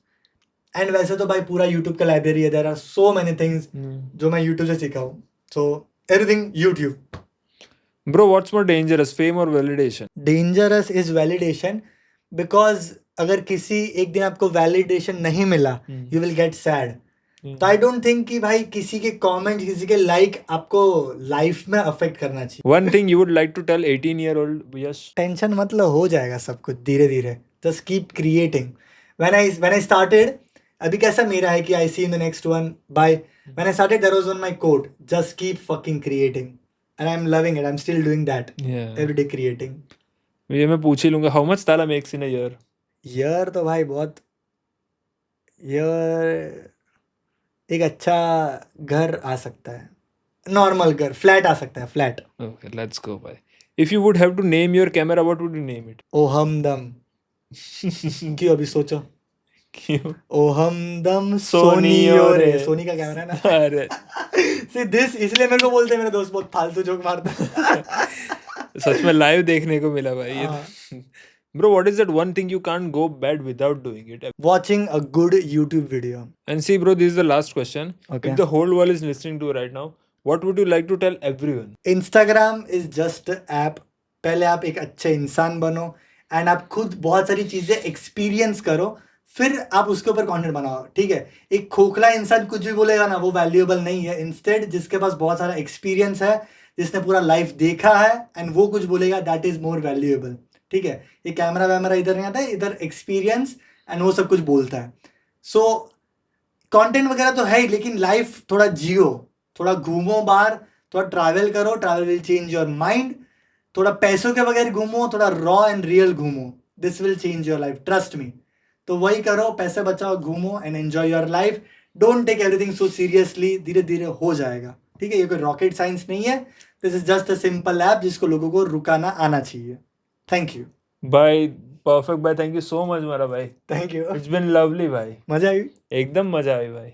And वैसे तो भाई पूरा यूट्यूब का लाइब्रेरी है. There are so many things जो मैं यूट्यूब से सीखा हूँ. So everything YouTube. Bro, what's more dangerous, fame or validation? Dangerous is validation, because अगर किसी एक दिन आपको वैलिडेशन नहीं मिला, यू विल गेट सैड. तो आई डोंट थिंक कि भाई किसी के कमेंट, किसी के लाइक आपको लाइफ में अफेक्ट करना चाहिए. One thing you would like to tell 18-year-old Yash? Tension मतलब हो जाएगा सब कुछ धीरे धीरे. Just keep creating. When I started, अभी कैसा मेरा है कि I see in the next one by. When I started there was one my quote, just keep fucking creating, and I am loving it. I am still doing that every day creating. ये मैं पूछ ही लूंगा, how much ताला makes in a year? Year तो भाई बहुत, year एक अच्छा घर आ सकता है, नॉर्मल घर, फ्लैट आ सकता है, फ्लैट. Okay, let's go भाई. If you would have to name your camera, what would you name it? ओ हमदम. क्यों, अभी सोचो. क्यों? ओ हमदम सोनी सोनी और और है. सोनी का कैमरा है ना. अरे See this, इसलिए मेरे को बोलते हैं मेरे दोस्त बहुत फालतू जोक मारता है. सच में लाइव देखने को मिला भाई ये. हाँ. Bro, what is that one thing you can't go bad without doing it? Watching a good YouTube video. And see bro, this is the last question. Okay. If the whole world is listening to you right now, what would you like to tell everyone? Instagram is just app. पहले आप एक अच्छे इंसान बनो and आप खुद बहुत सारी चीजें एक्सपीरियंस करो, फिर आप उसके ऊपर कंटेंट बनाओ. ठीक है, एक खोखला इंसान कुछ भी बोलेगा ना, वो वैल्यूएबल नहीं है. इंस्टेड जिसके पास बहुत सारा एक्सपीरियंस है, जिसने पूरा लाइफ देखा है, एंड वो कुछ बोलेगा, दैट इज मोर वैल्यूएबल. ठीक है, ये कैमरा वैमरा इधर नहीं आता है, इधर एक्सपीरियंस एंड वो सब कुछ बोलता है. सो कंटेंट वगैरह तो है ही, लेकिन लाइफ थोड़ा जियो, थोड़ा घूमो बाहर, थोड़ा ट्रैवल करो. Travel will change your mind. थोड़ा पैसों के बगैर घूमो, थोड़ा रॉ एंड रियल घूमो. This will change your life, trust me. तो वही करो, पैसे बचाओ, घूमो and enjoy your life. Don't take everything so seriously. धीरे धीरे हो जाएगा. ठीक है, ये कोई रॉकेट साइंस नहीं है, this is just a simple app जिसको लोगों को रुकाना आना चाहिए। थैंक यू भाई, परफेक्ट भाई, थैंक यू सो मच मेरा भाई, thank you, it's been lovely भाई, मजा आई। एकदम मजा आई भाई।